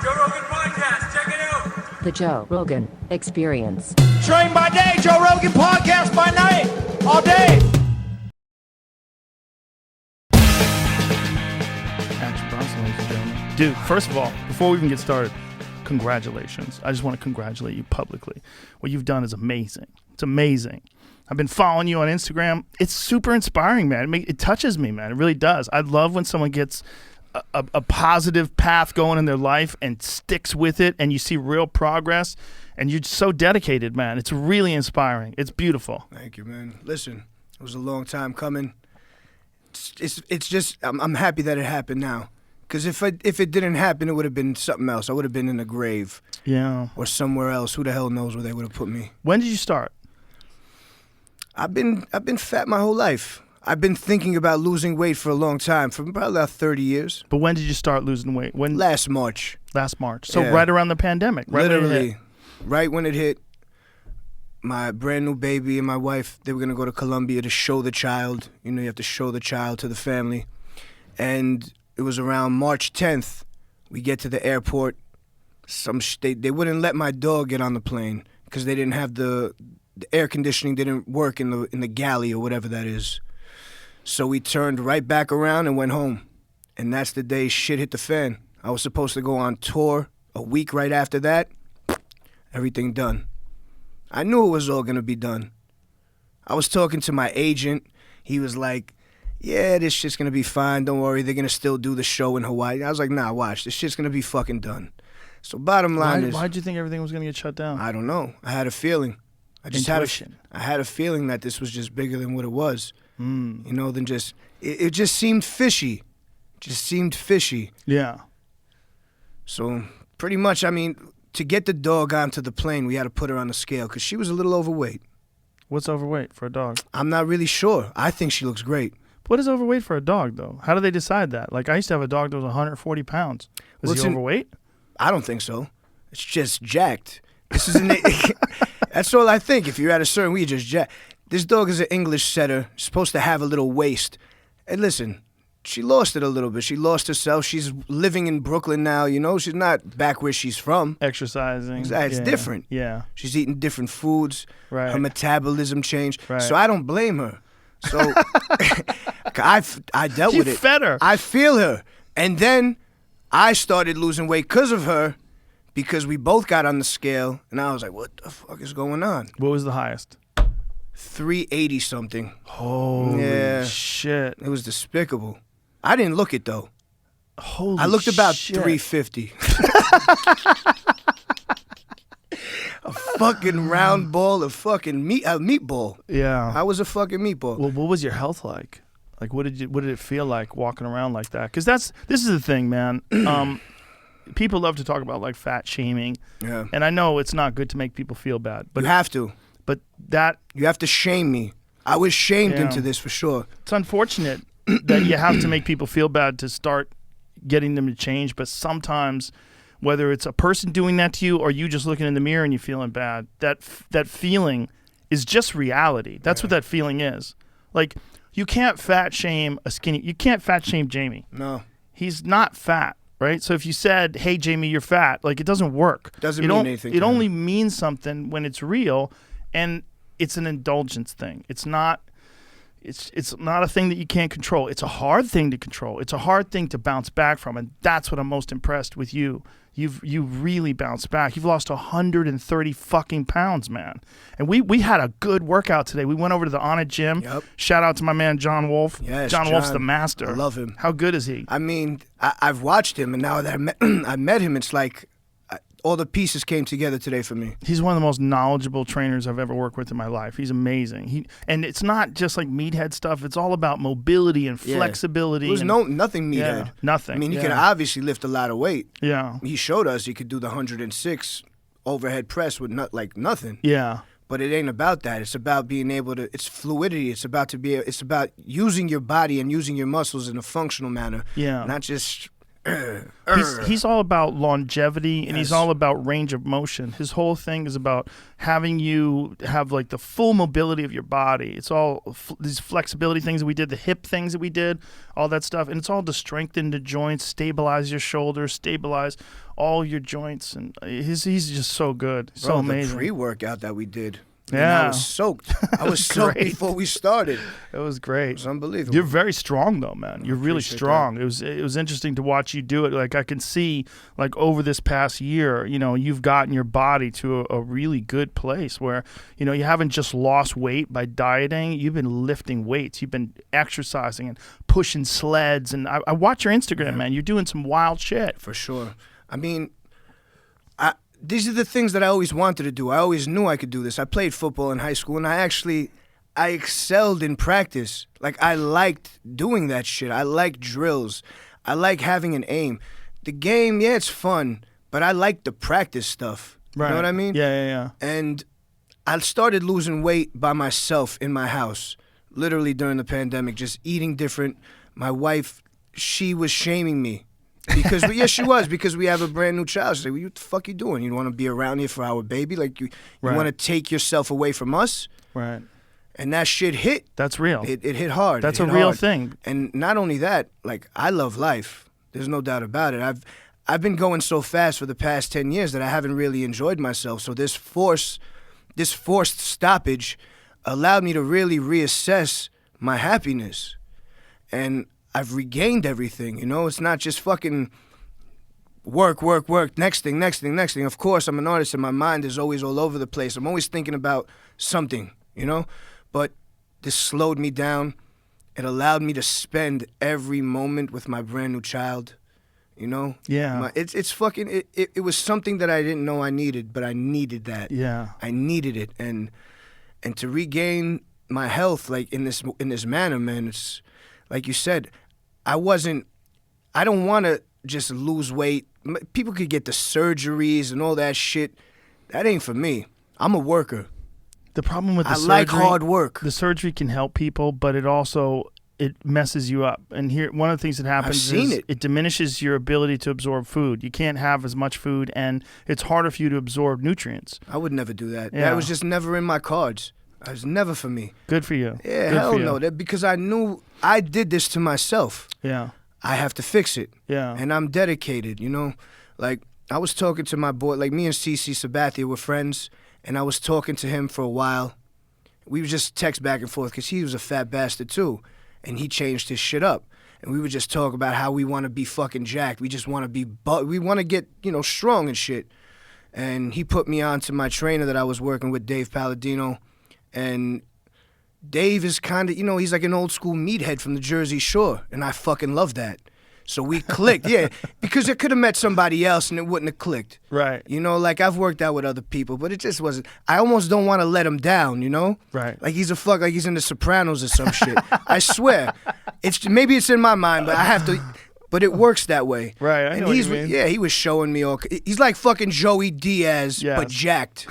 Joe Rogan Podcast. Check it out. The Joe Rogan Experience. Train by day, Joe Rogan Podcast by night, all day. Action Bronson, ladies and gentlemen. Dude, first of all, before we even get started, congratulations. I just want to congratulate you publicly. What you've done is amazing. It's amazing. I've been following you on Instagram. It's super inspiring, man. It touches me, man. It really does. I love when someone gets a positive path going in their life and sticks with it, and you see real progress, and you're so dedicated, man. It's really inspiring. It's beautiful. Thank you, man. Listen, it was a long time coming. It's just I'm happy that it happened now, because if it didn't happen, it would have been something else. I would have been in a grave, Yeah. or somewhere else. Who the hell knows where they would have put me? When did you start? I've been fat my whole life. I've been thinking about losing weight for a long time, for probably about 30 years. But when did you start losing weight? When? Last March. Last March. So Yeah. right around the pandemic. Right when it hit. Literally, right when it hit. My brand new baby and my wife, they were going to go to Colombia to show the child. You know, you have to show the child to the family. And it was around March 10th. We get to the airport. They wouldn't let my dog get on the plane because they didn't have the air conditioning didn't work in the galley or whatever that is. So we turned right back around and went home. And that's the day shit hit the fan. I was supposed to go on tour a week right after that. Everything done. I knew it was all going to be done. I was talking to my agent. He was like, yeah, this shit's going to be fine. Don't worry. They're going to still do the show in Hawaii. I was like, nah, watch. This shit's going to be fucking done. So bottom line is... Why'd you think everything was going to get shut down? I don't know. I had a feeling. Intuition. I had a feeling that this was just bigger than what it was. Mm. You know, than just... It just seemed fishy. Just seemed fishy. Yeah. So pretty much, I mean... To get the dog onto the plane, we had to put her on the scale because she was a little overweight. What's overweight for a dog? I'm not really sure. I think she looks great. What is overweight for a dog, though? How do they decide that? Like, I used to have a dog that was 140 pounds. Was he overweight? I don't think so. It's just jacked. This is that's all I think. If you're at a certain weight, you're just jacked. This dog is an English setter, supposed to have a little waist. And listen, she lost it a little bit. She lost herself. She's living in Brooklyn now, you know. She's not back where she's from. Exercising. It's different. Yeah. She's eating different foods. Right. Her metabolism changed. Right. So I don't blame her. So I dealt with it. You fed her. I feel her. And then I started losing weight because of her, because we both got on the scale. And I was like, what the fuck is going on? What was the highest? 380 something. Holy shit. It was despicable. I didn't look it though. Holy I looked about shit. 350. A fucking round ball of fucking meatball. Yeah. I was a fucking meatball. Well, what was your health like? Like, what did it feel like walking around like that? Because this is the thing, man. People love to talk about like fat shaming. Yeah. And I know it's not good to make people feel bad, but You have to. But that You have to shame me. I was shamed Yeah. into this for sure. it's unfortunate that you have to make people feel bad to start getting them to change. But sometimes, whether it's a person doing that to you or you just looking in the mirror and you feeling bad, that feeling is just reality. That's what that feeling is. Like, you can't fat shame you can't fat shame Jamie. No. He's not fat, right? So if you said, hey, Jamie, you're fat, like, it doesn't work. Doesn't mean anything It to only him. means something when it's real, and it's an indulgence thing. It's not a thing that you can't control. It's a hard thing to control. It's a hard thing to bounce back from, and that's what I'm most impressed with you. You've really bounced back. You've lost 130 fucking pounds, man. And we had a good workout today. We went over to the On It gym. Yep. Shout out to my man John Wolf. Yes, John Wolf's John. the master. I love him. How good is he? I mean, I've watched him, and now that I met him, it's like all the pieces came together today for me. He's one of the most knowledgeable trainers I've ever worked with in my life. He's amazing. And it's not just like meathead stuff. It's all about mobility and flexibility. It was nothing meathead. Yeah, nothing. I mean, he could obviously lift a lot of weight. Yeah. He showed us he could do the 106 overhead press with nothing. Yeah. But it ain't about that. It's about being able to. It's fluidity. It's about using your body and using your muscles in a functional manner. Yeah. Not just He's all about longevity, and he's all about range of motion. His whole thing is about having you have like the full mobility of your body. It's all these flexibility things that we did, the hip things that we did, all that stuff, and it's all to strengthen the joints, stabilize your shoulders, stabilize all your joints, and he's just so good, so amazing. The pre-workout that we did. Yeah. I was soaked. I was soaked before we started. It was great. It was unbelievable. You're very strong though, man. You're really strong. That. It was interesting to watch you do it. Like I can see like over this past year, you've gotten your body to a really good place where, you haven't just lost weight by dieting. You've been lifting weights. You've been exercising and pushing sleds. And I watch your Instagram, man. You're doing some wild shit. For sure. I mean, these are the things that I always wanted to do. I always knew I could do this. I played football in high school, and I excelled in practice. Like, I liked doing that shit. I like drills. I like having an aim. The game, yeah, it's fun, but I like the practice stuff. Right. You know what I mean? Yeah. And I started losing weight by myself in my house, literally during the pandemic, just eating different. My wife, she was shaming me. Because she was, because we have a brand new child. She's like, what the fuck you doing? You want to be around here for our baby? Like, you want to take yourself away from us? Right. And that shit hit. That's real. It hit hard. That's a real thing. And not only that, like, I love life. There's no doubt about it. I've been going so fast for the past 10 years that I haven't really enjoyed myself. So this forced stoppage allowed me to really reassess my happiness. And I've regained everything, It's not just fucking work, next thing. Of course, I'm an artist and my mind is always all over the place. I'm always thinking about something, But this slowed me down. It allowed me to spend every moment with my brand new child, Yeah. It's fucking, it was something that I didn't know I needed, but I needed that. Yeah. I needed it. And to regain my health, like, in this manner, man, it's, like you said, I don't want to just lose weight. People could get the surgeries and all that shit. That ain't for me. I'm a worker. The problem with the surgery, like hard work. The surgery can help people, but it messes you up. And here, one of the things that happens is it diminishes your ability to absorb food. You can't have as much food, and it's harder for you to absorb nutrients. I would never do that. Yeah. That was just never in my cards. It was never for me. Good for you. Yeah, Good hell no. Because I knew I did this to myself. Yeah. I have to fix it. Yeah. And I'm dedicated, Like, I was talking to my boy, like, me and CC Sabathia were friends, and I was talking to him for a while. We would just text back and forth because he was a fat bastard too, and he changed his shit up. And we would just talk about how we want to be fucking jacked. We just want to be, we want to get, strong and shit. And he put me on to my trainer that I was working with, Dave Palladino. And Dave is kind of, he's like an old school meathead from the Jersey Shore, and I fucking love that. So we clicked, yeah, because I could have met somebody else and it wouldn't have clicked. Right. Like, I've worked out with other people, but it just wasn't. I almost don't want to let him down, Right. Like he's like he's in The Sopranos or some shit. I swear. Maybe it's in my mind, but I have to. But it works that way. Right, I know what you mean. Yeah, he was showing me all. He's like fucking Joey Diaz, Yeah. but jacked.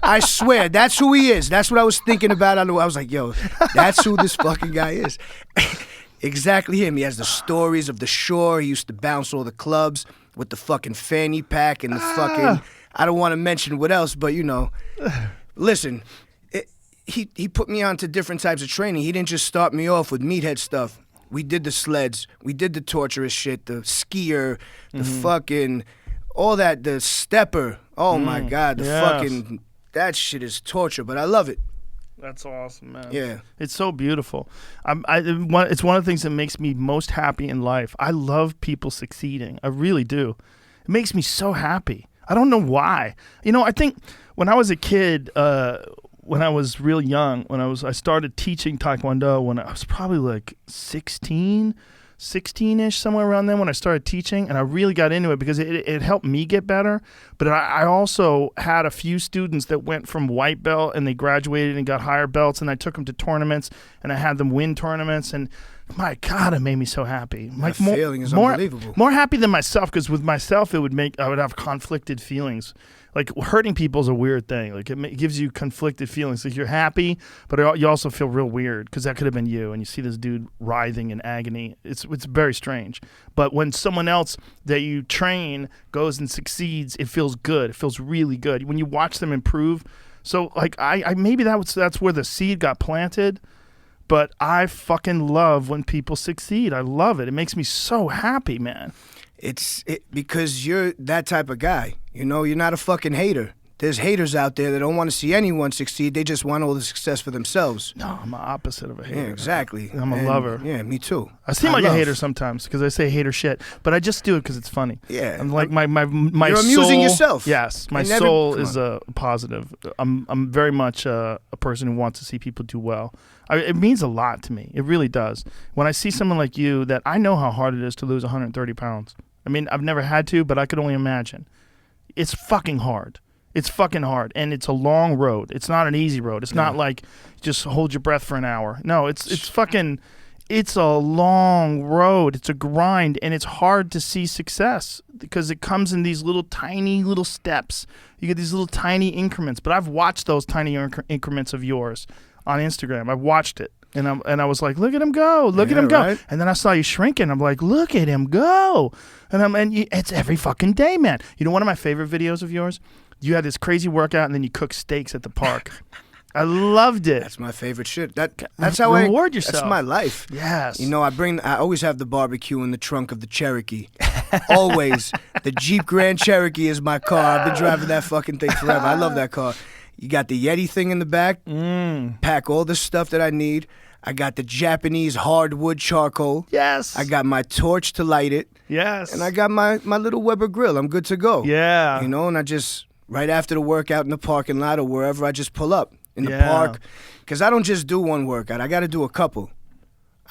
I swear, that's who he is. That's what I was thinking about. I was like, yo, that's who this fucking guy is. Exactly him. He has the stories of the shore. He used to bounce all the clubs with the fucking fanny pack and the fucking. I don't want to mention what else, but listen. He put me on to different types of training. He didn't just start me off with meathead stuff. We did the sleds. We did the torturous shit, the skier, the fucking, all that, the stepper. Oh, my God. The fucking, that shit is torture, but I love it. That's awesome, man. Yeah. It's so beautiful. It's one of the things that makes me most happy in life. I love people succeeding. I really do. It makes me so happy. I don't know why. I think when I was a kid, when I was real young, I started teaching Taekwondo when I was probably like 16-ish, somewhere around then when I started teaching, and I really got into it because it helped me get better. But I also had a few students that went from white belt and they graduated and got higher belts, and I took them to tournaments and I had them win tournaments, and my God, it made me so happy. That feeling is unbelievable. More happy than myself, because with myself I would have conflicted feelings. like hurting people is a weird thing. Like it gives you conflicted feelings. Like you're happy, but you also feel real weird because that could have been you. And you see this dude writhing in agony. It's very strange. But when someone else that you train goes and succeeds, it feels good. It feels really good when you watch them improve. So like I maybe that's where the seed got planted. But I fucking love when people succeed. I love it. It makes me so happy, man. Because you're that type of guy. You know, you're not a fucking hater. There's haters out there that don't want to see anyone succeed. They just want all the success for themselves. No, I'm the opposite of a hater. Yeah, exactly. I'm a lover. Yeah, me too. I seem like a hater sometimes because I say hater shit, but I just do it because it's funny. Yeah. I'm like my you're soul, amusing yourself. Yes, my soul is positive. I'm very much a person who wants to see people do well. It means a lot to me. It really does. When I see someone like you, that I know how hard it is to lose 130 pounds. I mean, I've never had to, but I could only imagine. It's fucking hard. It's fucking hard, and it's a long road. It's not an easy road. It's not like just hold your breath for an hour. No, it's a long road. It's a grind, and it's hard to see success because it comes in these tiny little steps. You get these little tiny increments, but I've watched those tiny increments of yours on Instagram. I watched it, and I was like, look at him go, look at him go. Right? And then I saw you shrinking. I'm like, look at him go. And it's every fucking day, man. You know, one of my favorite videos of yours, you had this crazy workout, and then you cook steaks at the park. I loved it. That's my favorite shit. That's how I reward yourself. That's my life. Yes. You know, I always have the barbecue in the trunk of the Cherokee. Always. The Jeep Grand Cherokee is my car. I've been driving that fucking thing forever. I love that car. You got the Yeti thing in the back. Pack all the stuff that I need. I got the Japanese hardwood charcoal. Yes. I got my torch to light it. Yes. And I got my little Weber grill. I'm good to go. Yeah. You know, and I just, right after the workout in the parking lot or wherever, I just pull up in the park. Because I don't just do one workout. I got to do a couple.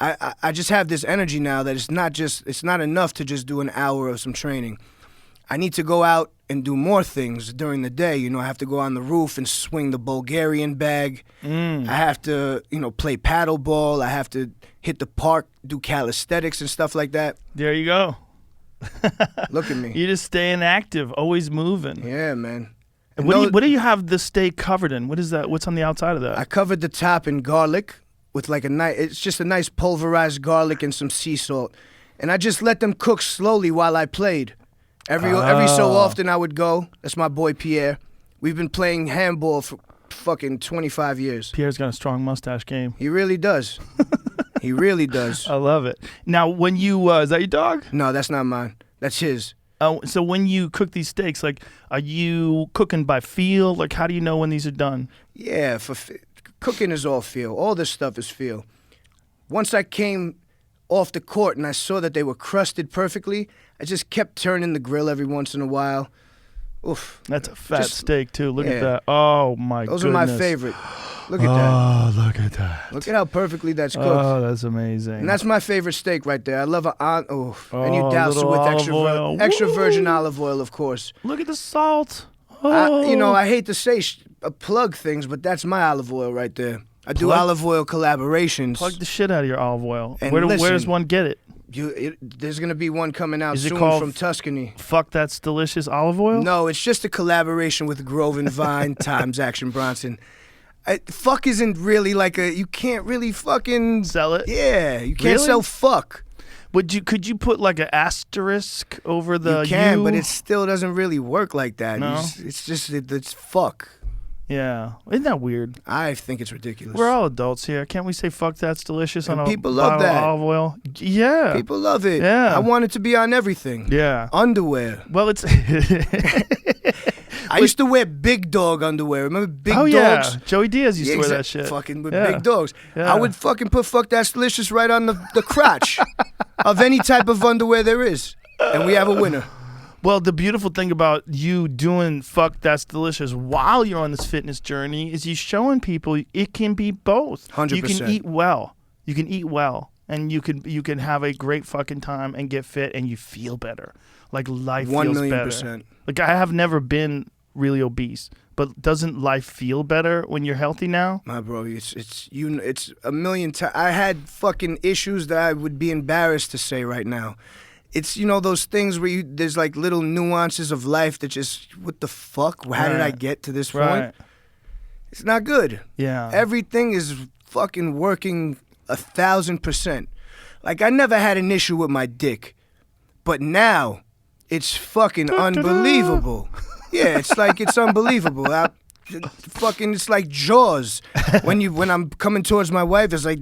I just have this energy now that it's not enough to just do an hour of some training. I need to go out and do more things during the day. You know, I have to go on the roof and swing the Bulgarian bag. I have to, play paddle ball. I have to hit the park, do calisthenics and stuff like that. There you go. Look at me. You're just staying active, always moving. Yeah, man. And what do you have the steak covered in? What is that? What's on the outside of that? I covered the top in garlic with it's just a nice pulverized garlic and some sea salt. And I just let them cook slowly while I played. Every so often I would go. That's my boy Pierre. We've been playing handball for fucking 25 years. Pierre's got a strong mustache game. He really does. He really does. I love it. Now, when you is that your dog? No, that's not mine. That's his. Oh, so when you cook these steaks, like, are you cooking by feel? Like, how do you know when these are done? Yeah, cooking is all feel. All this stuff is feel. Once I came off the court and I saw that they were crusted perfectly, I just kept turning the grill every once in a while. Oof. That's a fat steak, too. Look at that. Oh, my goodness. Those are my favorite. Look at that. Oh, look at that. Look at how perfectly that's cooked. Oh, that's amazing. And that's my favorite steak right there. I love and you douse it with extra virgin olive oil, of course. Look at the salt. Oh. I hate to say plug things, but that's my olive oil right there. I do olive oil collaborations. Plug the shit out of your olive oil. And where does one get it? There's going to be one coming out soon from Tuscany. Fuck That's Delicious olive oil? No, it's just a collaboration with Grove and Vine times Action Bronson. Fuck isn't really you can't really fucking sell it. Yeah, you can't sell fuck. Could you put like an asterisk over the You can, U? but it still doesn't really work like that. No? It's fuck. Yeah. Isn't that weird? I think it's ridiculous. We're all adults here. Can't we say fuck That's Delicious on people a love bottle that. of olive oil? Yeah. People love it. Yeah. I want it to be on everything. Yeah. Underwear. Well, it's I used to wear Big Dog underwear. Remember Big Dogs? Yeah. Joey Diaz used to wear that shit. Fucking with Big Dogs. Yeah. I would fucking put fuck That's Delicious right on the crotch of any type of underwear there is. And we have a winner. Well, the beautiful thing about you doing Fuck That's Delicious while you're on this fitness journey is you showing people it can be both. 100%. You can eat well. You can eat well. And you can have a great fucking time and get fit and you feel better. Like life feels better. 1,000,000%. Like I have never been really obese, but doesn't life feel better when you're healthy now? My bro, it's a million times. I had fucking issues that I would be embarrassed to say right now. it's, you know, those things where there's like little nuances of life that just, what the fuck? How did I Right. get to this point? Right. It's not good. Yeah. Everything is fucking working 1,000%. Like, I never had an issue with my dick, but now it's fucking unbelievable. Yeah, it's unbelievable. It's like Jaws. When I'm coming towards my wife, it's like,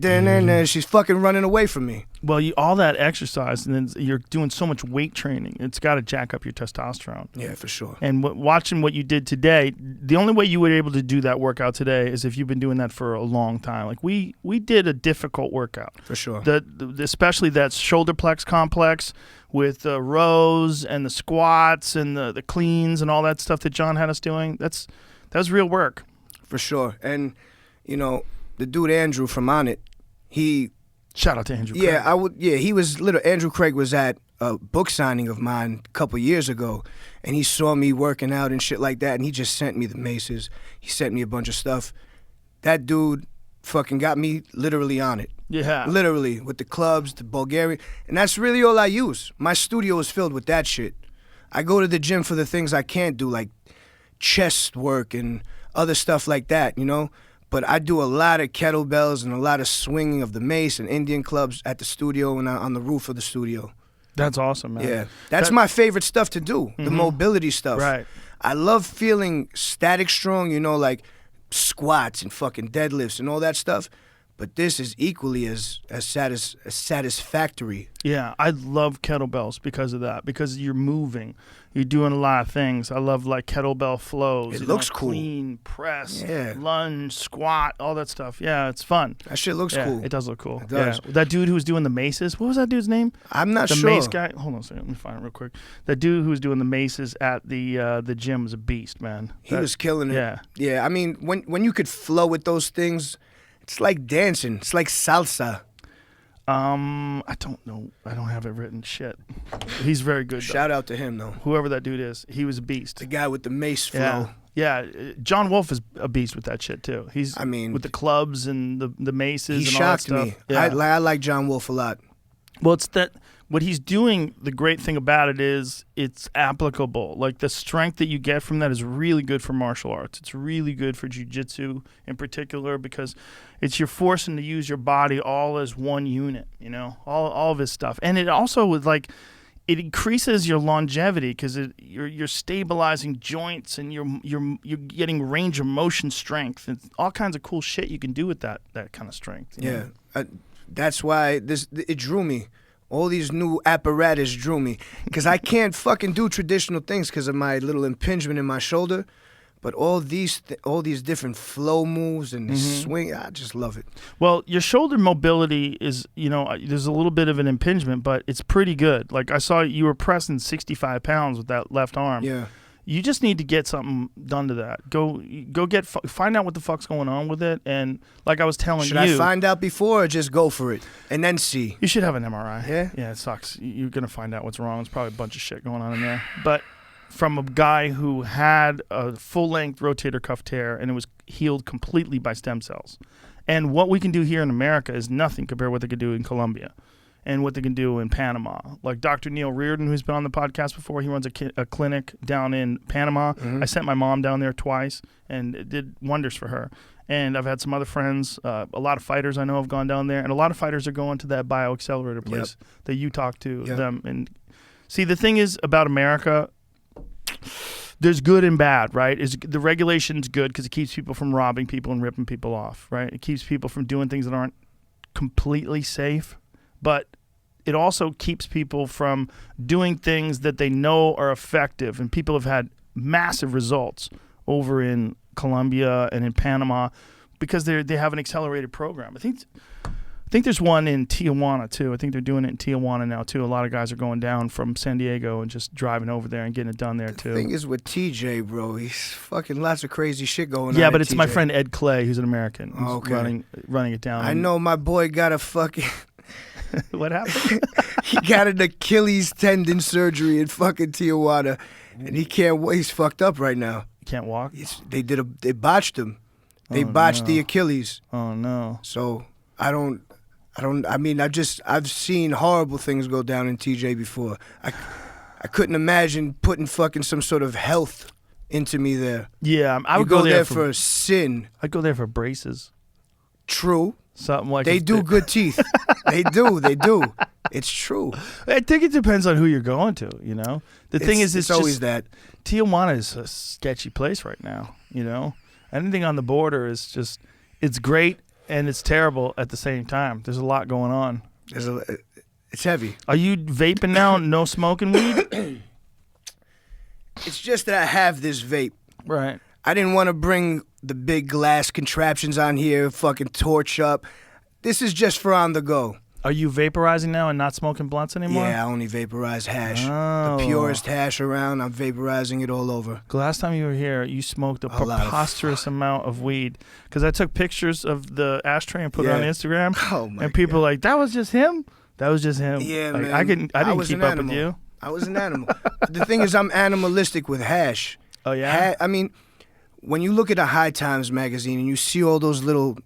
she's fucking running away from me. Well, all that exercise, and then you're doing so much weight training. It's got to jack up your testosterone. Yeah, for sure. And watching what you did today, the only way you were able to do that workout today is if you've been doing that for a long time. Like we did a difficult workout. For sure. Especially that shoulder plex complex with the rows and the squats and the cleans and all that stuff that John had us doing. That was real work. For sure. And, you know, the dude Andrew from On It, Shout out to Andrew Craig. Yeah, Andrew Craig was at a book signing of mine a couple years ago, and he saw me working out and shit like that, and he just sent me the maces. He sent me a bunch of stuff. That dude fucking got me literally on it. Yeah. Literally, with the clubs, the Bulgarian, and that's really all I use. My studio is filled with that shit. I go to the gym for the things I can't do, like chest work and other stuff like that, you know? But I do a lot of kettlebells and a lot of swinging of the mace and Indian clubs at the studio and on the roof of the studio. That's awesome, man. Yeah. That's my favorite stuff to do, the mobility stuff. Right. I love feeling static strong, you know, like squats and fucking deadlifts and all that stuff. But this is equally as satisfactory. Yeah, I love kettlebells because of that. Because you're moving, you're doing a lot of things. I love like kettlebell flows. It looks cool. Clean, press, Yeah. lunge, squat, all that stuff. Yeah, it's fun. That shit looks cool. It does look cool. It does. Yeah. That dude who was doing the maces. What was that dude's name? I'm not the sure. mace guy. Hold on a second. Let me find it real quick. That dude who was doing the maces at the gym was a beast, man. He was killing it. Yeah. Yeah, I mean, when you could flow with those things, it's like dancing. It's like salsa. I don't know. I don't have it written. Shit. He's very good. Shout out to him, though. Whoever that dude is, he was a beast. The guy with the mace flow. Yeah. John Wolfe is a beast with that shit too. I mean, with the clubs and the maces. He and all that shocked stuff. me. Yeah. I like John Wolfe a lot. Well, it's that what he's doing. The great thing about it is it's applicable. Like the strength that you get from that is really good for martial arts. It's really good for jiu-jitsu in particular because you're forcing to use your body all as one unit. You know, all of his stuff, and it also was like. It increases your longevity because you're stabilizing joints and you're getting range of motion strength and all kinds of cool shit you can do with that kind of strength. You know? That's why it drew me. All these new apparatus drew me because I can't fucking do traditional things because of my little impingement in my shoulder. But all these different flow moves and swing, I just love it. Well, your shoulder mobility is, there's a little bit of an impingement, but it's pretty good. Like I saw you were pressing 65 pounds with that left arm. Yeah. You just need to get something done to that. Go find out what the fuck's going on with it. And like I was telling Should I find out before or just go for it and then see? You should have an MRI. Yeah? Yeah, it sucks. You're going to find out what's wrong. There's probably a bunch of shit going on in there. But from a guy who had a full-length rotator cuff tear and it was healed completely by stem cells. And what we can do here in America is nothing compared to what they could do in Colombia and what they can do in Panama. Like Dr. Neil Reardon, who's been on the podcast before, he runs a clinic down in Panama. I sent my mom down there twice, and it did wonders for her. And I've had some other friends, a lot of fighters I know have gone down there, and a lot of fighters are going to that bioaccelerator place that you talk to them. And see, the thing is about America, there's good and bad, right? The regulation's good because it keeps people from robbing people and ripping people off, right? It keeps people from doing things that aren't completely safe, but it also keeps people from doing things that they know are effective. And people have had massive results over in Colombia and in Panama because they have an accelerated program. I think there's one in Tijuana, too. I think they're doing it in Tijuana now, too. A lot of guys are going down from San Diego and just driving over there and getting it done there, too. The thing is with TJ, bro, he's fucking lots of crazy shit going on. Yeah, but it's TJ. my friend Ed Clay, who's an American, who's running it down. I know my boy got a fucking... What happened? He got an Achilles tendon surgery in fucking Tijuana, and he can't... He's fucked up right now. He can't walk? They botched him. They botched the Achilles. Oh, no. So I don't I've seen horrible things go down in TJ before. I couldn't imagine putting fucking some sort of health into me there. Yeah, I You would go go there there for sin. I'd go there for braces. True. Something like They do good teeth. They do. It's true. I think it depends on who you're going to, you know? The thing is, it's always that. Tijuana is a sketchy place right now, you know? Anything on the border is just, it's great and it's terrible at the same time. There's a lot going on. It's heavy. Are you vaping now? No smoking weed? It's just that I have this vape. Right. I didn't want to bring the big glass contraptions on here, fucking torch up. This is just for on the go. Are you vaporizing now and not smoking blunts anymore? Yeah, I only vaporize hash. Oh. The purest hash around. I'm vaporizing it all over. The last time you were here, you smoked a lot of preposterous amount of weed. Because I took pictures of the ashtray and put it on Instagram. Oh my and people God. were like, that was just him? That was just him. Yeah, like, man. I didn't was keep an up animal. with you. I was an animal. The thing is, I'm animalistic with hash. Oh, yeah? I mean, when you look at a High Times magazine and you see all those little,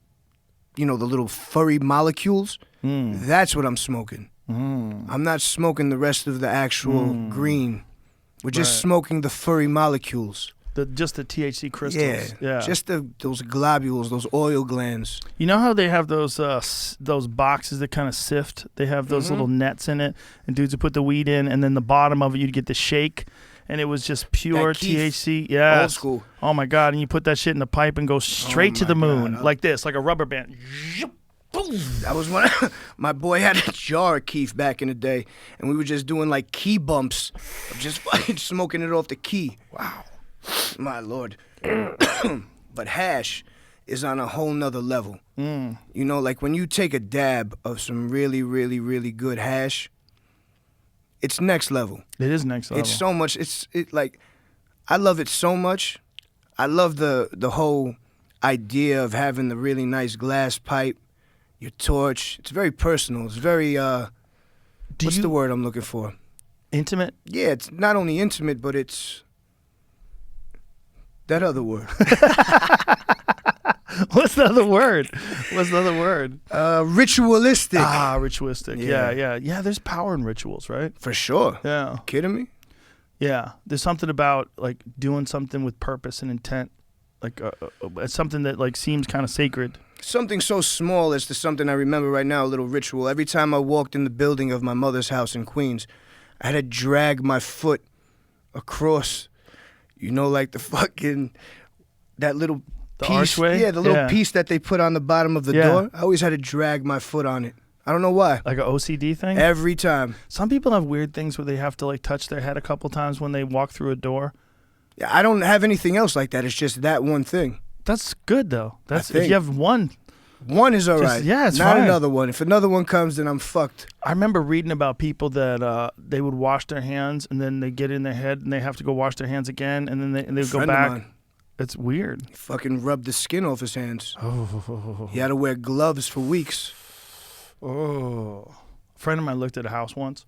the little furry molecules, that's what I'm smoking. I'm not smoking the rest of the actual green. We're just smoking the furry molecules. Just the THC crystals. Yeah. Just those globules, those oil glands. You know how they have those boxes that kind of sift? They have those little nets in it, and dudes would put the weed in, and then the bottom of it, you'd get the shake, and it was just pure That Keith, THC. Yeah. old school. Oh, my God. And you put that shit in the pipe and go straight to the my moon, God. like this, like a rubber band. That was when my boy had a jar of Keith back in the day, and we were just doing like key bumps, of just fucking smoking it off the key. Wow. My Lord. But hash is on a whole nother level. You know, like when you take a dab of some really, really, really good hash, it's next level. It is next level. It's so much. I love it so much. I love the whole idea of having the really nice glass pipe, your torch. It's very personal. It's very, what's the word I'm looking for? Intimate? Yeah, it's not only intimate, but it's that other word. What's the other word? What's the other word? Ritualistic. Ah, ritualistic. Yeah. Yeah, there's power in rituals, right? For sure. Yeah. Kidding me? Yeah. There's something about like doing something with purpose and intent. Like it's something that like seems kind of sacred. Something so small as to something I remember right now, a little ritual. Every time I walked in the building of my mother's house in Queens, I had to drag my foot across, like the fucking, that little The piece. archway? Yeah, the little Yeah. piece that they put on the bottom of the door. I always had to drag my foot on it. I don't know why. Like an OCD thing? Every time. Some people have weird things where they have to like touch their head a couple times when they walk through a door. Yeah, I don't have anything else like that. It's just that one thing. That's good though. That's if think. you have one. One is all right. Yeah, it's not fine. another one. If another one comes, then I'm fucked. I remember reading about people that they would wash their hands and then they get in their head and they have to go wash their hands again and then they go Friend of back. mine. It's weird. He fucking rubbed the skin off his hands. Oh. He had to wear gloves for weeks. Oh. A friend of mine looked at a house once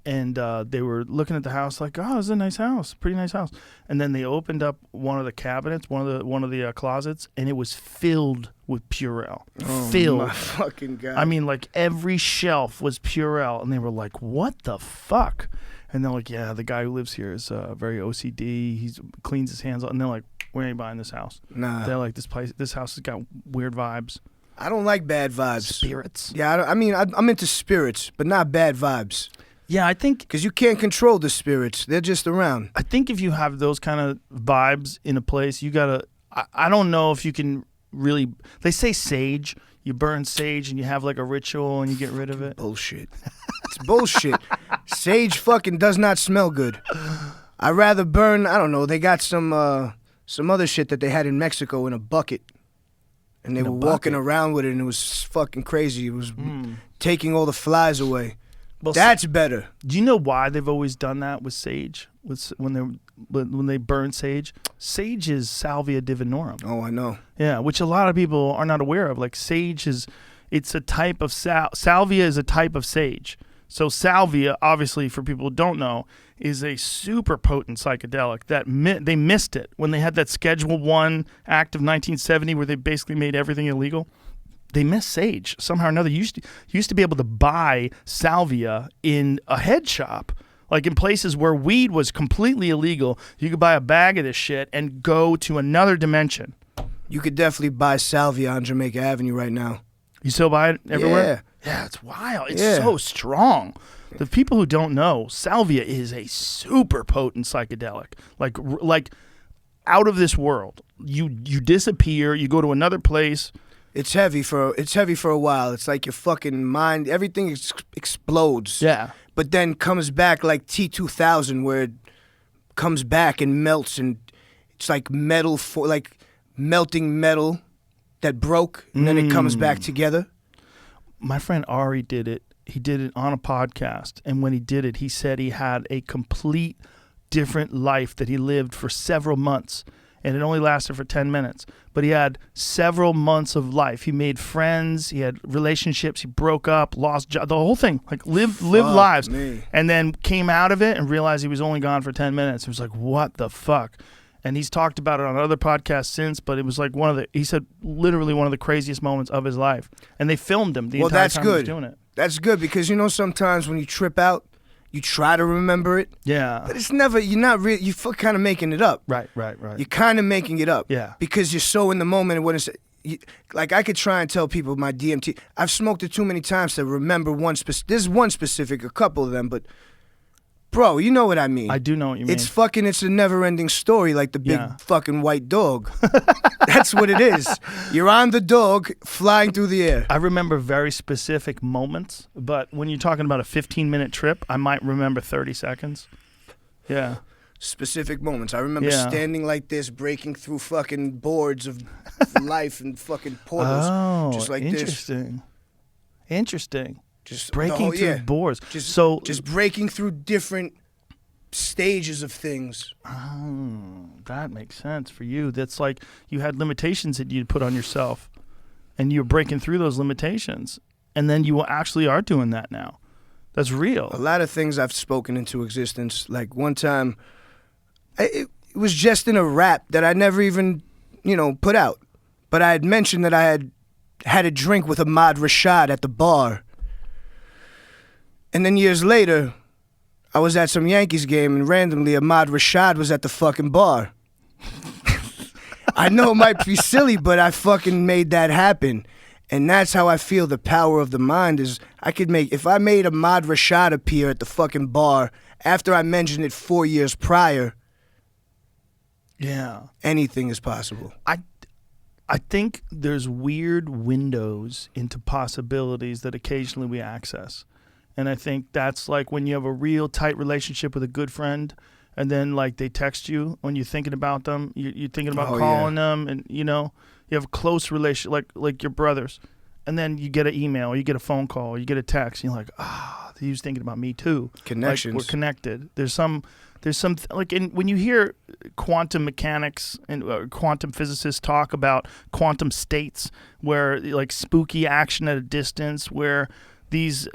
and they were looking at the house like, oh, it's a nice house, pretty nice house. And then they opened up one of the cabinets, one of the closets, and it was filled with Purell. Filled. My fucking God. I mean, like every shelf was Purell, and they were like, "What the fuck?" And they're like, "Yeah, the guy who lives here is very OCD. He cleans his hands." And they're like, "We ain't buying this house." Nah. They're like, "This house has got weird vibes." I don't like bad vibes. Spirits. Yeah, I'm into spirits, but not bad vibes. Yeah, I think Because you can't control the spirits. They're just around. if you have those kind of vibes in a place, you gotta. I don't know if you can really. They say sage. You burn sage and you have like a ritual and you get rid of it. Bullshit. It's bullshit. Sage fucking does not smell good. I'd rather burn, I don't know, they got some other shit that they had in Mexico in a bucket. And they In a were walking bucket? around with it and it was fucking crazy. It was taking all the flies away. Well, That's better. do you know why they've always done that with sage? When they burn sage, sage is salvia divinorum. Oh, I know. Yeah, which a lot of people are not aware of. Like sage it's a type of salvia is a type of sage. So salvia, obviously, for people who don't know, is a super potent psychedelic that they missed it when they had that Schedule 1 Act of 1970 where they basically made everything illegal. they miss sage somehow or another. You used to be able to buy salvia in a head shop. Like in places where weed was completely illegal, you could buy a bag of this shit and go to another dimension. You could definitely buy salvia on Jamaica Avenue right now. You still buy it everywhere? Yeah. Yeah, it's wild. It's so strong. The people who don't know, salvia is a super potent psychedelic. Like out of this world. You disappear, you go to another place. It's heavy for a while. It's like your fucking mind, everything explodes. Yeah. But then comes back like T-2000, where it comes back and melts, and it's like like melting metal that broke, and then it comes back together. My friend Ari did it. He did it on a podcast, and when he did it, he said he had a complete different life that he lived for several months. And it only lasted for 10 minutes. But he had several months of life. He made friends. He had relationships. He broke up, lost jobs, the whole thing. Like lived lives. Me. And then came out of it and realized he was only gone for 10 minutes. He was like, what the fuck? And he's talked about it on other podcasts since, but it was like he said literally one of the craziest moments of his life. And they filmed him the entire time he was doing it. That's good because, sometimes when you trip out, you try to remember it. Yeah. But it's never, you're not really, you're kind of making it up. Right. You're kind of making it up. Yeah. Because you're so in the moment. When it's, like I could try and tell people my DMT. I've smoked it too many times to remember one specific. There's one specific, a couple of them, but bro, you know what I mean. I do know what you mean. It's a never-ending story, like the big fucking white dog. That's what it is. You're on the dog flying through the air. I remember very specific moments, but when you're talking about a 15-minute trip, I might remember 30 seconds. Yeah. Specific moments. I remember standing like this, breaking through fucking boards of life and fucking portals. Oh, just like interesting. Interesting. Just breaking through boards. Just breaking through different stages of things. Oh, that makes sense for you. That's like you had limitations that you'd put on yourself, and you're breaking through those limitations, and then you actually are doing that now. That's real. A lot of things I've spoken into existence. Like one time, it was just in a rap that I never even, put out. But I had mentioned that I had a drink with Ahmad Rashad at the bar. And then years later, I was at some Yankees game and randomly Ahmad Rashad was at the fucking bar. I know it might be silly, but I fucking made that happen. And that's how I feel the power of the mind is if I made Ahmad Rashad appear at the fucking bar after I mentioned it 4 years prior, anything is possible. I think there's weird windows into possibilities that occasionally we access. And I think that's like when you have a real tight relationship with a good friend and then like they text you when you're thinking about them, you're thinking about calling them and, you have a close relationship like your brothers. And then you get an email or you get a phone call or you get a text and you're like, he was thinking about me too. Connections. Like, we're connected. There's some like when you hear quantum mechanics and quantum physicists talk about quantum states where like spooky action at a distance where these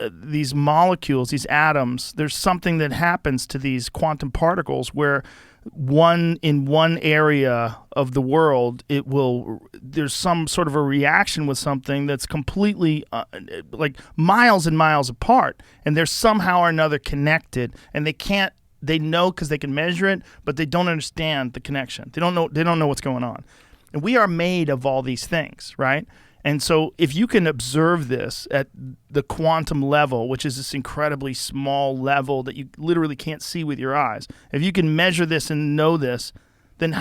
molecules, these atoms, there's something that happens to these quantum particles where in one area of the world, there's some sort of a reaction with something that's completely like miles and miles apart, and they're somehow or another connected, and they know because they can measure it, but they don't understand the connection. They don't know what's going on. And we are made of all these things, right? And so if you can observe this at the quantum level, which is this incredibly small level that you literally can't see with your eyes, if you can measure this and know this, then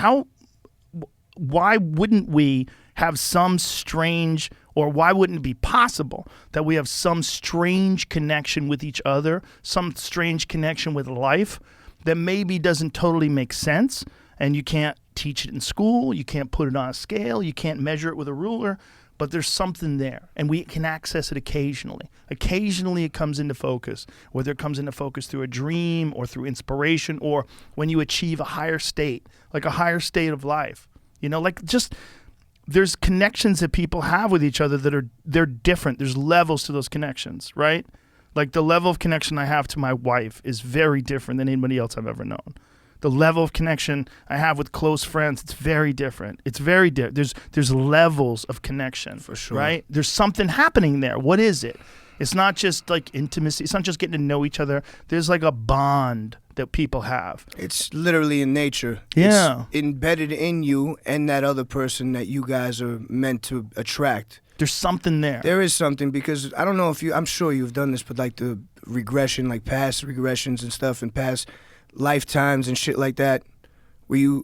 why wouldn't we have some strange, or why wouldn't it be possible that we have some strange connection with each other, some strange connection with life that maybe doesn't totally make sense, and you can't teach it in school, you can't put it on a scale, you can't measure it with a ruler, but there's something there, and we can access it occasionally. Occasionally it comes into focus, whether it comes into focus through a dream or through inspiration or when you achieve a higher state, like a higher state of life. There's connections that people have with each other they're different. There's levels to those connections, right? Like the level of connection I have to my wife is very different than anybody else I've ever known. The level of connection I have with close friends, it's very different. It's very different. There's levels of connection. For sure. Right? There's something happening there. What is it? It's not just like intimacy. It's not just getting to know each other. There's like a bond that people have. It's literally in nature. Yeah. It's embedded in you and that other person that you guys are meant to attract. There's something there. There is something, because I don't know if I'm sure you've done this, but like the regression, like past regressions and stuff and past lifetimes and shit like that, where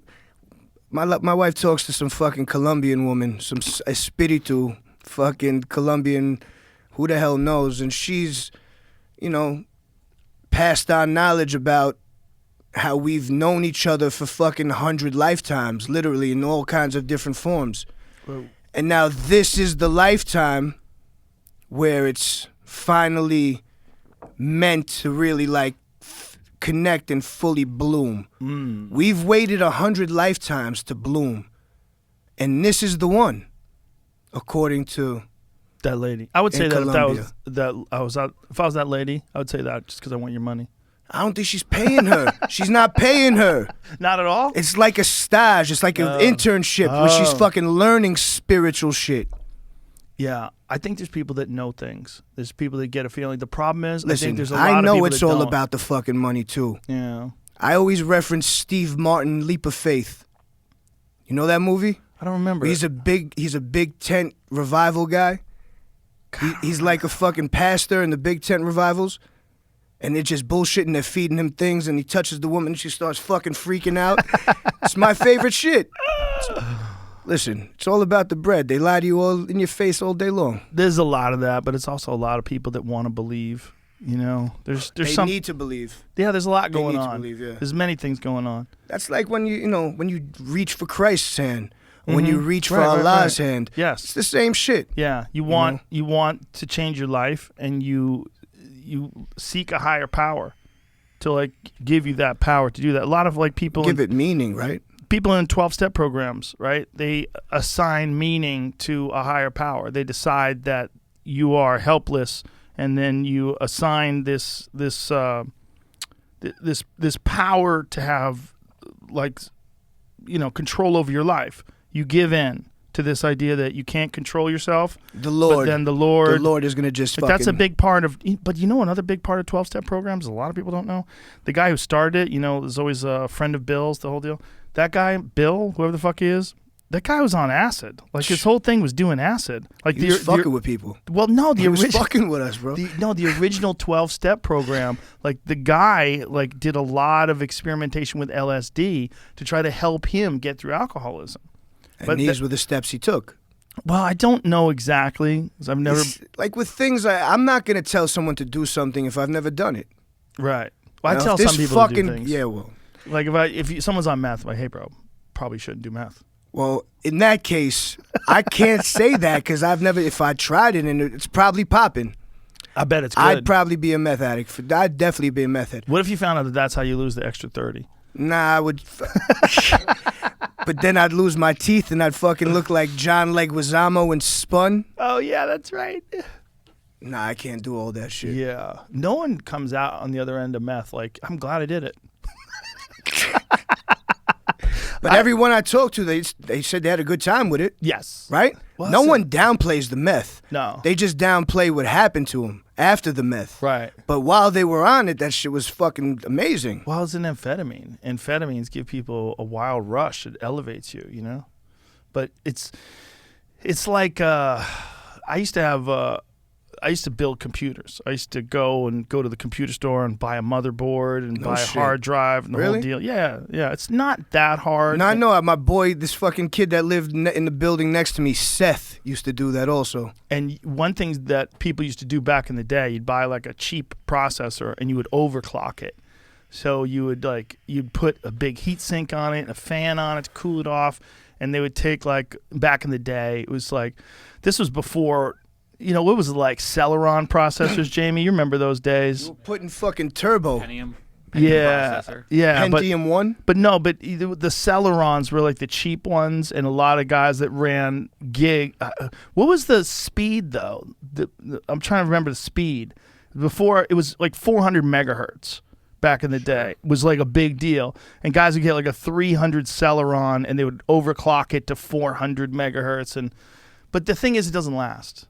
my wife talks to some fucking Colombian woman, some espiritu, fucking Colombian, who the hell knows, and she's, passed on knowledge about how we've known each other for fucking 100 lifetimes, literally in all kinds of different forms. Whoa. And now this is the lifetime where it's finally meant to really like connect and fully bloom. We've waited 100 lifetimes to bloom, and this is the one, according to that lady. I would say in that Colombia. if I was that lady, I would say that just because I want your money. I don't think she's paying her. She's not paying her. Not at all? It's like a stage. It's like an internship where she's fucking learning spiritual shit. Yeah. I think there's people that know things. There's people that get a feeling. The problem is, Listen, I think there's a lot I of know people it's that all don't. about the fucking money too. Yeah. I always reference Steve Martin, Leap of Faith. You know that movie? I don't remember. He's a big tent revival guy. He's like a fucking pastor in the big tent revivals. And they're just bullshitting, they're feeding him things, and he touches the woman and she starts fucking freaking out. It's my favorite shit. Listen, it's all about the bread. They lie to you all in your face all day long. There's a lot of that, but it's also a lot of people that want to believe. There's They some. need to believe. Yeah, there's a lot They going need to on. believe, yeah. There's many things going on. That's like when you reach for Christ's hand, or when you reach for Right, Allah's right. hand. Yes. It's the same shit. Yeah, you want to change your life, and you seek a higher power to like give you that power to do that. A lot of like people Give it meaning, right? people in 12-step programs, right? They assign meaning to a higher power. They decide that you are helpless, and then you assign this power to have control over your life. You give in to this idea that you can't control yourself. The Lord. But then the Lord is going to just But fucking... that's a big part of... But another big part of 12-step programs, a lot of people don't know. The guy who started it, there's always a friend of Bill's, the whole deal. That guy, Bill, whoever the fuck he is, that guy was on acid. Like, his whole thing was doing acid. Like, He was fucking with people. Well, no, He was fucking with us, bro. The original 12-step program, like, the guy, like, did a lot of experimentation with LSD to try to help him get through alcoholism. And these were the steps he took. Well, I don't know exactly, 'cause I've never... Like with things, I'm not going to tell someone to do something if I've never done it. Right. Well, I Now, tell if this some people fucking, to do things. Yeah, well. Like, if someone's on meth, like, hey, bro, probably shouldn't do meth. Well, in that case, I can't say that because if I tried it, and it's probably popping. I bet it's good. I'd probably be a meth addict. I'd definitely be a meth head. What if you found out that that's how you lose the extra 30? Nah, I would... But then I'd lose my teeth and I'd fucking look like John Leguizamo in Spun. Oh, yeah, that's right. Nah, I can't do all that shit. Yeah. No one comes out on the other end of meth like, I'm glad I did it. But everyone I talked to, they said they had a good time with it. Yes. Right? Well, No one downplays the meth. No. They just downplay what happened to them after the meth. Right. But while they were on it, that shit was fucking amazing. Well, it's an amphetamine. Amphetamines give people a wild rush. It elevates you, But it's like I used to build computers. I used to go to the computer store and buy a motherboard and buy shit. a hard drive and the Really? whole deal. Yeah. It's not that hard. No, I know. My boy, this fucking kid that lived in the building next to me, Seth, used to do that also. And one thing that people used to do back in the day, you'd buy like a cheap processor and you would overclock it. So you'd put a big heat sink on it, and a fan on it to cool it off, and they would take back in the day, it was this was before, what was it like, Celeron processors, Jamie? You remember those days? You were putting fucking turbo. Pentium Yeah, processor. yeah. Pentium 1? But the Celerons were like the cheap ones, and a lot of guys that ran gig. What was the speed though? I'm trying to remember the speed. Before it was like 400 megahertz back in the day was like a big deal. And guys would get like a 300 Celeron and they would overclock it to 400 megahertz. But the thing is, it doesn't last.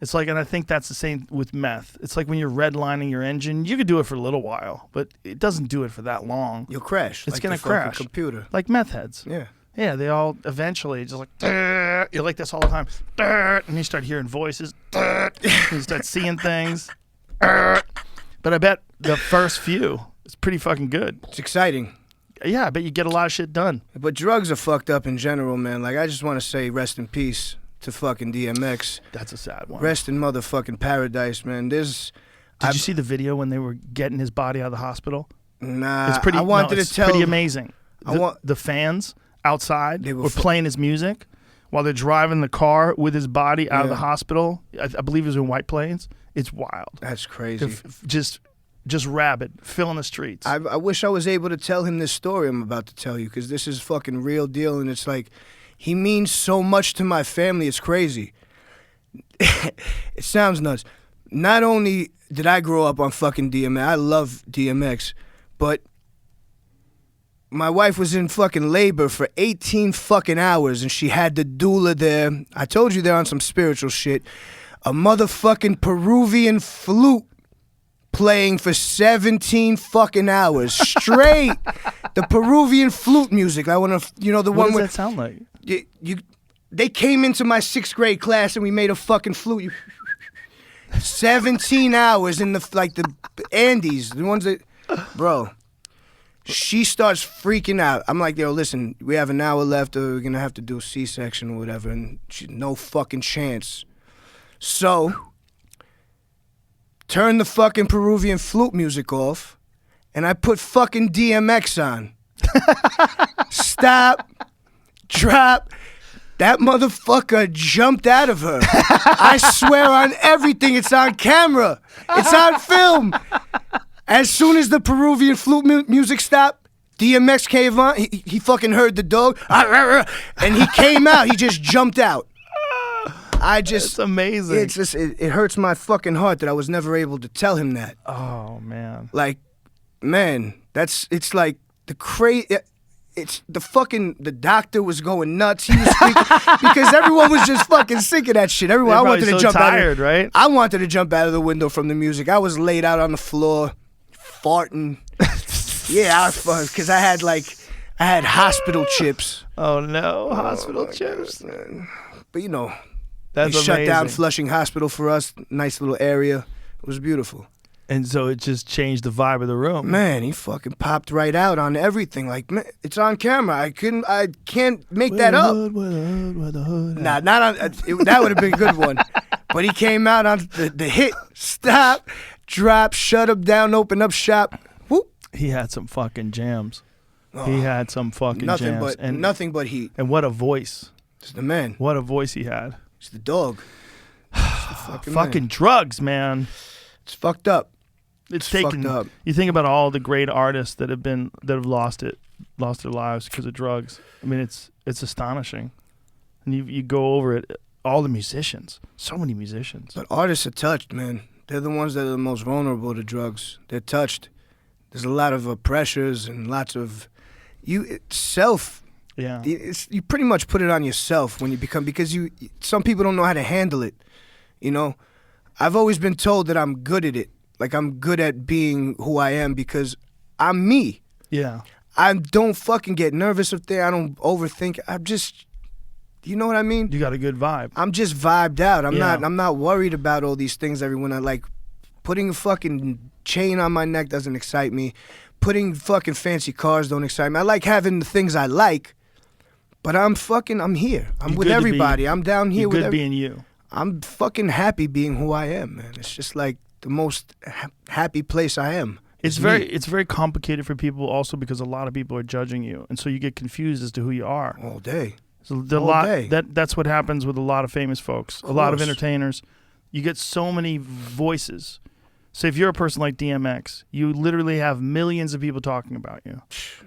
It's like, and I think that's the same with meth. It's like when you're redlining your engine, you could do it for a little while, but it doesn't do it for that long. You'll crash. It's like going to crash. Computer. Like meth heads. Yeah. Yeah, they all eventually just like, you're like this all the time. And you start hearing voices. And you start seeing things. But I bet the first few is pretty fucking good. It's exciting. Yeah, I bet you get a lot of shit done. But drugs are fucked up in general, man. Like, I just want to say rest in peace to fucking DMX. That's a sad one. Rest in motherfucking paradise, man. Did you see the video when they were getting his body out of the hospital? Nah, it's pretty. I wanted to tell. Pretty amazing. The fans outside were playing his music while they're driving the car with his body out of the hospital. I believe it was in White Plains. It's wild. That's crazy. Just rabid, filling the streets. I wish I was able to tell him this story I'm about to tell you, because this is fucking real deal, and it's like, he means so much to my family. It's crazy. It sounds nuts. Not only did I grow up on fucking DMX, I love DMX, but my wife was in fucking labor for 18 fucking hours, and she had the doula there. I told you they're on some spiritual shit. A motherfucking Peruvian flute playing for 17 fucking hours straight. The Peruvian flute music. I want to, the what one does where that sound like? They came into my 6th grade class and we made a fucking flute. 17 hours in the Andes, the ones that, bro. She starts freaking out. I'm like, yo, listen, we have an hour left, or we're gonna have to do a C-section or whatever, and she's no fucking chance. So, turn the fucking Peruvian flute music off, and I put fucking DMX on. Stop, drop. That motherfucker jumped out of her. I swear on everything, it's on camera. It's on film. As soon as the Peruvian flute music stopped, DMX came on. He fucking heard the dog, and he came out. He just jumped out. It's amazing. It's just it hurts my fucking heart that I was never able to tell him that. Oh man. Like, man, it's like the crazy. The doctor was going nuts. He was freaking because everyone was just fucking sick of that shit. Everyone, I wanted to jump out. Right? I wanted to jump out of the window from the music. I was laid out on the floor, farting. Yeah, because I had hospital chips. Oh no, hospital chips. God, but that's they shut down Flushing Hospital for us. Nice little area. It was beautiful. And so it just changed the vibe of the room. Man, he fucking popped right out on everything. Like, man, it's on camera. I can't make that up. Nah, not on. That would have been a good one. But he came out on the hit, stop, drop, shut up down, open up shop. Whoop. He had some fucking jams. He had some fucking jams. Nothing but heat. And what a voice. It's the man. What a voice he had. It's the dog. It's the fucking drugs, man. It's fucked up. It's taken. Up. You think about all the great artists that have lost their lives because of drugs. I mean, it's astonishing. And you go over it. All the musicians, so many musicians. But artists are touched, man. They're the ones that are the most vulnerable to drugs. They're touched. There's a lot of pressures and lots of self. Yeah. You pretty much put it on yourself when you become, because some people don't know how to handle it. I've always been told that I'm good at it. Like, I'm good at being who I am because I'm me. Yeah. I don't fucking get nervous up there. I don't overthink. I'm just, you know what I mean? You got a good vibe. I'm just vibed out. I'm not worried about all these things everyone. Putting a fucking chain on my neck doesn't excite me. Putting fucking fancy cars don't excite me. I like having the things I like, but I'm here. I'm with everybody. I'm down here with everybody. Being you. I'm fucking happy being who I am, man. It's just like the most happy place I am. It's very complicated for people also because a lot of people are judging you, and so you get confused as to who you are all day. So that's what happens with a lot of famous folks, a lot of entertainers. You get so many voices. So if you're a person like DMX, you literally have millions of people talking about you,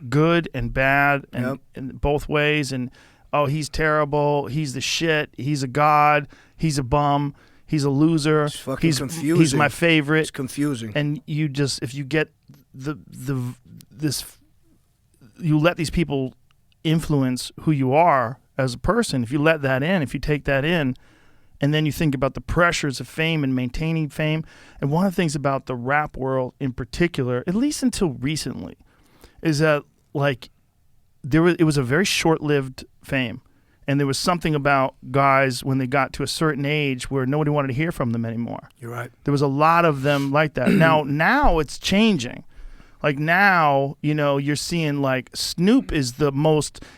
good and bad, and both ways. And he's terrible. He's the shit. He's a god. He's a bum. He's a loser. It's fucking confusing. He's my favorite. It's confusing. And if you get you let these people influence who you are as a person. If you let that in, if you take that in, and then you think about the pressures of fame and maintaining fame. And one of the things about the rap world in particular, at least until recently, is that like it was a very short-lived fame. And there was something about guys when they got to a certain age where nobody wanted to hear from them anymore. You're right. There was a lot of them like that. Now it's changing. Like now, you're seeing like Snoop is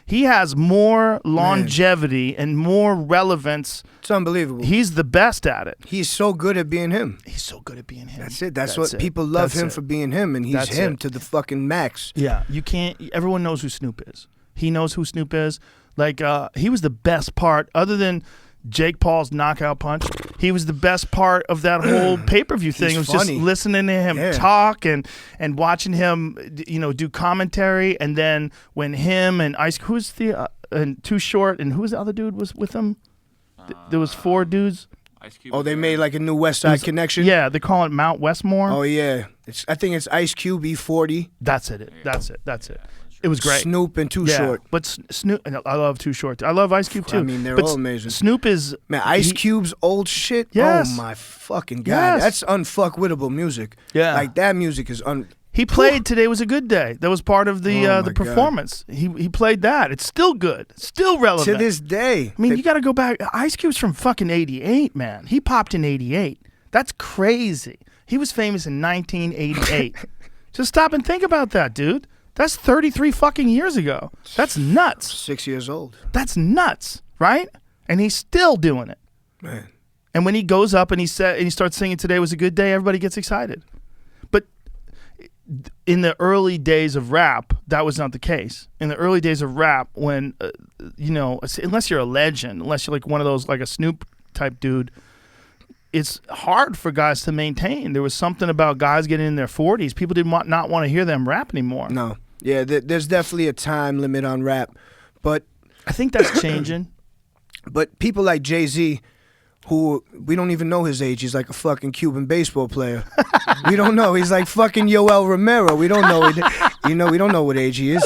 he has more longevity and more relevance. It's unbelievable. He's the best at it. He's so good at being him. He's so good at being him. That's it. That's what people love him for being him, and he's him to the fucking max. Yeah, everyone knows who Snoop is. He knows who Snoop is. Like, he was the best part, other than Jake Paul's knockout punch. He was the best part of that whole pay-per-view thing. It was funny. just listening to him talk and watching him, do commentary. And then when him and and Too Short, and who was the other dude was with him? There was 4 dudes. Ice Cube. Oh, they made like a new West Side Connection? Yeah, they call it Mount Westmore. Oh, yeah. I think it's Ice Cube, E40. That's it. That's it. It was great. Snoop and Too Short. But Snoop, I love Too Short. I love Ice Cube too. I mean, they're all amazing. Snoop is Ice Cube's old shit. Yes. Oh my fucking god, that's unfuckwittable music. Yeah, like that music is He played "Today Was a Good Day." That was part of the performance. God. He played that. It's still good. It's still relevant to this day. I mean, you got to go back. Ice Cube's from fucking '88, man. He popped in '88. That's crazy. He was famous in 1988. Just stop and think about that, dude. That's 33 fucking years ago. That's nuts. 6 years old. That's nuts, right? And he's still doing it. Man. And when he goes up and he starts singing "Today Was a Good Day," everybody gets excited. But in the early days of rap, that was not the case. In the early days of rap, when unless you're a legend, unless you're like one of those like a Snoop type dude, it's hard for guys to maintain. There was something about guys getting in their 40s. People didn't not want to hear them rap anymore. No. Yeah, there's definitely a time limit on rap, but I think that's changing. But people like Jay-Z, who we don't even know his age. He's like a fucking Cuban baseball player. We don't know. He's like fucking Yoel Romero. We don't know. We don't know what age he is.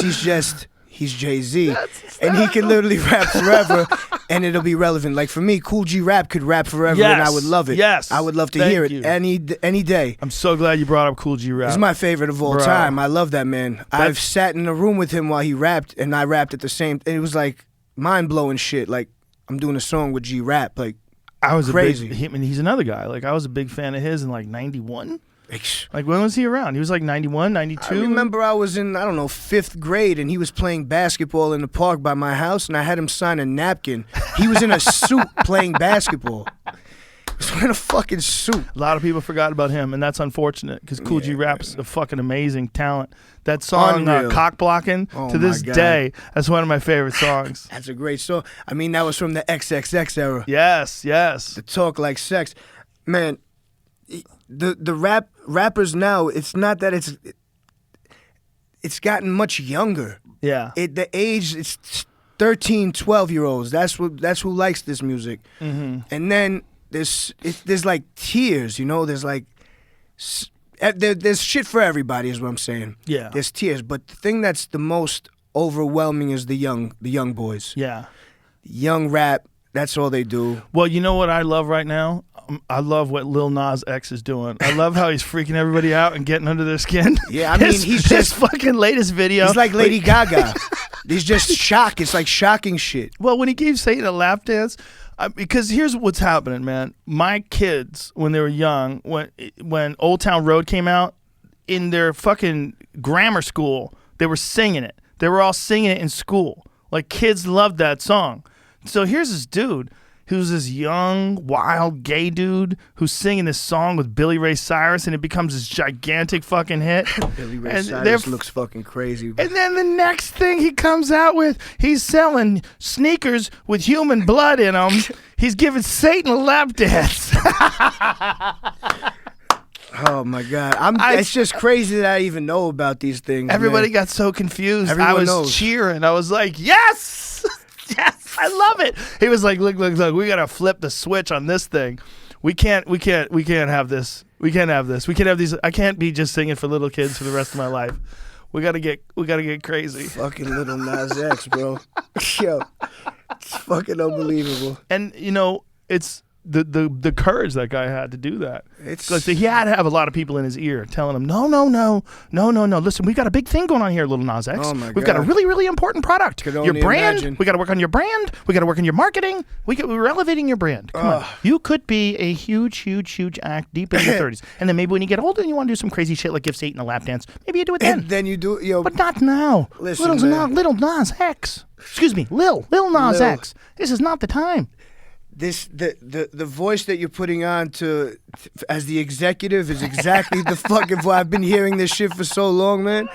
He's Jay-Z, and he can literally rap forever, and it'll be relevant. Like for me, Cool G Rap could rap forever, and I would love it. Yes, I would love to hear it any day. I'm so glad you brought up Cool G Rap. He's my favorite of all time. I love that man. I've sat in a room with him while he rapped, and I rapped at the same. It was like mind blowing shit. Like I'm doing a song with G Rap. Like I was crazy. He's another guy. Like I was a big fan of his in like '91. Like when was he around? He was like 91, 92. I remember I was in, 5th grade, and he was playing basketball in the park by my house, and I had him sign a napkin. He was in a suit playing basketball. He was wearing a fucking suit. A lot of people forgot about him, and that's unfortunate because Cool G Rap's a fucking amazing talent. That song, Cock Blocking, to this day, that's one of my favorite songs. That's a great song. I mean, that was from the XXX era. Yes. The Talk Like Sex. Man, the rappers now, it's not that it's gotten much younger. Yeah. The age, it's 13, 12-year-olds. That's who likes this music. Mm-hmm. And then there's like tiers, there's like there's shit for everybody is what I'm saying. Yeah. There's tiers, but the thing that's the most overwhelming is the young boys. Yeah. Young rap, that's all they do. Well, you know what I love right now? I love what Lil Nas X is doing. I love how he's freaking everybody out and getting under their skin. Yeah, I mean, he's just fucking latest video. He's like Lady Gaga. He's just shocked. It's like shocking shit. Well, when he gave Satan a lap dance, because here's what's happening, man. My kids, when they were young, when Old Town Road came out, in their fucking grammar school, they were singing it. They were all singing it in school. Like, kids loved that song. So here's this dude who's this young, wild, gay dude who's singing this song with Billy Ray Cyrus, and it becomes this gigantic fucking hit. Billy Ray Cyrus looks fucking crazy. And then the next thing he comes out with, he's selling sneakers with human blood in them. He's giving Satan a lap dance. Oh my God! It's just crazy that I even know about these things. Everybody got so confused. Everyone I was knows. cheering. I was like, yes, yes, I love it. He was like, look, we gotta flip the switch on this thing. We can't have this. We can't have this. We can't have these. I can't be just singing for little kids for the rest of my life. We gotta get crazy. Fucking little Nas X, bro. Yo, it's fucking unbelievable. And it's the courage that guy had to do that. It's Because he had to have a lot of people in his ear telling him, no. Listen, we got a big thing going on here, little Nas X. Oh my We've got a God. really, really important product. Could Your only brand. imagine. We got to work on your brand. We got to work on your marketing. We're elevating your brand. Come on. You could be a huge act deep in your 30s. And then maybe when you get older and you want to do some crazy shit like give Satan a lap dance, maybe you do it then. And then you do, yo. But not now. Listen, man. Little Nas X. Excuse me, Lil Nas Lil. X. This is not the time. The voice that you're putting on as the executive is exactly the fucking voice. I've been hearing this shit for so long, man.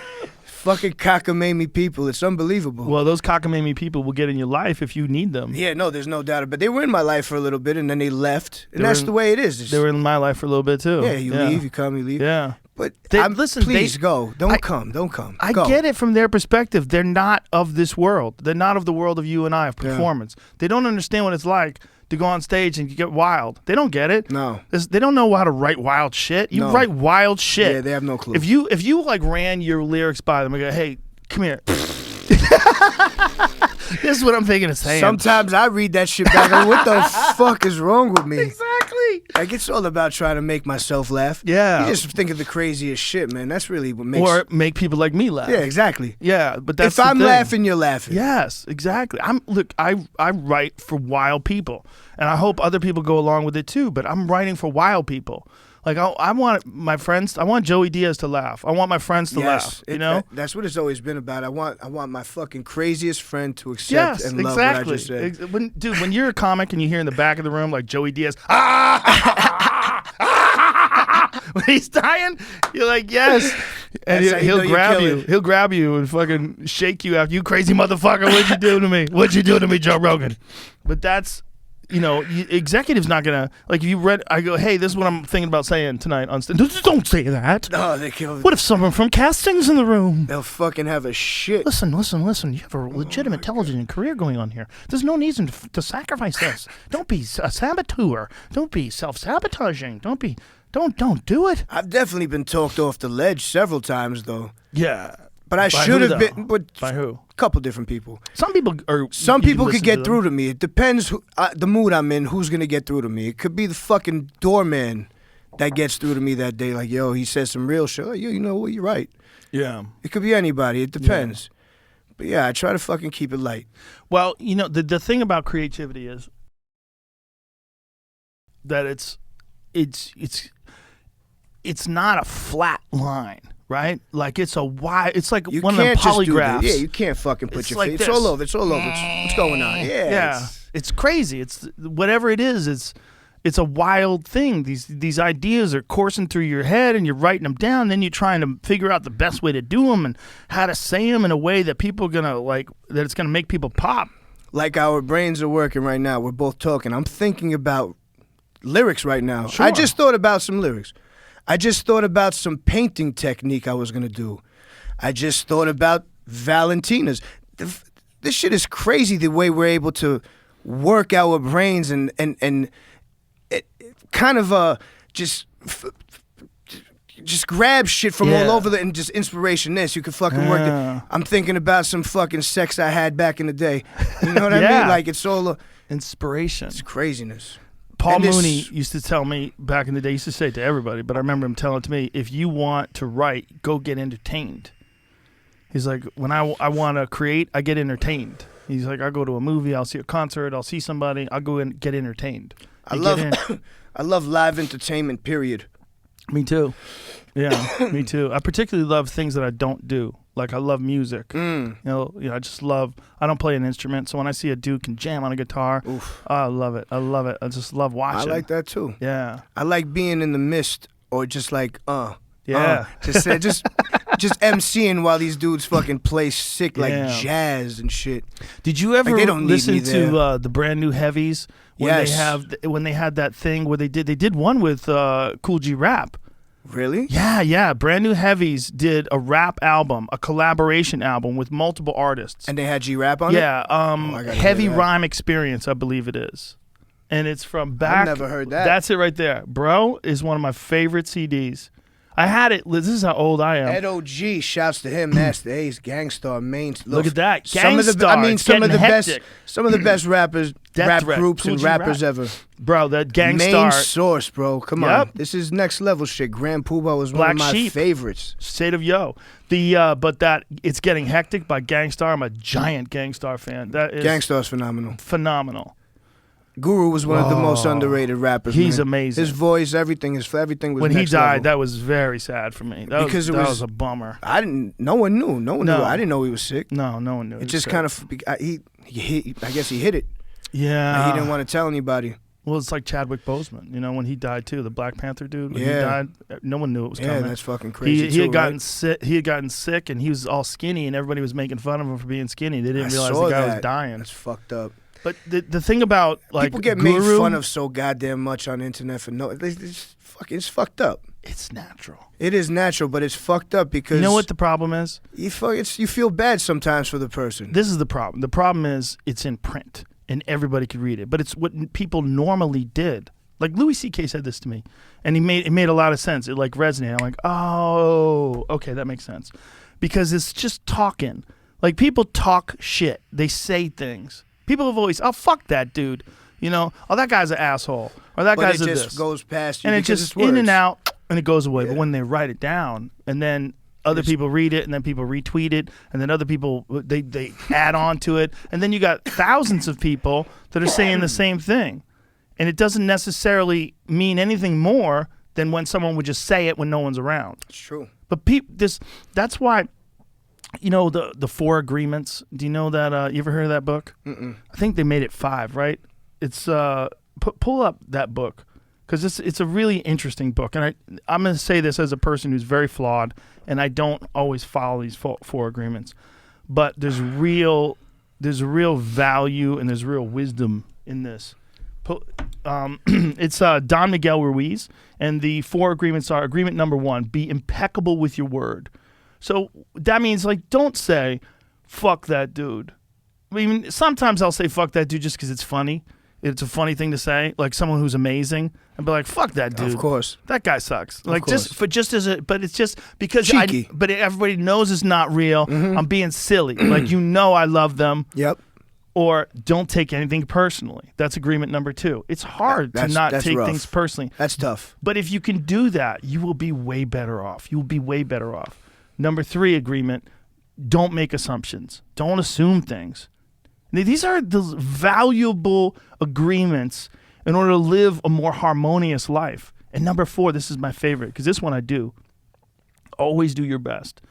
Fucking cockamamie people. It's unbelievable. Well, those cockamamie people will get in your life if you need them. Yeah, no, there's no doubt. But they were in my life for a little bit, and then they left. And that's the way it is. They were in my life for a little bit too. Yeah, you leave, you come, you leave. Yeah. But Listen, please go. Don't come. I Go. get it from their perspective. They're not of this world. They're not of the world of you and I, of performance. They don't understand what it's like to go on stage and get wild. They don't get it. No. They don't know how to write wild shit. You No. write wild shit. Yeah, they have no clue. If you like ran your lyrics by them and go, hey, come here. This is what I'm thinking of saying. Sometimes I read that shit back and what the fuck is wrong with me? Exactly. Like, it's all about trying to make myself laugh. Yeah. You just think of the craziest shit, man. That's really what makes... Or make people like me laugh. Yeah, exactly. Yeah, but that's if the I'm thing. laughing, you're laughing. Yes, exactly. I write for wild people, and I hope other people go along with it too. But I'm writing for wild people. Like I want my friends. I want Joey Diaz to laugh. I want my friends to laugh. That's what it's always been about. I want my fucking craziest friend to accept and love what I just said. When you're a comic and you hear in the back of the room like Joey Diaz, when he's dying, you're like, yes. And That's how you know he'll you're grab you. killing. He'll grab you and fucking shake you after, you crazy motherfucker. What'd you do to me? What'd you do to me, Joe Rogan? But that's, executive's not gonna, like, if you read, I go, hey, this is what I'm thinking about saying tonight on stage. Don't say that. No, they kill. What if someone from casting's in the room? They'll fucking have a shit. Listen. You have a legitimate television career going on here. There's no reason to sacrifice this. Don't be a saboteur. Don't be self-sabotaging. Don't do it. I've definitely been talked off the ledge several times, though. Yeah. But I By should who, have though? been. But By who? A couple different people. Some people are. Some you people listen could get them. through to me. It depends the mood I'm in, who's going to get through to me. It could be the fucking doorman that gets through to me that day. Like, yo, he says some real shit. Like, yo, you know what? You're right. Yeah. It could be anybody. It depends. But yeah, I try to fucking keep it light. Well, the thing about creativity is that it's not a flat line, right? Like it's like You one of them can't just do polygraphs. that. Yeah, you can't fucking put It's your like face. this. It's all over. It's all over. What's going on? Yeah. It's crazy. It's whatever it is. It's a wild thing. These ideas are coursing through your head, and you're writing them down. Then you're trying to figure out the best way to do them and how to say them in a way that people are gonna like. That it's gonna make people pop. Like our brains are working right now. We're both talking. I'm thinking about lyrics right now. Sure. I just thought about some lyrics. I just thought about some painting technique I was going to do. I just thought about Valentina's. This shit is crazy the way we're able to work our brains and it kind of just grab shit from all over and just inspiration this. You can fucking work it. I'm thinking about some fucking sex I had back in the day. You know what I mean? Like it's all inspiration. It's craziness. Paul Mooney used to tell me back in the day, he used to say it to everybody, but I remember him telling it to me, if you want to write, go get entertained. He's like, when I want to create, I get entertained. He's like, I go to a movie, I'll see a concert, I'll see somebody, I'll go and get entertained. I love live entertainment, period. Me too. Yeah, me too. I particularly love things that I don't do. Like I love music. I just love. I don't play an instrument, so when I see a dude can jam on a guitar, I love it. I love it. I just love watching. I like that too. Yeah. I like being in the midst, or just like just emceeing while these dudes fucking play sick like jazz and shit. Did you ever they don't need listen me there. to the brand new Heavies when when they had that thing where they did one with Cool G Rap. Really? Yeah. Brand New Heavies did a rap album, a collaboration album with multiple artists. And they had G-Rap on it? Yeah, Heavy Rhyme Experience, I believe it is. and it's from back. I've never heard that. That's it right there. Bro is one of my favorite CDs. I had it. This is how old I am. Ed O.G. shouts to him, Master Ace, Gangstar, Main. Look at that. Gangstar. Some of the best rappers, Death rap threat. groups Cool and G rappers rap. ever. Bro, that Gangstar. Main Source, bro. Come on. Yep. This is next level shit. Grand Poobah was Black one of my Sheep. favorites. State of Yo. But that It's Getting Hectic by Gangstar. I'm a giant Gangstar fan. That is Gangstar's phenomenal. phenomenal. Guru was one of the most underrated rappers. He's man. amazing. His voice, everything was When he next died, level. that was very sad for me. That Because was, it that was- was a bummer. No one knew. No one No. knew. I didn't know he was sick. No one knew. It just kind of I guess he hit it. Yeah. He didn't want to tell anybody. Well, it's like Chadwick Boseman, when he died too, the Black Panther dude. When he Yeah. died, no one knew it was Yeah, coming. that's fucking crazy. He had too, gotten right? sick. He had gotten sick, and he was all skinny, and everybody was making fun of him for being skinny. They didn't I realize saw the guy that. was dying. That's fucked up. But the thing about People get Guru, made fun of so goddamn much on the internet for it's fucked up. It's natural. It is natural, but it's fucked up because You know what the problem is? you feel bad sometimes for the person. This is the problem. The problem is it's in print, and everybody could read it. But it's what people normally did. Like Louis C.K. said this to me, and it made a lot of sense. It like resonated. I'm like, oh, okay, that makes sense, because it's just talking. Like people talk shit. They say things. People have always, oh fuck that dude, oh that guy's an asshole, or that But guy's it a just this, goes past you and it because just it's words. in and out, and it goes away. Yeah. But when they write it down, and then other people read it, and then people retweet it, and then other people they add on to it, and then you got thousands of people that are saying the same thing. And it doesn't necessarily mean anything more than when someone would just say it when no one's around. It's true. But that's why, the 4 agreements. Do you know that? You ever heard of that book? Mm-mm. I think they made it 5, right? It's pull up that book, because it's a really interesting book. And I'm going to say this as a person who's very flawed, and I don't always follow these 4 agreements. But there's real value and there's real wisdom in this. It's Don Miguel Ruiz, and the 4 agreements are: agreement number 1, be impeccable with your word. So that means, like, don't say fuck that dude. I mean, sometimes I'll say fuck that dude just because it's funny. It's a funny thing to say, like someone who's amazing, and be like, fuck that dude. Of course. That guy sucks. Like course. but it's just because Cheeky. but everybody knows it's not real. I'm being silly. Like, I love them. Yep. Or don't take anything personally. That's agreement number 2. It's hard to not that's take rough. things personally. That's tough. But if you can do that, you will be way better off. You will be way better off. Number 3 agreement, don't make assumptions. Don't assume things. These are the valuable agreements in order to live a more harmonious life. And number 4, this is my favorite, because this one I do. Always do your best.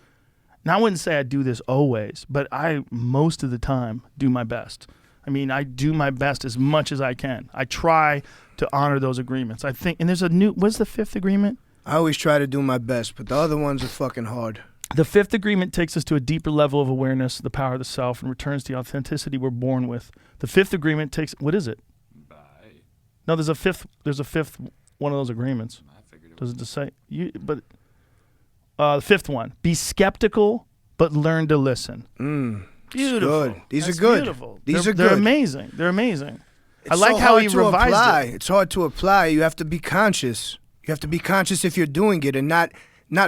Now, I wouldn't say I do this always, but I, most of the time, do my best. I mean, I do my best as much as I can. I try to honor those agreements. I think, and there's what's the 5th agreement? I always try to do my best, but the other ones are fucking hard. The 5th agreement takes us to a deeper level of awareness, the power of the self, and returns the authenticity we're born with. The 5th agreement takes, what is it? Bye. No, there's a fifth one of those agreements. I figured it Does it just say? The 5th one, be skeptical, but learn to listen. Beautiful. Good. These That's are good. Beautiful. These are They're good. amazing. They're amazing. I It's like so how hard he to revised apply. it. It's hard to apply. You have to be conscious. You have to be conscious if you're doing it and not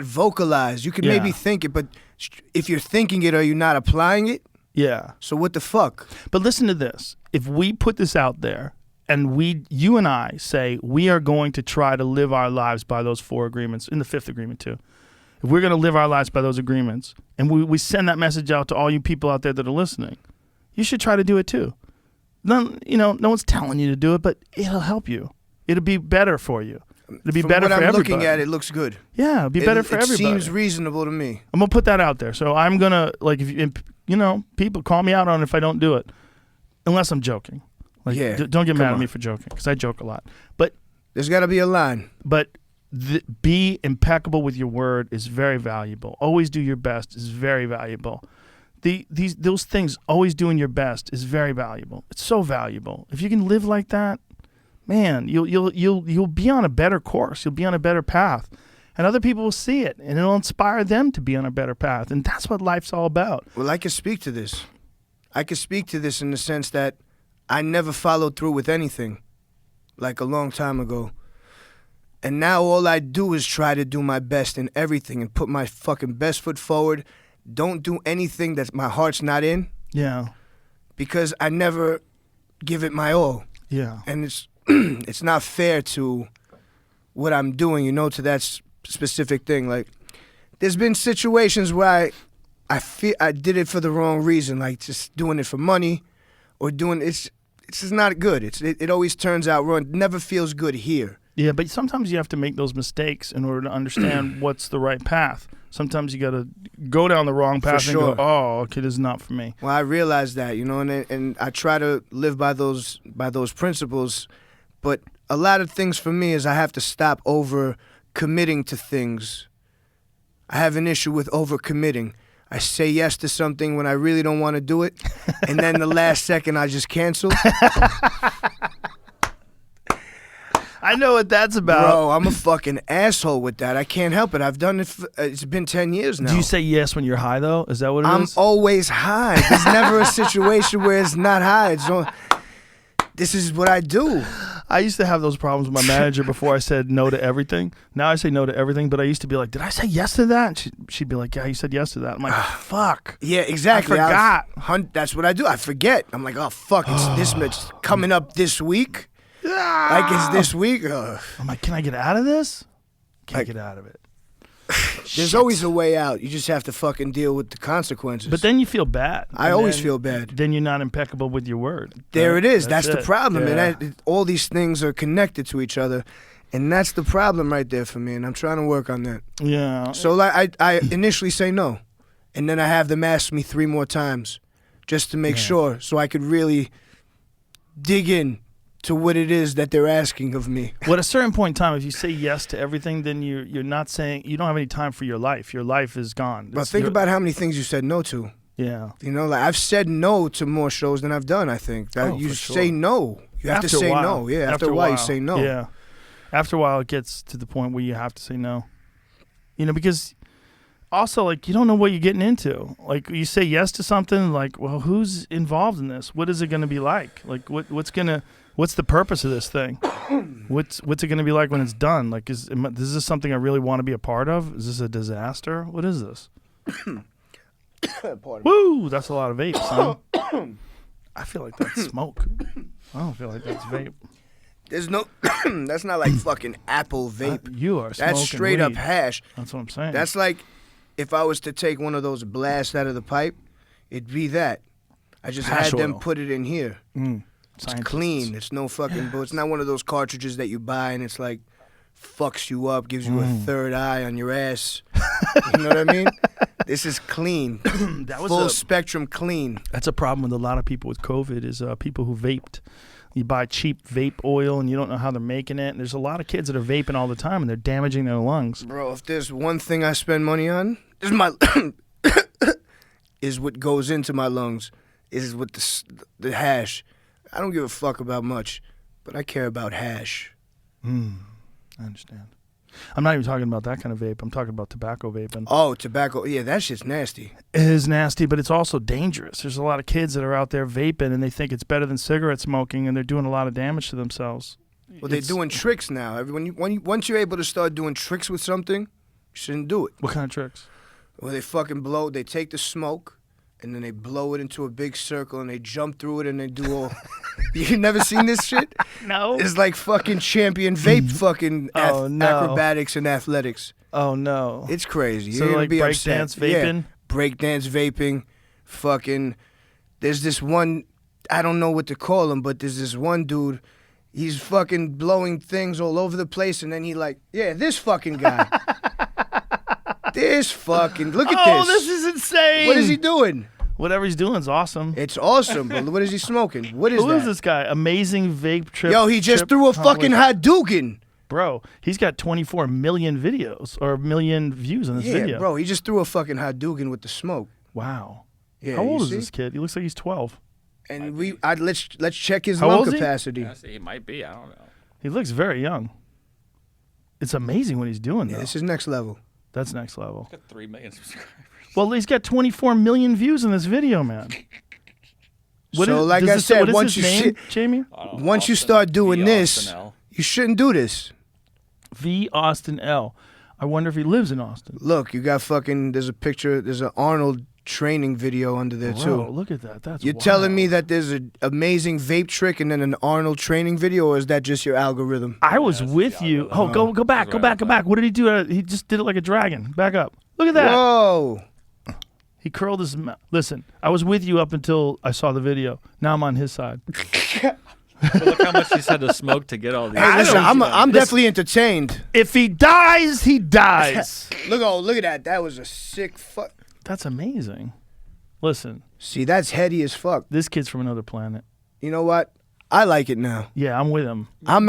vocalize. You can Yeah. maybe think it, but if you're thinking it, are you not applying it? Yeah. So what the fuck? But listen to this. If we put this out there and you and I say we are going to try to live our lives by those 4 agreements, in the 5th agreement too, if we're going to live our lives by those agreements, and we send that message out to all you people out there that are listening, you should try to do it too. No one's telling you to do it, but it'll help you. It'll be better for you. It'll be From better what for I'm everybody. looking at, it looks good. Yeah, it'll be better for it everybody. Seems reasonable to me. I'm gonna put that out there. So I'm gonna, like, if people call me out on it if I don't do it, unless I'm joking. Like, Yeah, don't get mad come at me on. for joking, because I joke a lot. But There's got to be a line. be impeccable with your word is very valuable. Always do your best is very valuable. Those things, always doing your best, is very valuable. It's so valuable. If you can live like that, man, you'll be on a better course. You'll be on a better path, and other people will see it, and it'll inspire them to be on a better path. And that's what life's all about. Well, I can speak to this. I can speak to this in the sense that I never followed through with anything. like a long time ago. And now all I do is try to do my best in everything and put my fucking best foot forward. Don't do anything that my heart's not in. Yeah. Because I never give it my all. Yeah. And it's it's not fair to what I'm doing, to that specific thing. Like, there's been situations where I feel I did it for the wrong reason, like just doing it for money or doing it's just not good. It always turns out wrong. It never feels good here. Yeah, but sometimes you have to make those mistakes in order to understand what's the right path. Sometimes you got to go down the wrong path and go, oh, okay, this is not for me. Well, I realize that, and I try to live by those principles, but a lot of things for me is I have to stop over committing to things. I have an issue with over committing. I say yes to something when I really don't want to do it, and then the last second I just cancel. I know what that's about. Bro, I'm a fucking asshole with that. I can't help it. I've done it. It's been 10 years now. Do you say yes when you're high, though? Is that what it is? I'm always high. There's never a situation where it's not high. This is what I do. I used to have those problems with my manager before I said no to everything. Now I say no to everything, but I used to be like, did I say yes to that? And she'd be like, yeah, you said yes to that. I'm like, fuck. Yeah, exactly. I forgot. That's what I do. I forget. I'm like, oh, fuck, it's coming up this week. Like it's this week. I'm like, can I get out of this? Can't get out of it. There's always a way out. You just have to fucking deal with the consequences. But then you feel bad. I always feel bad. Then you're not impeccable with your word. There it is. That's the it. problem. Yeah. And all these things are connected to each other. And that's the problem right there for me. And I'm trying to work on that. Yeah. So like I initially say no. And then I have them ask me 3 more times just to make sure, so I could really dig in to what it is that they're asking of me. Well, at a certain point in time, if you say yes to everything, then you're not saying, you don't have any time for your life. Your life is gone. But think about how many things you said no to. Yeah. Like I've said no to more shows than I've done, I think. You say no. You have to say no. Yeah, after a while you say no. Yeah. After a while it gets to the point where you have to say no. Because also, like, you don't know what you're getting into. Like, you say yes to something, like, well, who's involved in this? What is it going to be like? Like, what's the purpose of this thing? What's it going to be like when it's done? Like, is this something I really want to be a part of? Is this a disaster? What is this? Woo! That's a lot of vape, son. I feel like that's smoke. I don't feel like that's vape. There's no, that's not like fucking Apple vape. You are smoking That's straight weed. up hash. That's what I'm saying. That's like if I was to take one of those blasts out of the pipe, it'd be that. I just Hash had them oil. put it in here. It's Scientists. clean. It's no fucking, but it's not one of those cartridges that you buy and it's like fucks you up, gives you a third eye on your ass. You know what I mean? This is clean. That was full spectrum clean. That's a problem with a lot of people with COVID is people who vaped. You buy cheap vape oil and you don't know how they're making it. And there's a lot of kids that are vaping all the time and they're damaging their lungs. Bro, if there's one thing I spend money on, this is my is what goes into my lungs. Is what the hash. I don't give a fuck about much, but I care about hash. I understand. I'm not even talking about that kind of vape. I'm talking about tobacco vaping. Oh, tobacco. Yeah, that shit's nasty. It is nasty, but it's also dangerous. There's a lot of kids that are out there vaping and they think it's better than cigarette smoking and they're doing a lot of damage to themselves. Well, they're doing tricks now. Once you're able to start doing tricks with something, you shouldn't do it. What kind of tricks? Well, they take the smoke and then they blow it into a big circle and they jump through it and they do all. You never seen this shit? No. It's like fucking champion vape fucking no. acrobatics and athletics. Oh, no. It's crazy. So You're gonna like be breakdance upset. vaping? Yeah, breakdance vaping. Fucking. There's this one, I don't know what to call him, but there's this one dude. He's fucking blowing things all over the place and then he like, yeah, this fucking guy. This fucking, look at this. Oh, this is insane. What is he doing? Whatever he's doing is awesome. It's awesome, but what is he smoking? What is Who that? is this guy? Amazing vape trip. Yo, he just threw a fucking Hadouken. Bro, he's got 24 million videos or million views in this video. Yeah, bro, he just threw a fucking Hadouken with the smoke. Wow. Yeah, How old you is see? this kid? He looks like he's 12. And let's check his How lung old is he? capacity. Yeah, he might be. I don't know. He looks very young. It's amazing what he's doing, Yeah, though. this is next level. That's next level. He's got 3 million subscribers. Well, he's got 24 million views in this video, man. So, like I said, what is once his you name, shit- Jamie? Once you start doing this, BRSNL. You shouldn't do this. V Austin L. I wonder if he lives in Austin. Look, you got fucking. There's a picture. There's an Arnold training video under there Bro, too. look at that. That's You're wild. telling me that there's an amazing vape trick and then an Arnold training video, or is that just your algorithm? I was that's with the you. algorithm. Oh, go back, That's go what back, go I back. What did he do? He just did it like a dragon. Back up. Look at that. Whoa. He curled his mouth. Listen, I was with you up until I saw the video. Now I'm on his side. But look how much he's had to smoke to get all these. Hey, listen, I'm Listen. definitely entertained. If he dies, he dies. Look at that. That was a sick fuck. That's amazing. Listen, See, that's heady as fuck. this kid's from another planet. You know what? I like it now. Yeah, I'm with him. I'm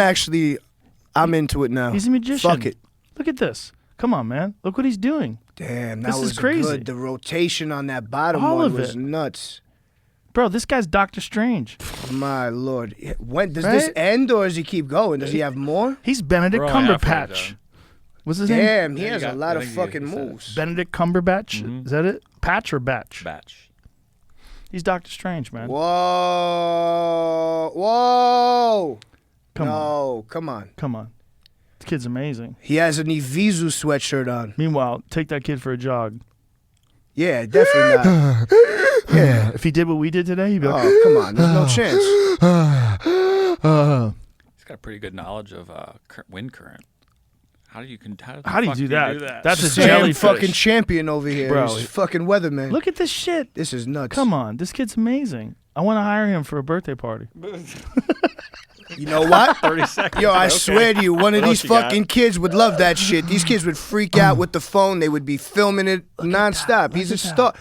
into it now. He's a magician. Fuck it. Look at this. Come on, man. Look what he's doing. Damn, that This is was crazy. good. The rotation on that bottom All one of was it. nuts. Bro, this guy's Doctor Strange. My lord. When does this Right? end, or does he keep going? Does he have more? He's Benedict We're only halfway Cumberbatch. done. What's his name? Damn, he Yeah, you has a got- lot I of think you fucking said it. moves. Benedict Cumberbatch. Mhm. Is that it? Patch or Batch? Batch. He's Doctor Strange, man. Whoa. Whoa. Come on. No, come on. Come on. This kid's amazing. He has an Evisu sweatshirt on. Meanwhile, take that kid for a jog. Yeah, definitely not. Yeah. If he did what we did today, he'd be like, Oh, come on. There's no chance. He's got pretty good knowledge of wind current. How do you how do you do that? That's a Sam jellyfish. fucking champion over here. Bro. He's fucking weatherman. Look at this shit. This is nuts. Come on. This kid's amazing. I want to hire him for a birthday party. You know what? 30 seconds. Yo, I Okay. swear to you, one of What these else you got? fucking kids would love that shit. These kids would freak out with the phone. They would be filming it nonstop. He's a star.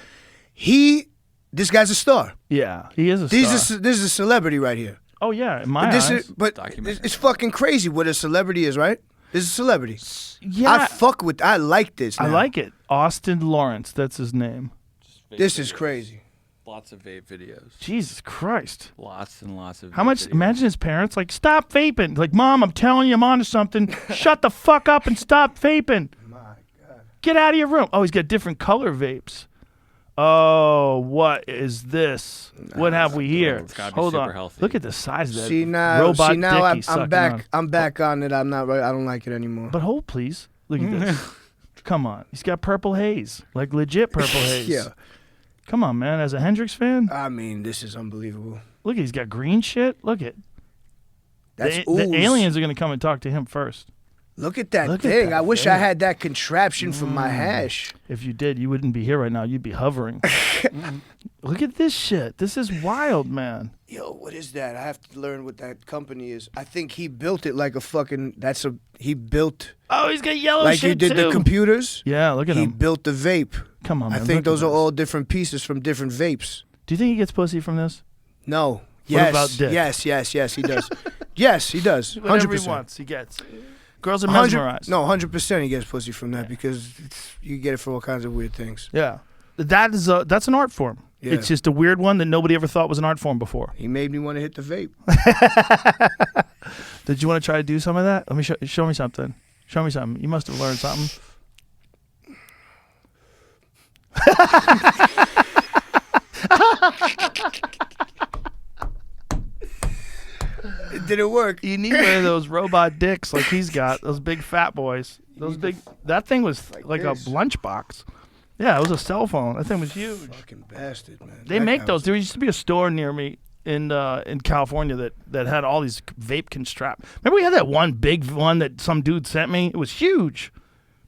This guy's a star. Yeah, he is a star. This is a celebrity right here. Oh, yeah, in my But this eyes. is, but Documentary. it's fucking crazy what a celebrity is, right? This is a celebrity. yeah, I like this. I now. like it. Austin Lawrence, that's his name. This is crazy. Lots of vape videos. Jesus Christ. Lots and lots of How vape much? videos. Imagine his parents like, stop vaping. Like, Mom, I'm telling you, I'm onto something. Shut the fuck up and stop vaping. My God. Get out of your room. Oh, he's got different color vapes. Oh, what is this? What have we here? It's gotta be Hold super on. healthy. Look at the size of that See now, robot dick I'm, he's I'm sucking back. on. I'm back on it. I'm not right. I don't like it anymore. But hold, please. Look at this. Come on. He's got purple haze. Like legit purple haze. Yeah. Come on, man. As a Hendrix fan, I mean, this is unbelievable. look, he's got green shit. Look at That's the ooze. aliens are going to come and talk to him first. Look at that Look at thing. that I wish I thing. had that contraption for my hash. If you did, you wouldn't be here right now. You'd be hovering. Look at this shit. This is wild, man. Yo, what is that? I have to learn what that company is. I think he built it like a fucking. He built Oh, he's got yellow like shit you did too. the computers. Yeah, look at He him. built the vape. Come on, I man. think look those at are this. all different pieces from different vapes. Do you think he gets pussy from this? No. Yes. about dick? Yes. He does. Yes, he does. Whatever 100%. he wants, he gets. Girls are 100 mesmerized. No, 100% he gets pussy from that because you get it for all kinds of weird things. Yeah. That's an art form. Yeah. It's just a weird one that nobody ever thought was an art form before. He made me want to hit the vape. Did you want to try to do some of that? Let me show me something. Show me something. You must have learned something. Did it work? You need one of those robot dicks like he's got. Those big fat boys. Those big. That thing was like this. a lunchbox. Yeah, it was a cell phone. That thing was huge. Fucking bastard, man. They That make guy those. was- There used to be a store near me in California that had all these vape strap. Remember we had that one big one that some dude sent me? It was huge.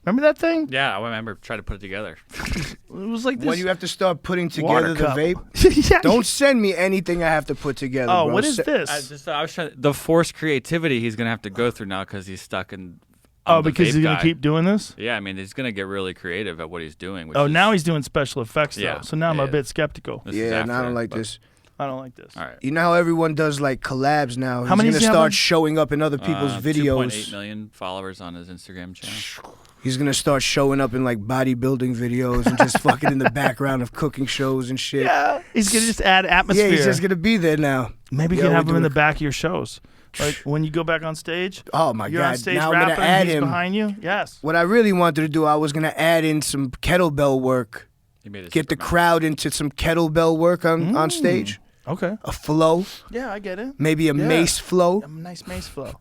Remember that thing? Yeah, I remember trying to put it together. It was like this. When you have to start putting water together the cup. vape, Yeah. don't send me anything I have to put together. Oh, bro. what is Se- this? I was trying the forced creativity he's gonna have to go through now because he's stuck in. Oh, I'm the because vape he's gonna guy. keep doing this. Yeah, I mean he's gonna get really creative at what he's doing. Which Oh, is, now he's doing special effects though. Yeah, So now I'm a yeah. bit skeptical. this is Yeah, and I after don't it, like but- this. I don't like this. All right. You know how everyone does like collabs now? How many He's does he gonna have on? start showing up in other people's 2.8 videos. million followers on his Instagram channel. He's gonna start showing up in like bodybuilding videos and just fucking in the background of cooking shows and shit. Yeah, he's gonna just add atmosphere. Yeah, he's just gonna be there now. Maybe you Yeah, can have we're him in doing the back of your shows. Like when you go back on stage, Oh my you're on god! stage Now I'm rapping, gonna add he's him. behind you. Yes. What I really wanted to do, I was gonna add in some kettlebell work. He made a Get the Superman. crowd into some kettlebell work on stage. Okay. A flow, Yeah, I get it. maybe a Yeah. mace flow. A nice mace flow.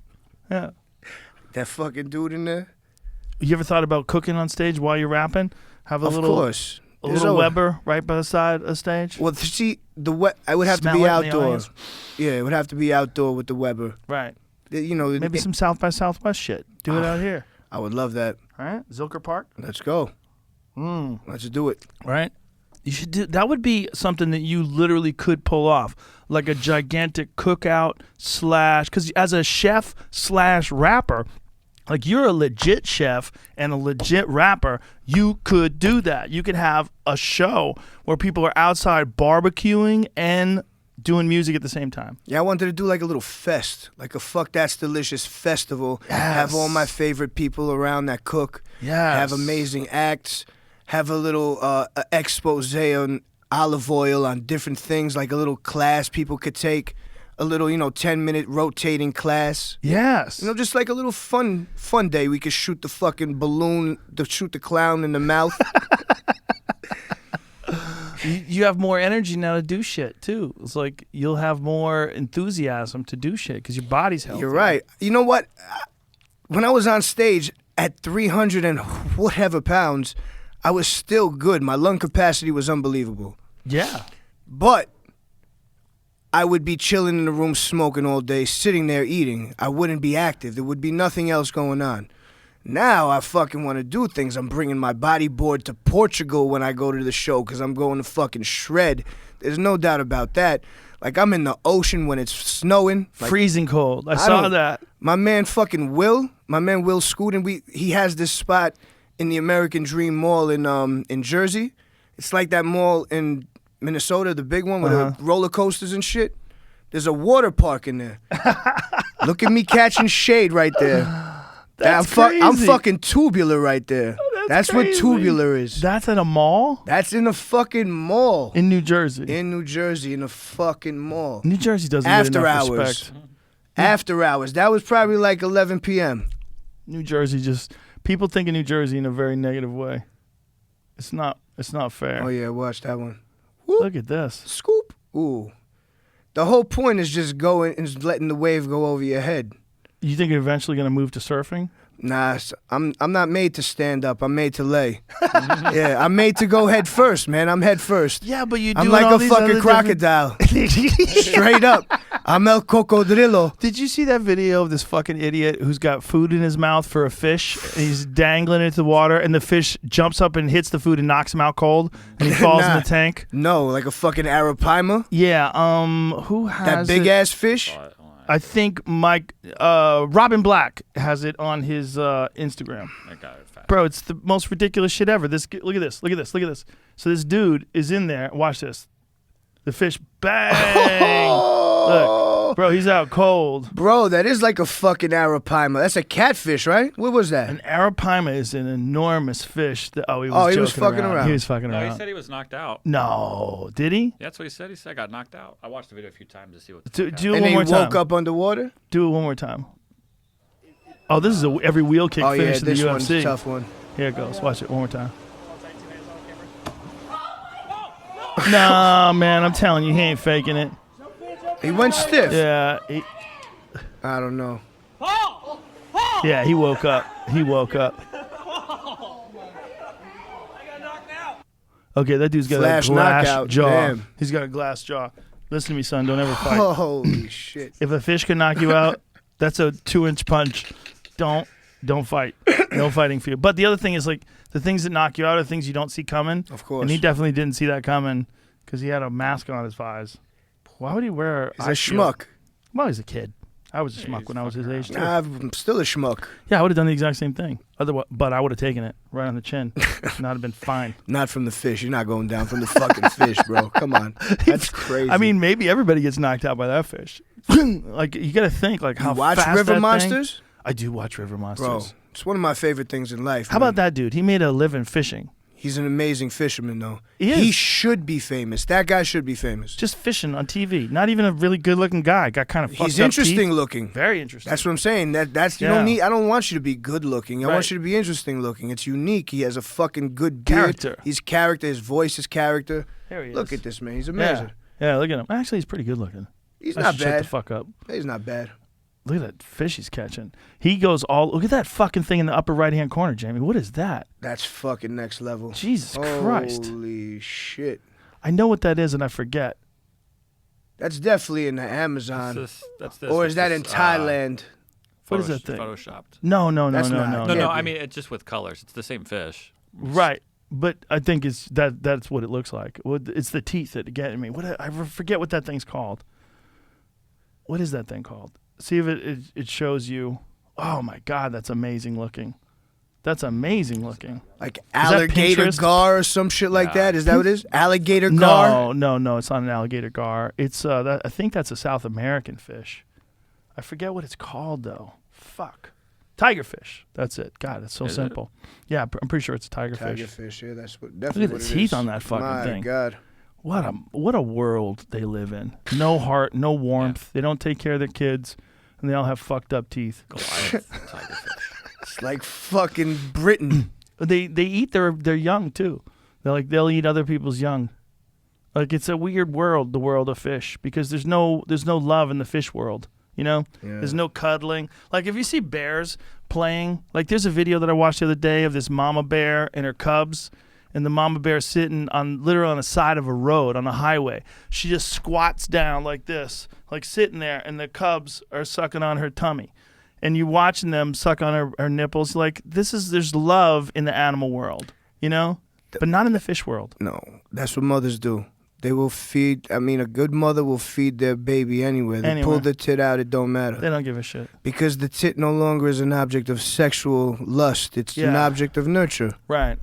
Yeah. That fucking dude in there. You ever thought about cooking on stage while you're rapping? Have a Of little, course. a There's little always- Weber right by the side of the stage. Well, see, I would have Smell to be it in the outdoor. audience. Yeah, it would have to be outdoor with the Weber. Right. You know, Maybe some South by Southwest shit. Do it out here. I would love that. All right. Zilker Park. Let's go. Let's do it. Right. You should do that. Would be something that you literally could pull off, like a gigantic cookout / because as a chef / rapper, like you're a legit chef and a legit rapper, you could do that. You could have a show where people are outside barbecuing and doing music at the same time. Yeah, I wanted to do like a little fest, like a Fuck That's Delicious festival. Have all my favorite people around that cook. Yes. Have amazing acts. Have a little expose on olive oil on different things, like a little class people could take. A little, 10-minute rotating class. Yes. Just like a little fun day. We could shoot the fucking balloon, shoot the clown in the mouth. You have more energy now to do shit too. It's like you'll have more enthusiasm to do shit because your body's healthy. You're right. You know what? When I was on stage at 300 and whatever pounds, I was still good. My lung capacity was unbelievable. Yeah. But I would be chilling in the room smoking all day, sitting there eating. I wouldn't be active. There would be nothing else going on. Now I fucking want to do things. I'm bringing my bodyboard to Portugal when I go to the show because I'm going to fucking shred. There's no doubt about that. Like, I'm in the ocean when it's snowing. Like, Freezing cold. I saw don't- that. my man Will Scootin, he has this spot in the American Dream Mall in Jersey. It's like that mall in Minnesota, the big one with the roller coasters and shit. There's a water park in there. Look at me catching shade right there. That's I'm crazy. fucking tubular right there. That's what crazy. tubular is. That's at a mall That's in a fucking mall. in New Jersey. In New Jersey, in a fucking mall. New Jersey doesn't After get enough hours. respect. After hours. That was probably like 11 p.m. New Jersey just people think of New Jersey in a very negative way. It's not fair. Oh, yeah, watch that one. Look at this. Scoop. Ooh. The whole point is just going and just letting the wave go over your head. You think you're eventually going to move to surfing? Nah, I'm not made to stand up. I'm made to lay. Yeah, I'm made to go head first, man. I'm head first. Yeah, but you do I'm like a fucking crocodile. Straight up. I'm El Cocodrilo. Did you see that video of this fucking idiot who's got food in his mouth for a fish? And he's dangling it into the water, and the fish jumps up and hits the food and knocks him out cold, and he falls in Nah. the tank. No, like a fucking arapaima. Yeah. Who has That big it? ass fish. I think Robin Black has it on his Instagram. I got it fast. Bro, it's the most ridiculous shit ever. Look at this. Look at this. Look at this. So this dude is in there. Watch this. The fish, bang! Look, bro, he's out cold. Bro, that is like a fucking arapaima. That's a catfish, right? What was that? An arapaima is an enormous fish. He was he was joking fucking around. He was fucking No, around. he said he was knocked out. No, did he? That's what he said. He said I got knocked out. I watched the video a few times to see what the Do, fuck do it And one then more he time. woke up underwater? Do it one more time. Oh, this is every wheel kick Oh, yeah, finish in the this UFC. one's a tough one. Here it goes. Watch it one more time. Nah, man, I'm telling you, he ain't faking it. He went stiff. Yeah, I don't know. yeah, he woke up. He woke up. Okay, that dude's got Flash a glass knockout, jaw. damn. He's got a glass jaw. Listen to me, son. Don't ever fight. Holy shit. If a fish can knock you out, that's a 2-inch punch. Don't fight. No fighting for you. But the other thing is, like, the things that knock you out are things you don't see coming. Of course. And he definitely didn't see that coming because he had a mask on his eyes. Why would he wear? He's a schmuck. Well, he's a kid. I was a schmuck when I was his age too. Nah, I'm still a schmuck. Yeah, I would have done the exact same thing. Otherwise, but I would have taken it right on the chin. Not have been fine. Not from the fish. You're not going down from the fucking fish, bro. Come on. That's crazy. I mean, maybe everybody gets knocked out by that fish. Like, you got to think, like, how you watch fast River that Monsters? Thing, I do watch River Monsters. Bro, it's one of my favorite things in life. How about that dude? He made a living fishing. He's an amazing fisherman, though. He is. He should be famous. That guy should be famous. Just fishing on TV. Not even a really good-looking guy. Got kind of fucked He's up interesting teeth. looking. Very interesting. That's what I'm saying. That's you Yeah. don't need. I don't want you to be good looking. I Right. want you to be interesting looking. It's unique. He has a fucking good beard. Character. His character. His voice is character. There he is. Look at this man. He's Yeah. amazing. Yeah, look at him. Actually, he's pretty good looking. He's I not should Shut bad. the fuck up. He's not bad. Look at that fish he's catching. He goes all. Look at that fucking thing in the upper right hand corner, Jamie. What is that? That's fucking next level. Jesus Christ! Holy shit! I know what that is, and I forget. That's definitely in the Amazon. That's this. Or is that in Thailand? What is that thing? Photoshopped. No. That's not- No, Can't no. be. I mean, it's just with colors. It's the same fish. Right, but I think it's that's what it looks like. It's the teeth that get me. I forget what that thing's called. What is that thing called? See if it shows you. Oh my God, that's amazing looking. That's amazing looking. Like that alligator Pinterest? gar or some shit like that? Is that what it is? Alligator gar? No, it's not an alligator gar. It's I think that's a South American fish. I forget what it's called though. Fuck. Tigerfish. That's it. God, it's so Is it? simple. Yeah, I'm pretty sure it's a tigerfish. Tigerfish, yeah, that's what. Look Definitely at the what it teeth is. on that fucking My thing. God. What a world they live in. No heart, no warmth. They don't take care of their kids, and they all have fucked up teeth. Goliath tigerfish. It's like fucking Britain. They eat their young too. They'll eat other people's young. Like it's a weird world, the world of fish, because there's no love in the fish world. You know, there's no cuddling. Like if you see bears playing, like there's a video that I watched the other day of this mama bear and her cubs, and the mama bear sitting literally on the side of a road on a highway. She just squats down like this, like sitting there, and the cubs are sucking on her tummy. And you watching them suck on her nipples, like there's love in the animal world, you know, but not in the fish world. No, that's what mothers do. They will feed. I mean, a good mother will feed their baby anywhere. They pull the tit out, it don't matter. They don't give a shit. Because the tit no longer is an object of sexual lust. It's an object of nurture. Right.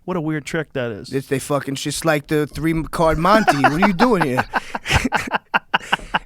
What a weird trick that is. It's just like the 3-card Monty. What are you doing here?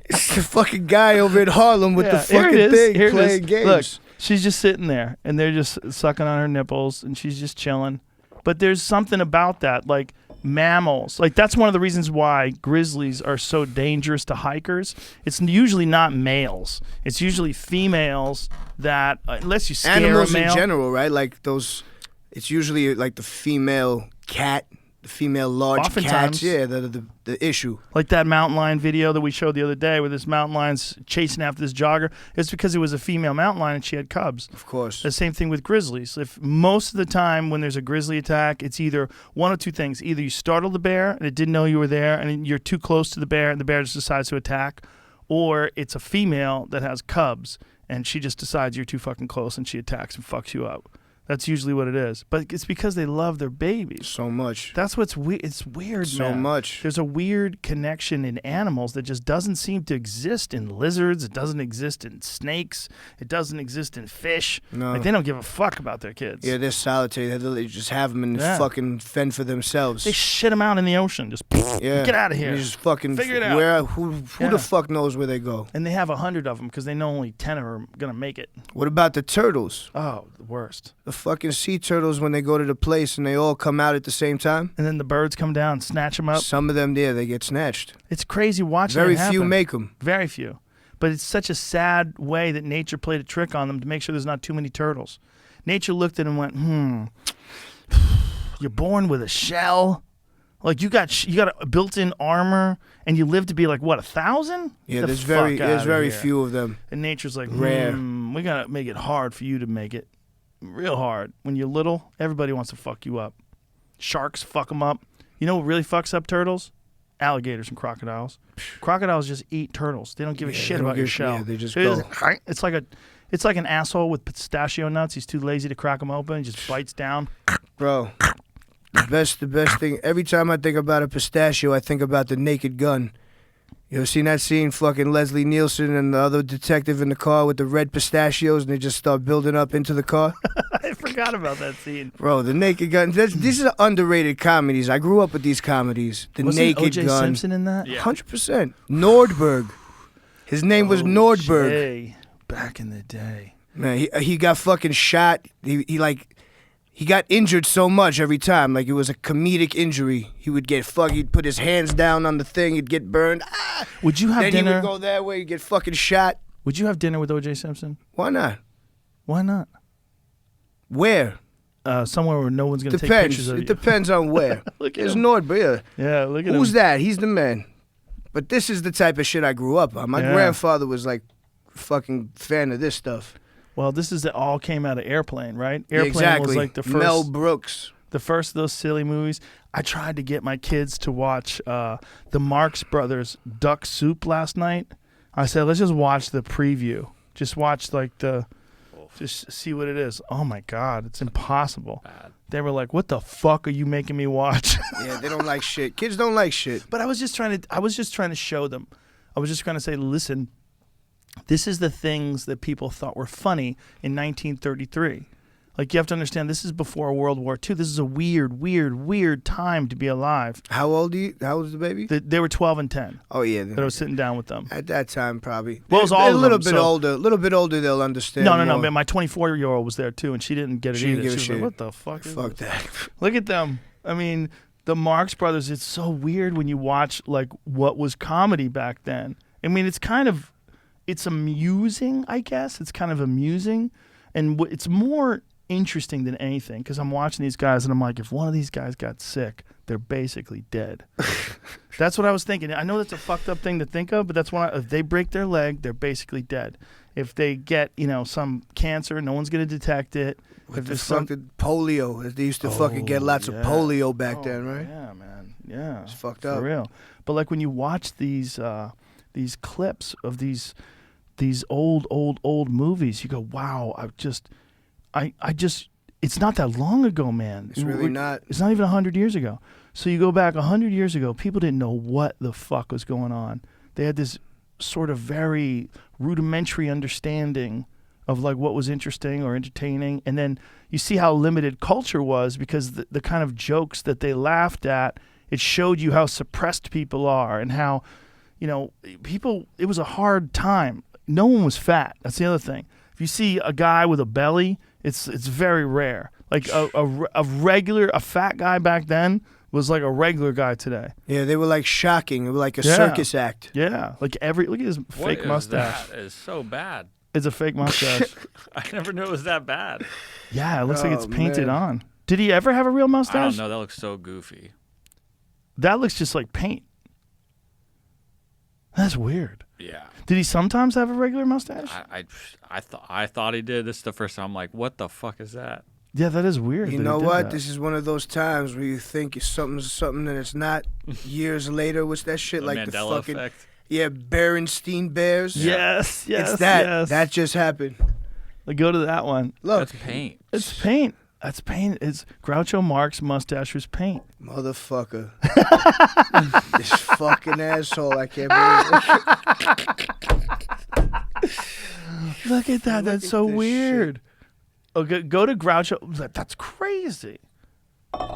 It's the fucking guy over in Harlem with the fucking thing playing games. Look, she's just sitting there, and they're just sucking on her nipples, and she's just chilling. But there's something about that, like mammals. Like that's one of the reasons why grizzlies are so dangerous to hikers. It's usually not males. It's usually females that, unless you scare Animals a male. in general, right? Like those, it's usually like the female cat, the female large Oftentimes. cats. Yeah, the issue. Like that mountain lion video that we showed the other day where this mountain lion's chasing after this jogger. It's because it was a female mountain lion and she had cubs. Of course. The same thing with grizzlies. If most of the time when there's a grizzly attack, it's either one of two things. Either you startle the bear and it didn't know you were there and you're too close to the bear and the bear just decides to attack, or it's a female that has cubs and she just decides you're too fucking close and she attacks and fucks you up. That's usually what it is. But it's because they love their babies. So much. That's what's weird. It's weird, So man. much. There's a weird connection in animals that just doesn't seem to exist in lizards. It doesn't exist in snakes. It doesn't exist in fish. No. Like, they don't give a fuck about their kids. Yeah, they're solitary. They literally just have them and fucking fend for themselves. They shit them out in the ocean. Just get out of here. You just fucking Figure it out. Who the fuck knows where they go? And they have 100 of them because they know only 10 are going to make it. What about the turtles? Oh, the worst. The fucking sea turtles when they go to the place and they all come out at the same time? And then the birds come down and snatch them up. Some of them, they get snatched. It's crazy watching Very it happen. few make them. Very few. But it's such a sad way that nature played a trick on them to make sure there's not too many turtles. Nature looked at it and went, you're born with a shell? Like you got a built-in armor and you live to be like, what, 1,000? Yeah, there's very few of them. And nature's like, rare. We got to make it hard for you to make it. Real hard. When you're little, everybody wants to fuck you up. Sharks fuck them up. You know what really fucks up turtles? Alligators and crocodiles. Crocodiles just eat turtles. They don't give a shit about your shell. Yeah, they just go. It's like an asshole with pistachio nuts. He's too lazy to crack them open. He just bites down. Bro, the best thing. Every time I think about a pistachio, I think about The Naked Gun. You ever seen that scene? Fucking Leslie Nielsen and the other detective in the car with the red pistachios, and they just start building up into the car. I forgot about that scene. Bro, The Naked Gun. These are underrated comedies. I grew up with these comedies. Wasn't Naked O.J. Gun. Simpson in that? Yeah. 100%. Nordberg. His name was Nordberg. Jay, back in the day. Man, he got fucking shot. He got injured so much every time. Like, it was a comedic injury. He would get he'd put his hands down on the thing, he'd get burned. Ah! Would you have then dinner? he would go that way, he'd get fucking shot. Would you have dinner with O.J. Simpson? Why not? Why not? Where? Somewhere where no one's going to take Depends. pictures of It you. depends on where. Look at There's him. Nordberg. Yeah, look at Who's him. that? He's the man. But this is the type of shit I grew up on. My Yeah. grandfather was like fucking fan of this stuff. Well, this is all came out of Airplane, right? Yeah, Airplane exactly. was like the first. Mel Brooks. The first of those silly movies. I tried to get my kids to watch the Marx Brothers Duck Soup last night. I said, let's just watch the preview. Just watch just see what it is. Oh my God, it's impossible. Bad. They were like, what the fuck are you making me watch? Yeah, they don't like shit. Kids don't like shit. But I was just trying to show them. I was just trying to say, listen, this is the things that people thought were funny in 1933. Like, you have to understand, this is before World War II. This is a weird time to be alive. How old is the baby? They were 12 and 10. Oh yeah. That I was sitting down with them. At that time, probably. Well, it was all They're of a little them, bit so- older. A little bit older, they'll understand. No, more. man. My 24-year-old was there too, and she didn't get it She didn't either. give a She was like, shit. what the fuck is Fuck this? that. Look at them. I mean, the Marx Brothers, it's so weird when you watch, like, what was comedy back then. I mean, it's amusing, I guess. It's kind of amusing. And it's more interesting than anything because I'm watching these guys and I'm like, if one of these guys got sick, they're basically dead. That's what I was thinking. I know that's a fucked up thing to think of, but that's why if they break their leg, they're basically dead. If they get, some cancer, no one's going to detect it. What If the there's fuck did polio? They used to fucking get lots of polio back then, right? Yeah, man. Yeah. It's fucked For up. real. But like when you watch these clips of these old movies, you go, wow, I just it's not that long ago, man. It's really not. It's not even 100 years ago. So you go back 100 years ago, people didn't know what the fuck was going on. They had this sort of very rudimentary understanding of like what was interesting or entertaining. And then you see how limited culture was because the kind of jokes that they laughed at, it showed you how suppressed people are and how, people, it was a hard time. No one was fat. That's the other thing. If you see a guy with a belly, it's very rare. Like a fat guy back then was like a regular guy today. Yeah, they were like shocking. It was like a circus act. Yeah, like look at his fake mustache. That is so bad. It's a fake mustache. I never knew it was that bad. Yeah, it looks like it's Oh, painted man. on. Did he ever have a real I mustache? don't know. That looks so goofy. That looks just like paint. That's weird. Yeah. Did he sometimes have a regular mustache? I thought he did. This is the first time I'm like, what the fuck is that? Yeah, that is weird. You that he know did what? that. This is one of those times where you think it's something and it's not. Years later, what's that shit The like Mandela the fucking effect. yeah Berenstein Bears? Yes, It's that. yes. That just happened. Like, go to that one. Look, That's paint. It's paint. That's paint. It's Groucho Marx mustache was paint. motherfucker. This fucking asshole. I can't believe it. Look at that. That's at so this weird. Okay, go to Groucho. That's crazy.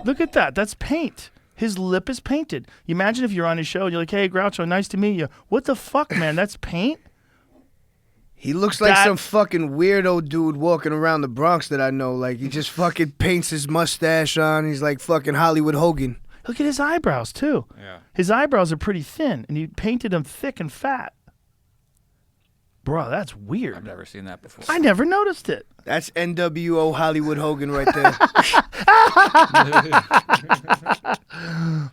Look at that. That's paint. His lip is painted. You imagine if you're on his show and you're like, hey, Groucho, nice to meet you. What the fuck, man? That's paint? He looks like That- some fucking weirdo dude walking around the Bronx that I know. Like, he just fucking paints his mustache on. He's like fucking Hollywood Hogan. Look at his eyebrows, too. Yeah. His eyebrows are pretty thin, and he painted them thick and fat. Bro, that's I've weird. never seen that before. I never noticed it. That's NWO Hollywood Hogan right there.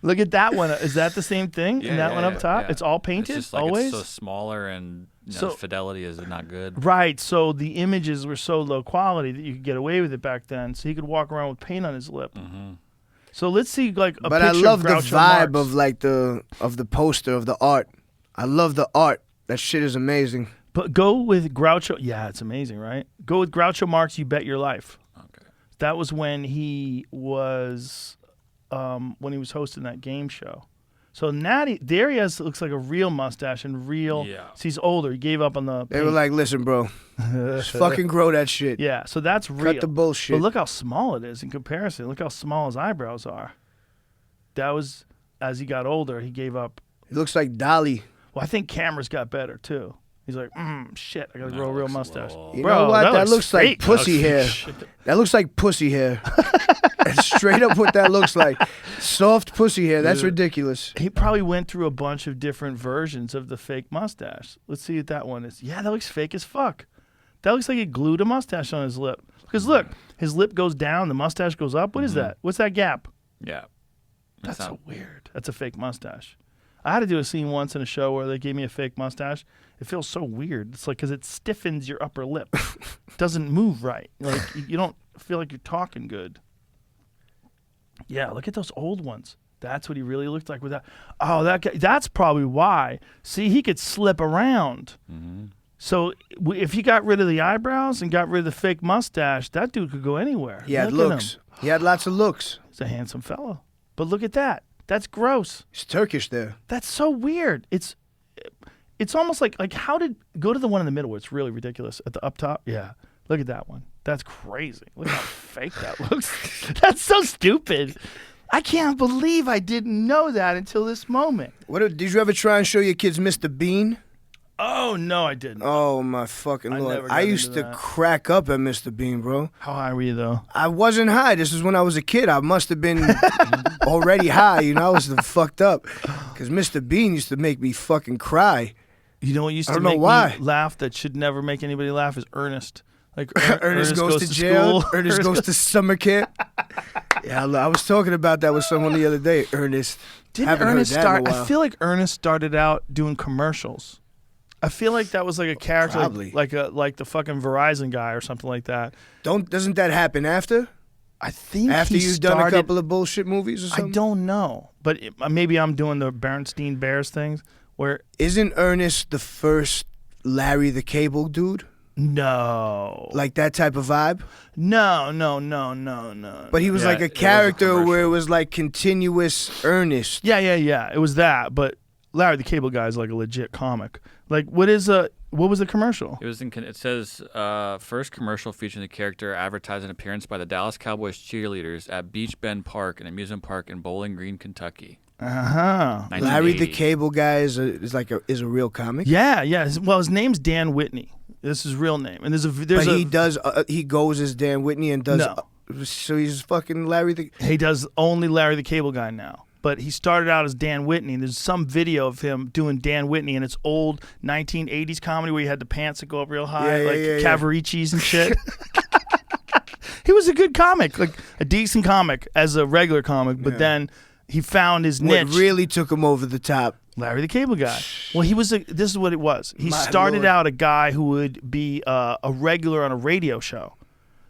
Look at that one. Is that the same thing? Yeah, and that yeah, one up yeah, top? yeah. It's all painted, It's just like always? it's so smaller and So- fidelity is not good. Right, so the images were so low quality that you could get away with it back then. So he could walk around with paint on his lip. Mm-hmm. So let's see, like a But picture I love of the Groucho vibe Marx. of like the poster of the art. I love the art. That shit is amazing. But go with Groucho. Yeah, it's amazing, right? Go with Groucho Marx. You bet your life. Okay. That was when he was hosting that game show. So Natty, there he has looks like a real mustache and real. Yeah. So he's older. He gave up on the. They were like, listen, bro, just fucking grow that shit. yeah. So that's real. Cut the bullshit. But look how small it is in comparison. Look how small his eyebrows are. That was as he got older. He gave up. It looks like Dolly. Well, I think cameras got better too. He's like, shit, I gotta grow a real looks mustache. low. You Bro, know what? That looks like fake. pussy hair. That looks like pussy hair. That's straight up what that looks like. Soft pussy hair. That's ridiculous. He probably went through a bunch of different versions of the fake mustache. Let's see what that one is. Yeah, that looks fake as fuck. That looks like he glued a mustache on his lip. Because look, his lip goes down, the mustache goes up. What is that? What's that gap? Yeah. That's not- so weird. That's a fake mustache. I had to do a scene once in a show where they gave me a fake mustache. It feels so weird. It's like because it stiffens your upper lip. It doesn't move right. Like you don't feel like you're talking good. Yeah, look at those old ones. That's what he really looked like with that. Oh, that guy. That's probably why. See, he could slip around. Mm-hmm. So if he got rid of the eyebrows and got rid of the fake mustache, that dude could go anywhere. He had Look at looks. him. He had lots of looks. He's a handsome fellow. But look at that. That's gross. He's Turkish there. That's so weird. It's almost like how did go to the one in the middle where it's really ridiculous at the up top? Yeah. Look at that one. That's crazy. Look how fake that looks. That's so stupid. I can't believe I didn't know that until this moment. Did you ever try and show your kids Mr. Bean? Oh, no, I didn't. Oh, my fucking Lord. never got I used into to that. crack up at Mr. Bean, bro. How high were you, though? I wasn't high. This is when I was a kid. I must have been already high. You know, I was fucked up. Because Mr. Bean used to make me fucking cry. You know what used I to don't know make why. me laugh that should never make anybody laugh is Ernest. Like Ernest goes to jail. school. Ernest goes to summer camp. Yeah, I was talking about that with someone the other day. Ernest. Didn't Haven't heard Ernest that in start? a while. I feel like Ernest started out doing commercials. I feel like that was like a character, Probably. like the fucking Verizon guy or something like that. Doesn't that happen after? I think After he you've started, done a couple of bullshit movies or I something? don't know, but maybe I'm doing the Bernstein Bears things where Isn't Ernest the first Larry the Cable dude? no, Like that type of vibe? no. But he was Yeah, like it a was a character commercial. where it was like continuous Ernest. Yeah. It was that, but Larry the Cable Guy is like a legit comic. Like, what was the commercial? It was it says first commercial featuring the character advertised an appearance by the Dallas Cowboys cheerleaders at Beach Bend Park, an amusement park in Bowling Green, Kentucky. Uh-huh. Larry the 1980. Cable Guy is a real comic. Yeah. Well, his name's Dan Whitney. This is his real name, and there's He goes as Dan Whitney and does. No. So he's fucking Larry the. he does only Larry the Cable Guy now. But he started out as Dan Whitney. There's some video of him doing Dan Whitney, and it's old 1980s comedy where he had the pants that go up real high, Yeah, like yeah. Cavaricis and shit. He was a good comic, like a decent comic as a regular comic, but then he found his niche. What really took him over the top? Larry the Cable Guy. Well, this is what it was. He My started Lord. out a guy who would be a regular on a radio show.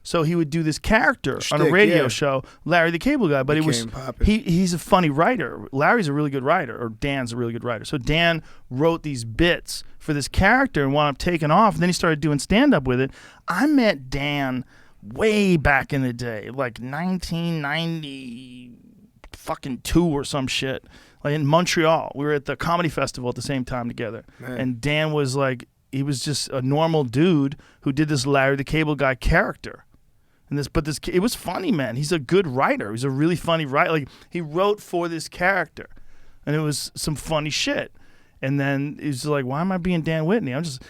So he would do this character on a Shtick, radio yeah. show, Larry the Cable Guy. But Became poppin'. he's a funny writer. Larry's a really good writer, or Dan's a really good writer. So Dan wrote these bits for this character and wound up taking off. And then he started doing stand-up with it. I met Dan way back in the day, like 1992 or some shit, like in Montreal. We were at the comedy festival at the same time together. Man. And Dan was like, he was just a normal dude who did this Larry the Cable Guy character. And it was funny, man. He's a good writer. He's a really funny writer. Like, he wrote for this character, and it was some funny shit. And then he's like, why am I being Dan Whitney? I'm just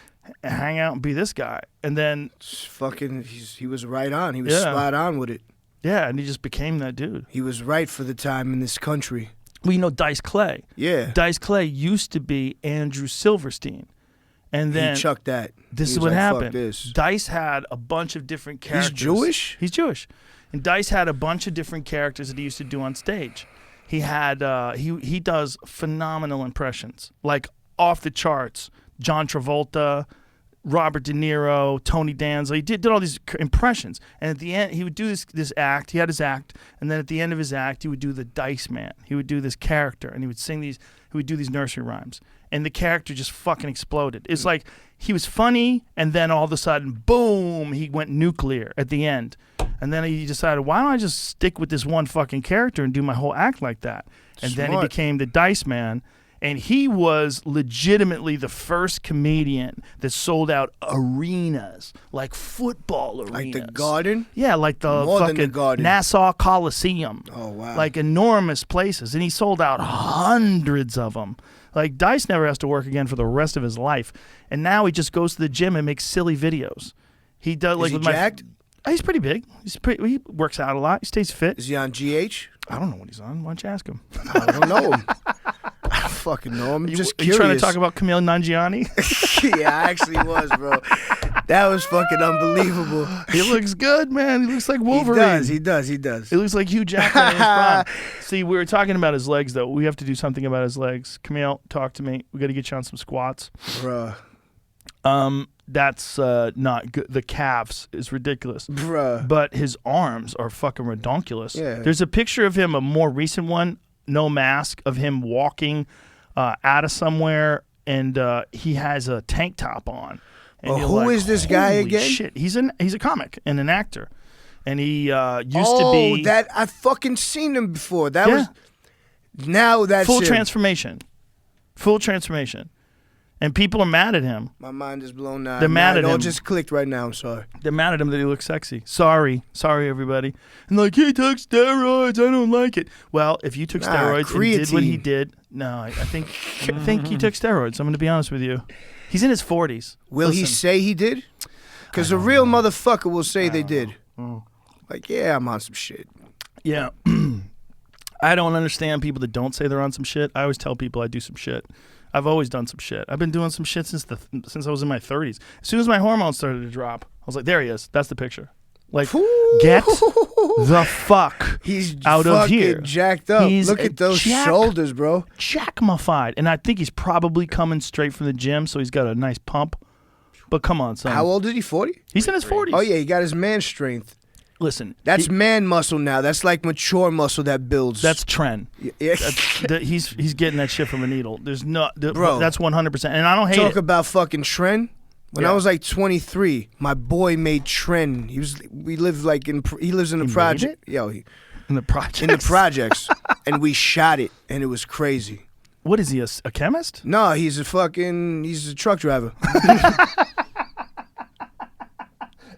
hang out and be this guy. And then He was right on. He was Yeah. spot on with it. yeah, and he just became that dude. He was right for the time in this country. Well, you know Dice Clay. Yeah. Dice Clay used to be Andrew Silverstein. And then He chucked that. this He is was what like, "Fuck happened. this." Dice had a bunch of different characters. Jewish? He's Jewish. And Dice had a bunch of different characters that he used to do on stage. He had he does phenomenal impressions, like off the charts. John Travolta, Robert De Niro, Tony Danza. He did all these impressions. And at the end, he would do this act. He had his act. And then at the end of his act, he would do the Dice Man. He would do this character, and he would sing these. He would do these nursery rhymes. And the character just fucking exploded. It's like he was funny, and then all of a sudden, boom, he went nuclear at the end. And then he decided, why don't I just stick with this one fucking character and do my whole act like that? And then he Smart. became the Dice Man. And he was legitimately the first comedian that sold out arenas, like football arenas. Like the Garden? Yeah, like the More than the fucking Garden. Nassau Coliseum. Oh, wow. Like enormous places. And he sold out hundreds of them. Like, Dice never has to work again for the rest of his life. And now he just goes to the gym and makes silly videos. He does, like, Is he with jacked? He's pretty big. He works out a lot. He stays fit. Is he on GH? I don't know what he's on. Why don't you ask him? I don't know him. I don't fucking know him. You Just you curious. trying to talk about Camille Nanjiani? Yeah, I actually was, bro. That was fucking unbelievable. He looks good, man. He looks like Wolverine. He does. He looks like Hugh Jackman in his prime. See, we were talking about his legs, though. We have to do something about his legs. Camille, talk to me. We got to get you on some squats. Bruh. That's not good. The calves is ridiculous. Bruh. But his arms are fucking redonkulous. Yeah. There's a picture of him, a more recent one, no mask, of him walking out of somewhere, and he has a tank top on. And you're who like, is this guy "Holy again?" Shit. He's a comic and an actor. And he used to Oh, be that I fucking seen him before. That Yeah. was now that's full him. transformation. Full transformation. And people are mad at him. My mind is blown now. They're mad at It all him. just clicked right now. I'm sorry. They're mad at him that he looks sexy. Sorry, everybody. And like, he took steroids. I don't like it. Well, if you took Nah, steroids and did what he creatine. did, no, I think he took steroids. I'm going to be honest with you. He's in his 40s. Will he Listen, say he did? Because a real motherfucker will say they did. Like, yeah, I'm on some shit. Yeah. I don't understand people that don't say they're on some shit. I always tell people I do some shit. I've always done some shit. I've been doing some shit since I was in my 30s. As soon as my hormones started to drop, I was like, there he is. That's the picture. Like, get the fuck He's out of fucking here. jacked up. He's Look at those shoulders, bro. Jackmified. And I think he's probably coming straight from the gym, so he's got a nice pump. But come on, son. How old is he? 40? He's in his 40s. Oh yeah, he got his man strength. Listen. That's man muscle now. That's like mature muscle that builds. That's trend. Yeah. He's getting that shit from a needle. There's no, Bro. that's 100%. And I don't hate Talk it. about fucking trend. When Yeah. I was like 23, my boy made trend. He lives in the He project. made Yo, In the project. in the projects, and we shot it, and it was crazy. What is he, a chemist? No, he's a truck driver.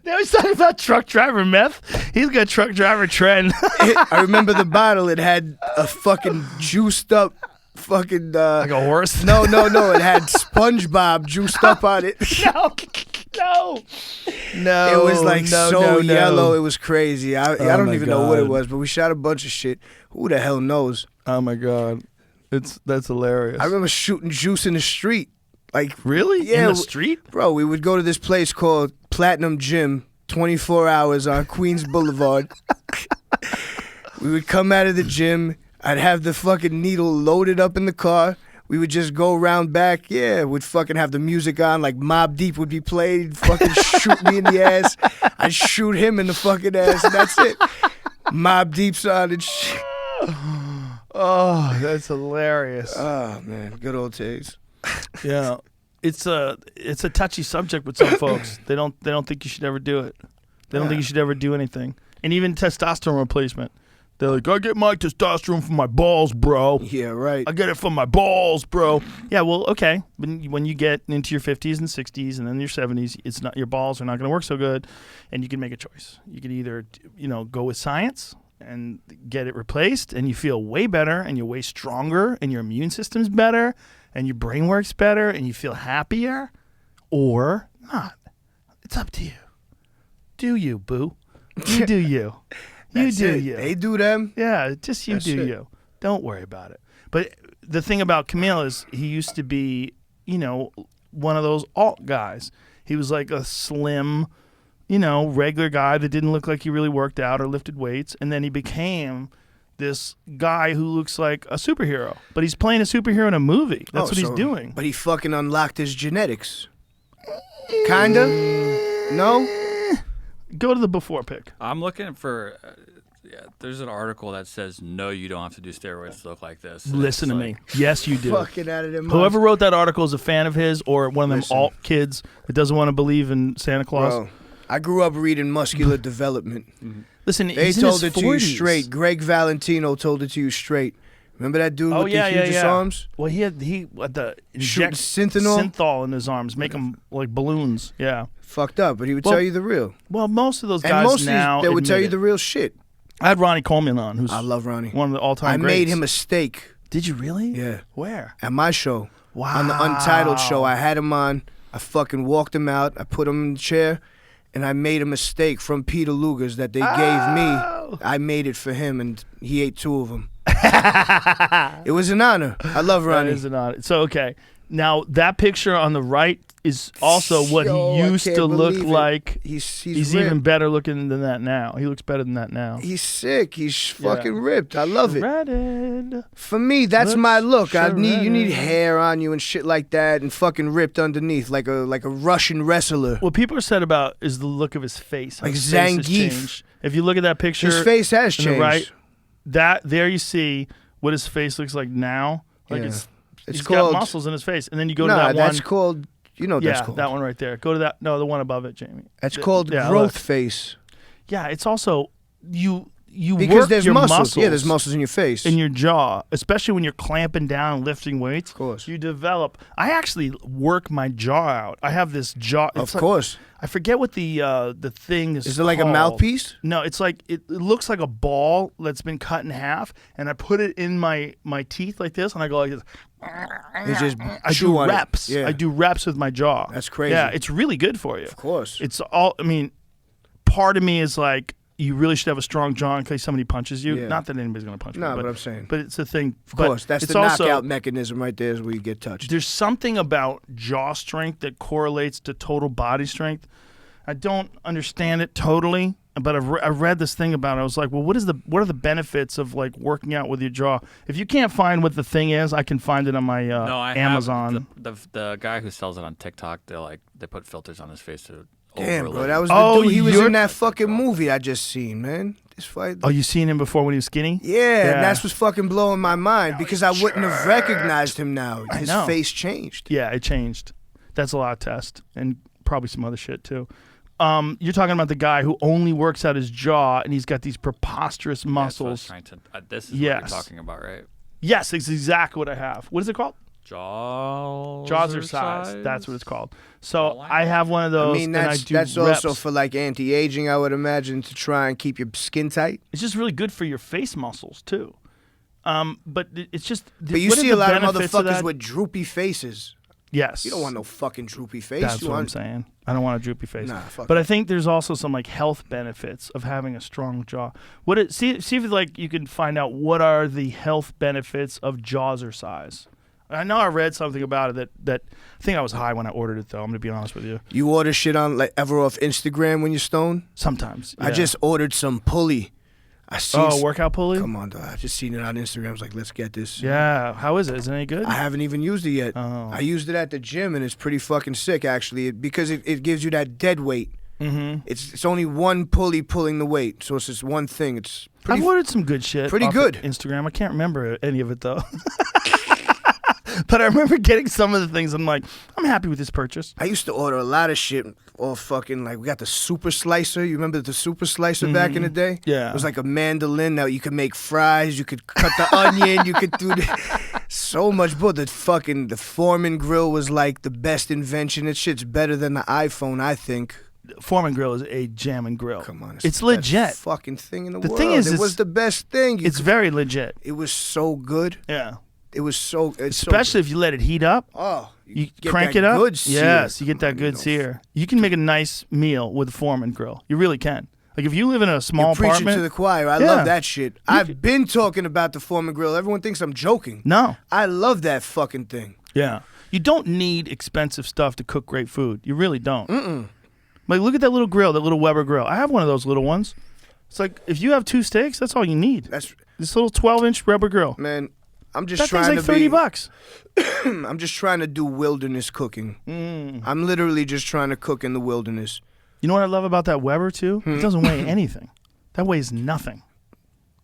They always talk about truck driver meth. He's got truck driver trend. I remember the bottle. It had a fucking juiced up fucking. Like a horse? No. It had SpongeBob juiced up on it. No. It was like no. yellow. It was crazy. I don't my even know what it God. was, but we shot a bunch of shit. Who the hell knows? Oh my God. That's hilarious. I remember shooting juice in the street. Like Really? Yeah, In the street? Bro, we would go to this place called Platinum Gym, 24 hours on Queens Boulevard. We would come out of the gym. I'd have the fucking needle loaded up in the car. We would just go around back. Yeah, we'd fucking have the music on. Like Mobb Deep would be played. He'd fucking shoot me in the ass. I'd shoot him in the fucking ass. And that's it. Mobb Deep's on and shit. Oh, that's hilarious. Oh, man. Good old days. Yeah. It's a touchy subject with some folks. They don't think you should ever do it. They don't think you should ever do anything. And even testosterone replacement. They're like, I get my testosterone from my balls, bro. Yeah, right. I get it from my balls, bro. Yeah, well, okay. When you get into your 50s and 60s and then your 70s, it's not, your balls are not going to work so good, and you can make a choice. You can either, go with science and get it replaced, and you feel way better, and you're way stronger, and your immune system's better, and your brain works better, and you feel happier, or not. It's up to you. Do you, boo? You do you. You That's do it. you. They do them. Yeah, just you That's do it. you. Don't worry about it. But the thing about Camille is he used to be, one of those alt guys. He was like a slim, regular guy that didn't look like he really worked out or lifted weights. And then he became this guy who looks like a superhero. But he's playing a superhero in a movie. That's what he's doing. But he fucking unlocked his genetics. Kinda? No? Go to the before pic. I'm looking for. There's an article that says no, you don't have to do steroids to look like this. And Listen it's to like, me. Yes, you do. Fucking out of their Whoever minds. wrote that article is a fan of his or one of them Listen. alt kids that doesn't want to believe in Santa Claus. Bro, I grew up reading Muscular Development. Listen, They he's told in it his to you 40s. straight. Greg Valentino told it to you straight. Remember that dude with the hugest arms? Well, he had the Shooting inject synthol? in his arms, make them like balloons. Yeah. Fucked up, but he would Well, tell you the real. Well, most of those And guys most of now these, they would admit tell you it. the real shit. I had Ronnie Coleman on, who's I love Ronnie. one of the all-time I greats. made him a steak. Did you really? Yeah. Where? At my show. Wow. On the Untitled show, I had him on. I fucking walked him out. I put him in the chair, and I made him a steak from Peter Luger's that they gave me. I made it for him, and he ate 2 of them. It was an honor. I love That Ronnie. is an odd. So okay, Now that picture on the right is also what Yo, he I used can't to look believe it. like. He's He's ripped. even better looking than that now. He looks better than that now. He's sick. He's Yeah. fucking ripped. I love it. Shredded. For me, that's Looks my look. You need shredded. hair on you and shit like that, and fucking ripped underneath like a Russian wrestler. What people are said about is the look of his face. How Like his face has Zangief. changed. If you look at that picture, His face has on the changed. right, that there you see what his face looks like now. Like Yeah. it's It's he's called got muscles in his face, and then you go to Nah, that that's one. called. You know what Yeah, that's called. that one right there. Go to that. No, the one above it, Jamie. That's called Yeah, growth look. face. Yeah, it's also you Because work there's your muscles. Yeah, there's muscles in your face. in your jaw, especially when you're clamping down and lifting weights. Of course. You develop. I actually work my jaw out. I have this jaw. Of it's like- course. I forget what the thing is. Is it like a called. mouthpiece? No, it's like it looks like a ball that's been cut in half, and I put it in my teeth like this, and I go like this. It's just I chew do on it. reps. Yeah. I do reps with my jaw. That's crazy. Yeah, it's really good for you. Of course. It's all. I mean, part of me is like, you really should have a strong jaw in case somebody punches you. Yeah. Not that anybody's gonna punch No, me. but I'm saying. But it's a thing. Of course. That's it's the also, knockout mechanism right there is where you get touched. There's something about jaw strength that correlates to total body strength. I don't understand it totally, but I read this thing about it. I was like, well, what are the benefits of like working out with your jaw? If you can't find what the thing is, I can find it on my No, I Amazon. have the guy who sells it on TikTok. They put filters on his face to. Damn, bro. overlay. That was the Oh, dude. He was you're- in that fucking movie I just seen, man. This fight. Oh, you seen him before when he was skinny? Yeah, and that's what's fucking blowing my mind because I wouldn't have recognized him now. I His know. face changed. Yeah, it changed. That's a lot of test and probably some other shit too. You're talking about the guy who only works out his jaw and he's got these preposterous That's what I was muscles. trying to. This is Yes. what you're talking about, right? Yes, it's exactly what I have. What is it called? Jaws. That's what it's called. So Jawline? I have one of I those. mean, and I that's do that's reps. also for like anti-aging, I would imagine, to try and keep your skin tight. It's just really good for your face muscles too. But it's just. But you what are see the a lot of benefits motherfuckers that? with droopy faces. Yes. You don't want no fucking droopy face. That's you what I'm want saying. I don't want a droopy face. Nah, fuck but it. I think there's also some like health benefits of having a strong jaw. See if like you can find out what are the health benefits of jazzercise. I know I read something about it that I think I was high when I ordered it though. I'm gonna be honest with you. You order shit on like ever off Instagram when you're stoned? Sometimes. I yeah. just ordered some pulley. I seen. workout pulley. Come on, dog. I just seen it on Instagram. I was like, let's get this. Yeah. How is it? Is it any good? I haven't even used it yet. Oh. I used it at the gym and it's pretty fucking sick actually because it gives you that dead weight. Mm-hmm. It's only one pulley pulling the weight, so it's just one thing. It's pretty. I've ordered some good shit. pretty off good. of Instagram. I can't remember any of it though. But I remember getting some of the things. I'm like, I'm happy with this purchase. I used to order a lot of shit all fucking like we got the super slicer. You remember the super slicer back in the day? Yeah. It was like a mandolin. Now you could make fries. You could cut the onion. You could do so much. But the Foreman grill was like the best invention. It shit's better than the iPhone, I think. Foreman Grill is a jamming grill. Come on, It's the legit. best fucking thing in the, The world. thing is, it it's- was the best thing. It's very legit. It was so good. Yeah. It was so. It's Especially if you let it heat up. Oh, You get crank that it up. Good sear. Yes, you get that Come on, good no sear. You can make a nice meal with a Foreman Grill. You really can. Like if you live in a small You're preaching apartment. to the choir. I Yeah. love that shit. I've been talking about the Foreman grill. Everyone thinks I'm joking. No. I love that fucking thing. Yeah. You don't need expensive stuff to cook great food. You really don't. Like look at that little grill, that little Weber grill. I have one of those little ones. It's like if you have 2 steaks, that's all you need. That's This little 12-inch Weber grill. man. I'm just That thing's trying like to $30 be. bucks. I'm just trying to do wilderness cooking. I'm literally just trying to cook in the wilderness. You know what I love about that Weber too? It doesn't weigh anything. That weighs nothing.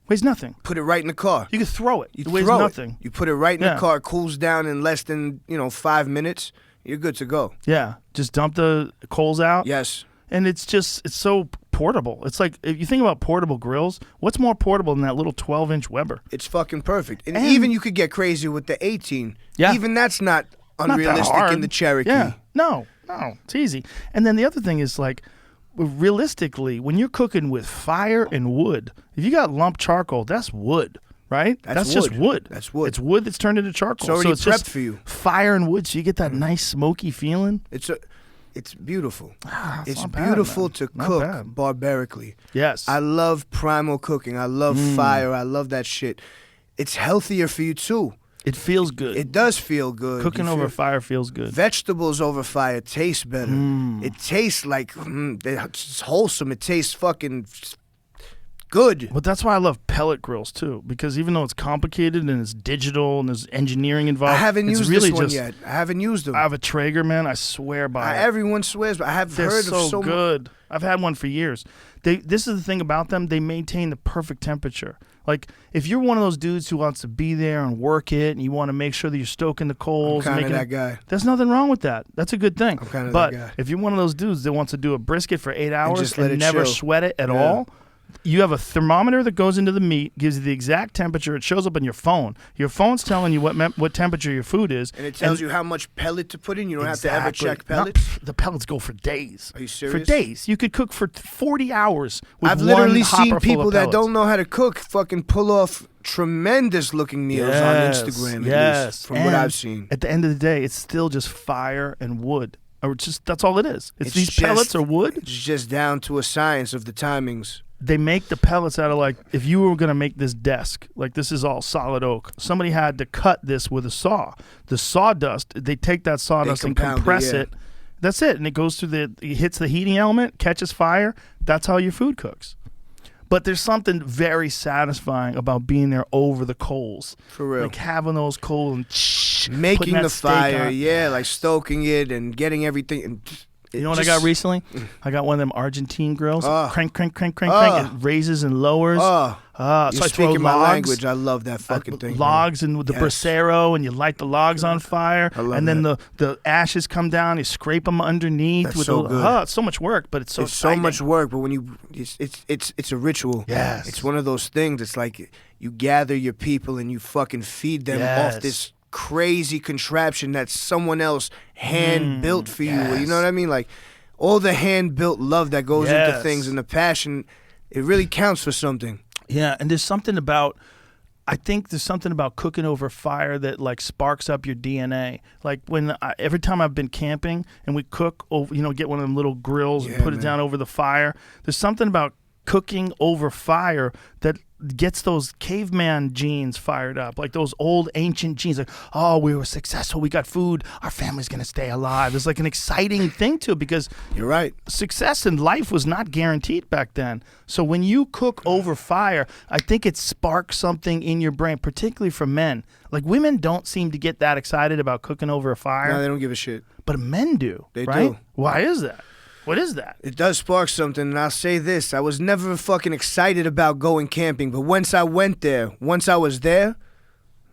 Weighs nothing. Put it right in the car. You can throw it. You It weighs throw nothing. It. You put it right in Yeah. the car. It cools down in less than 5 minutes. You're good to go. Yeah. Just dump the coals out. Yes. And it's so portable. It's like if you think about portable grills, what's more portable than that little 12-inch Weber? It's fucking perfect. And And- even you could get crazy with the 18. Yeah. Even that's not Not that unrealistic hard. in the Cherokee. Yeah. No, it's easy. And then the other thing is like, realistically, when you're cooking with fire and wood, if you got lump charcoal, that's wood, right? That's just wood. wood. That's wood. It's wood that's turned into charcoal. It's already so it's prepped just for you. fire and wood, so you get that nice smoky feeling. It's beautiful. It's not bad, beautiful man. to Not cook bad. barbarically. Yes. I love primal cooking. I love fire. I love that shit. It's healthier for you too. It feels good. It does feel good. Cooking over fire feels good. Vegetables over fire taste better. It tastes like it's wholesome. It tastes fucking good. But that's why I love pellet grills too, because even though it's complicated and it's digital and there's engineering involved, I haven't it's used really this one just, yet. I haven't used them. I have a Traeger, man. I swear by it. Everyone swears, but I have They're heard so of so good. I've had one for years. This is the thing about them. They maintain the perfect temperature. Like, if you're one of those dudes who wants to be there and work it, and you want to make sure that you're stoking the coals, I'm kind of that guy. There's nothing wrong with that. That's a good thing. I'm kind of but that guy. if you're one of those dudes that wants to do a brisket for 8 hours just let and it never chill. sweat it at all, you have a thermometer that goes into the meat, gives you the exact temperature. It shows up on your phone. Your phone's telling you what temperature your food is. And it tells you how much pellet to put in. You don't have to ever Exactly. check pellets. The pellets go for days. Are you serious? For days. You could cook for 40 hours with I've one literally hopper seen full people of that pellets. don't know how to cook fucking pull off tremendous looking meals on Instagram. At least, from what And I've seen. At the end of the day, it's still just fire and wood. Or that's all it is. It's these just- pellets or wood. It's just down to a science of the timings. They make the pellets out of, like, if you were going to make this desk, like, this is all solid oak. Somebody had to cut this with a saw. The sawdust, they take that sawdust and compound it, compress yeah. it. That's it. And it goes through it hits the heating element, catches fire. That's how your food cooks. But there's something very satisfying about being there over the coals. For real. Like having those coals and putting Making that the steak fire, on. yeah, like stoking it and getting everything. And You know what I got recently? I got one of them Argentine grills. Oh. Crank, crank, crank, crank, crank. It raises and lowers. Oh, So I you're throw speaking my logs. language. I love that fucking thing. Logs and with the Yes. bracero, and you light the logs on fire, I love and then that. the ashes come down. You scrape them underneath. That's with so the, good. It's so much work, but it's so It's so exciting. much work, but when it's a ritual. Yes. It's one of those things. It's like you gather your people and you fucking feed them Yes. off this crazy contraption that someone else hand built for you. yes. You know what I mean? Like all the hand built love that goes into Yes. things and the passion, it really counts for something. Yeah, and there's something about. I think there's something about cooking over fire that, like, sparks up your DNA. Like every time I've been camping and we cook over, get one of them little grills and Yeah, put it man. down over the fire. There's something about cooking over fire that gets those caveman genes fired up, like those old ancient genes. Like, oh, we were successful, we got food, our family's gonna stay alive. There's like an exciting thing to it because You're right. success in life was not guaranteed back then. So when you cook over fire, I think it sparks something in your brain, particularly for men. Like, women don't seem to get that excited about cooking over a fire, No, they don't give a shit. but men do. They right? do. Why is that? What is that? It does spark something, and I'll say this. I was never fucking excited about going camping, but once I went there, once I was there,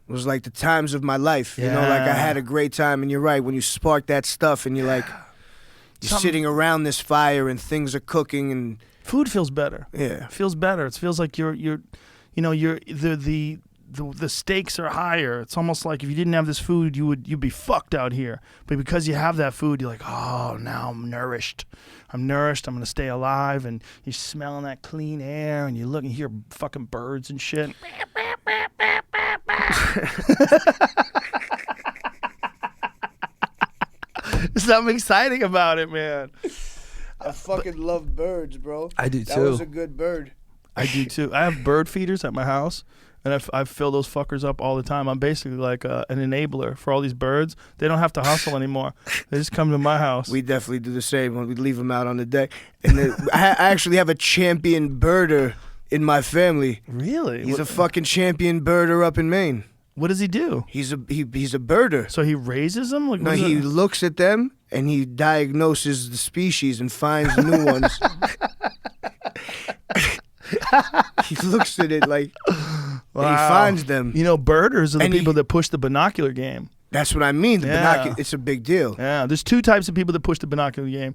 it was like the times of my life. You know, like I had a great time, and you're right, when you spark that stuff and you're like, you're sitting around this fire and things are cooking and... Food feels better. Yeah. It feels better. It feels like the stakes are higher. It's almost like if you didn't have this food, you'd be fucked out here. But because you have that food, you're like, oh, now I'm nourished. I'm gonna stay alive. And you're smelling that clean air, and you look and hear fucking birds and shit. There's something exciting about it, man. I fucking love birds, bro. I do That too. was a good bird. I do too. I have bird feeders at my house, and I fill those fuckers up all the time. I'm basically like an enabler for all these birds. They don't have to hustle anymore. They just come to my house. We definitely do the same when we leave them out on the deck. And then, I actually have a champion birder in my family. Really? He's a fucking champion birder up in Maine. What does he do? He's a birder. So he raises them? Like, No, what is he it? looks at them and he diagnoses the species and finds new ones. He looks at it like, and he Wow. finds them. You know, birders are the And he- people that push the binocular game. That's what I mean. The Yeah. binocular, it's a big deal. Yeah, there's two types of people that push the binocular game: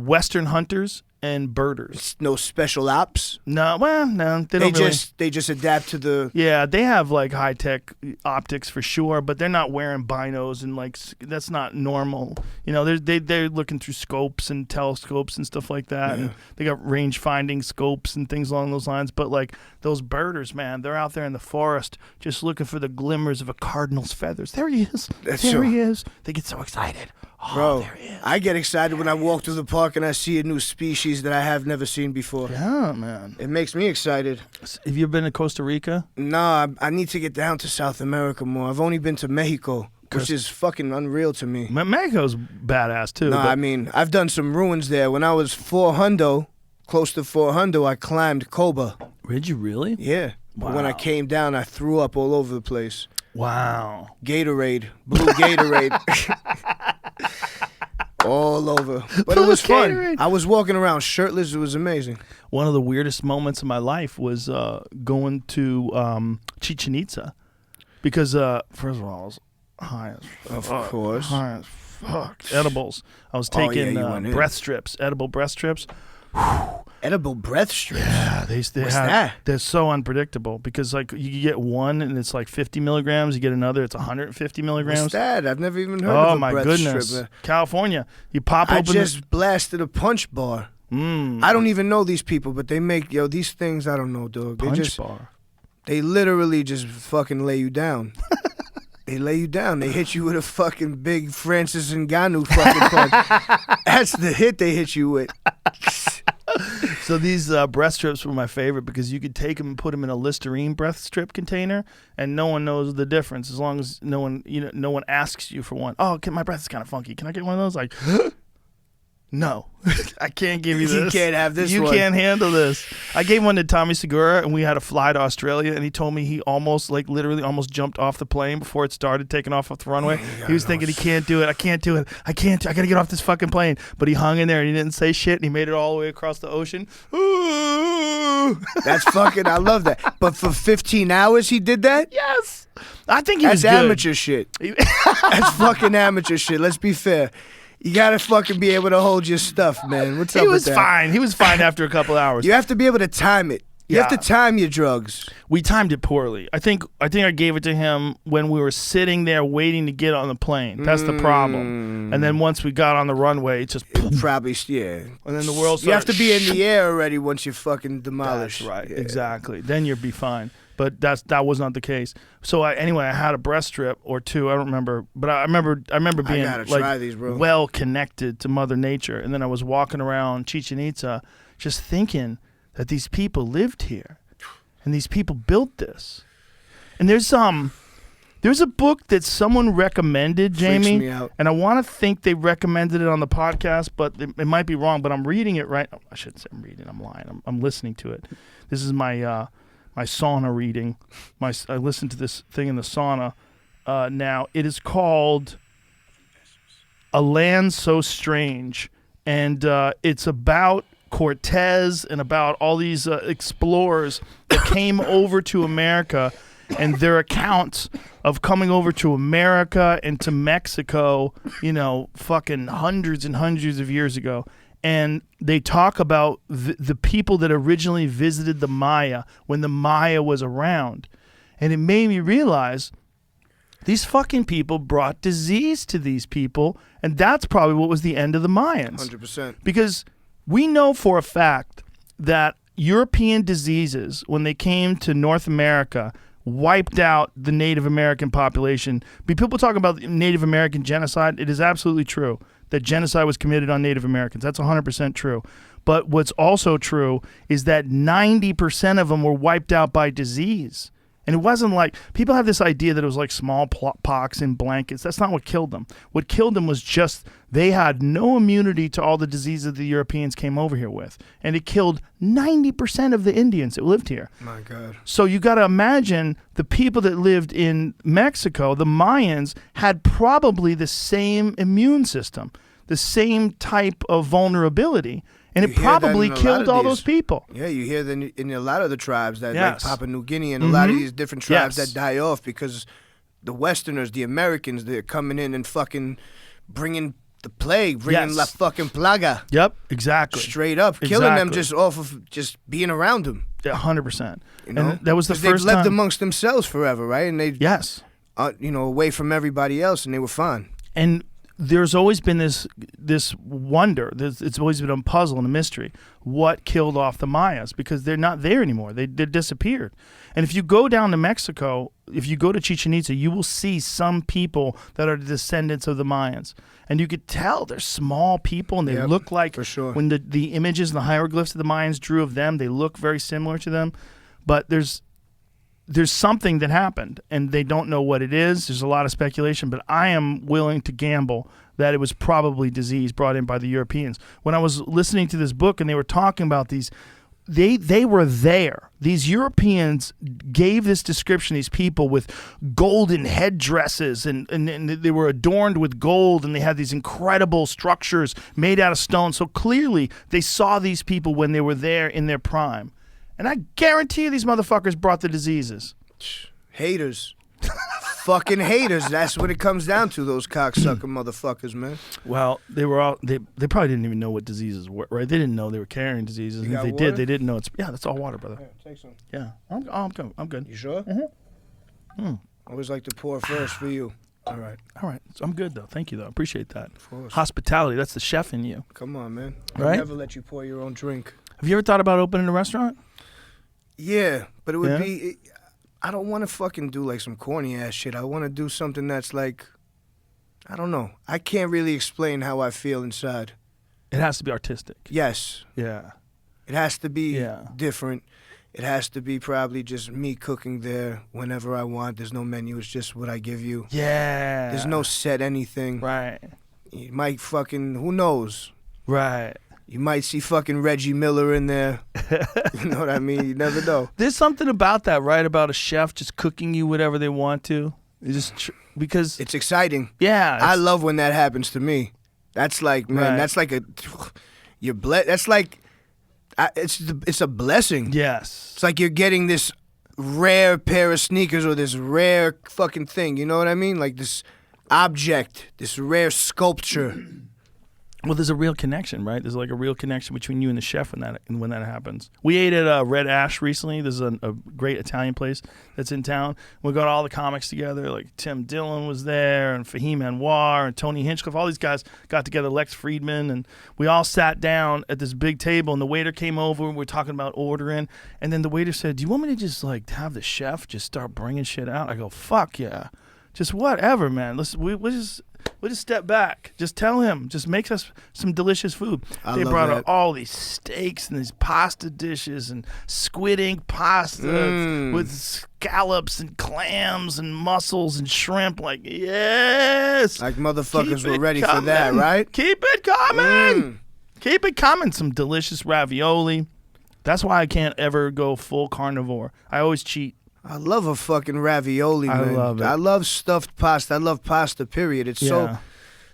Western hunters and birders. It's no special ops. No, well, no, they They don't really. just adapt to the. Yeah, they have like high tech optics for sure, but they're not wearing binos and like that's not normal. You know, they're looking through scopes and telescopes and stuff like that. And they got range finding scopes and things along those lines. But like those birders, man, they're out there in the forest just looking for the glimmers of a cardinal's feathers. There he is. That's There so- he is. They get so excited. Bro, I get excited when I walk through the park and I see a new species that I have never seen before. Yeah, man. It makes me excited. Have you ever been to Costa Rica? Nah, I need to get down to South America more. I've only been to Mexico, which is fucking unreal to me. Mexico's badass too. No, but I mean, I've done some ruins there. When I was close to 400, I climbed Coba. Did you really? Yeah. But when I Wow. came down, I threw up all over the place. Wow. Gatorade, blue Gatorade. All over. But Blue it was fun. Gatorade. I was walking around shirtless. It was amazing. One of the weirdest moments of my life was going to Chichen Itza because first of all, I was high as Of fuck. course. High as fuck. Edibles. I was Oh, yeah, taking you went in. breath strips, edible breath strips. Edible breath strips. Yeah, What's that? They're so unpredictable because like you get one and it's like 50 milligrams, you get another, it's 150 milligrams. What's that? I've never even heard Oh of a my breath goodness, strip. California! You pop I open. just blasted a punch bar. I don't even know these people, but they make these things. I don't know, dog. punch bar. They literally just fucking lay you down. They lay you down. They hit you with a fucking big Francis Ngannou fucking punch. That's the hit they hit you with. So these breath strips were my favorite because you could take them and put them in a Listerine breath strip container, and no one knows the difference as long as no one asks you for one. Oh, my breath is kind of funky. Can I get one of those? Like, no, I can't give you this. You can't have this You one. can't handle this. I gave one to Tommy Segura, and we had to fly to Australia, and he told me he literally almost jumped off the plane before it started taking off the runway. He was thinking he can't do it. I can't do it. I got to get off this fucking plane. But he hung in there, and he didn't say shit, and he made it all the way across the ocean. That's fucking, I love that. But for 15 hours he did that? Yes. I think he was That's good. amateur shit. That's fucking amateur shit. Let's be fair. You gotta fucking be able to hold your stuff, man. What's up He with was that? fine. He was fine after a couple hours. You have to be able to time it. You have Yeah. to time your drugs. We timed it poorly. I think I gave it to him when we were sitting there waiting to get on the plane. That's the problem. And then once we got on the runway, it just Probably, yeah. and then the world started. You have to be in the air already once you're fucking demolished. That's right. Yeah. Exactly. Then you'll be fine. But that was not the case. So I had a breast strip or two. I don't remember, but I remember being gotta like try these, bro. well connected to Mother Nature. And then I was walking around Chichen Itza, just thinking that these people lived here, and these people built this. And there's a book that someone recommended, Jamie, me out. and I want to think they recommended it on the podcast, but it might be wrong. But I'm reading it right. I shouldn't say I'm reading. I'm lying. I'm listening to it. This is my my sauna reading. I listened to this thing in the sauna. Now it is called A Land So Strange, and it's about Cortez and about all these explorers that came over to America and their accounts of coming over to America and to Mexico, fucking hundreds and hundreds of years ago. And they talk about the people that originally visited the Maya when the Maya was around. And it made me realize these fucking people brought disease to these people, and that's probably what was the end of the Mayans. 100%. Because we know for a fact that European diseases, when they came to North America, wiped out the Native American population. People talk about Native American genocide. It is absolutely true that genocide was committed on Native Americans. That's 100% true. But what's also true is that 90% of them were wiped out by disease. And it wasn't like, people have this idea that it was like smallpox in blankets. That's not what killed them. What killed them was just they had no immunity to all the diseases the Europeans came over here with. And it killed 90% of the Indians that lived here. My God. So you got to imagine the people that lived in Mexico, the Mayans, had probably the same immune system, the same type of vulnerability. And You it hear that probably in a lot killed of all these. those people. Yeah, you hear that in a lot of the tribes that Yes. like Papua New Guinea and a lot of these different tribes Yes. that die off because the Westerners, the Americans, they're coming in and fucking bringing the plague, bringing Yes. la fucking plaga Yep, exactly. straight up, killing them Exactly. just off of just being around them. 100%. You know, And that was the 'Cause first they've lived time. amongst themselves forever, right? And they, Yes. away from everybody else, and they were fine. And there's always been this this wonder. It's always been a puzzle and a mystery. What killed off the Mayas? Because they're not there anymore. They disappeared. And if you go down to Mexico, if you go to Chichen Itza, you will see some people that are the descendants of the Mayans. And you could tell they're small people, and they look like, for sure. when the images and the hieroglyphs that the Mayans drew of them, they look very similar to them. But there's something that happened, and they don't know what it is. There's a lot of speculation, but I am willing to gamble that it was probably disease brought in by the Europeans. When I was listening to this book and they were talking about these, they were there. These Europeans gave this description, these people with golden headdresses, and they were adorned with gold, and they had these incredible structures made out of stone. So clearly they saw these people when they were there in their prime. And I guarantee you these motherfuckers brought the diseases. Haters. Fucking haters. That's what it comes down to, those cocksucker motherfuckers, man. Well, they probably didn't even know what diseases were, right? They didn't know they were carrying diseases. You And if got they water? did, they didn't know it's... Yeah, that's all water, brother. Yeah, take some. Yeah. I'm good. You sure? Mm-hmm. I always like to pour first for you. All right. All right. So I'm good, though. Thank you, though. Appreciate that. Of course. Hospitality, that's the chef in you. Come on, man. Right? I'll never let you pour your own drink. Have you ever thought about opening a restaurant? Yeah, but it would Yeah? be... I don't want to fucking do like some corny ass shit. I want to do something that's like... I don't know. I can't really explain how I feel inside. It has to be artistic. Yes. Yeah. It has to be Yeah. different. It has to be probably just me cooking there whenever I want. There's no menu. It's just what I give you. Yeah. There's no set anything. Right. You might fucking... Who knows? Right. You might see fucking Reggie Miller in there. You know what I mean? You never know. There's something about that, right? About a chef just cooking you whatever they want to. It's just because... It's exciting. Yeah. I love when that happens to me. That's like, man, Right. that's like a... You're that's like... It's a blessing. Yes. It's like you're getting this rare pair of sneakers or this rare fucking thing. You know what I mean? Like this object, this rare sculpture. Well, there's a real connection, right? There's like a real connection between you and the chef when that happens. We ate at Red Ash recently. There's a great Italian place that's in town. We got all the comics together. Like Tim Dillon was there, and Fahim Anwar, and Tony Hinchcliffe. All these guys got together, Lex Friedman, and we all sat down at this big table, and the waiter came over, and we were talking about ordering, and then the waiter said, "Do you want me to just like have the chef just start bringing shit out?" I go, "Fuck yeah. Just whatever, man. We'll just step back. Just tell him. Just make us some delicious food." I They love brought that. out all these steaks and these pasta dishes and squid ink pasta with scallops and clams and mussels and shrimp. Like, yes. Like motherfuckers Keep were it ready for that, coming. right? Keep it coming. Keep it coming. Some delicious ravioli. That's why I can't ever go full carnivore. I always cheat. I love a fucking ravioli, I man. love it. I love stuffed pasta. I love pasta, period. It's so...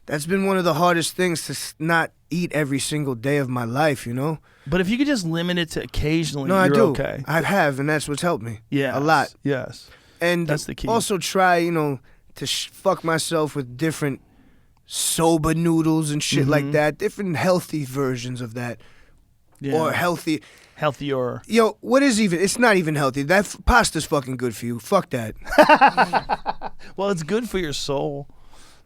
That's been one of the hardest things to not eat every single day of my life, you know? But if you could just limit it to occasionally, No, you're I do. okay. I have, and that's what's helped me. Yeah. A lot. Yes. And That's the key. also try, you know, to fuck myself with different soba noodles and shit like that. Different healthy versions of that. Yeah. Or healthy... Healthier. Yo, what is even... It's not even healthy. That pasta's fucking good for you. Fuck that. Well, it's good for your soul.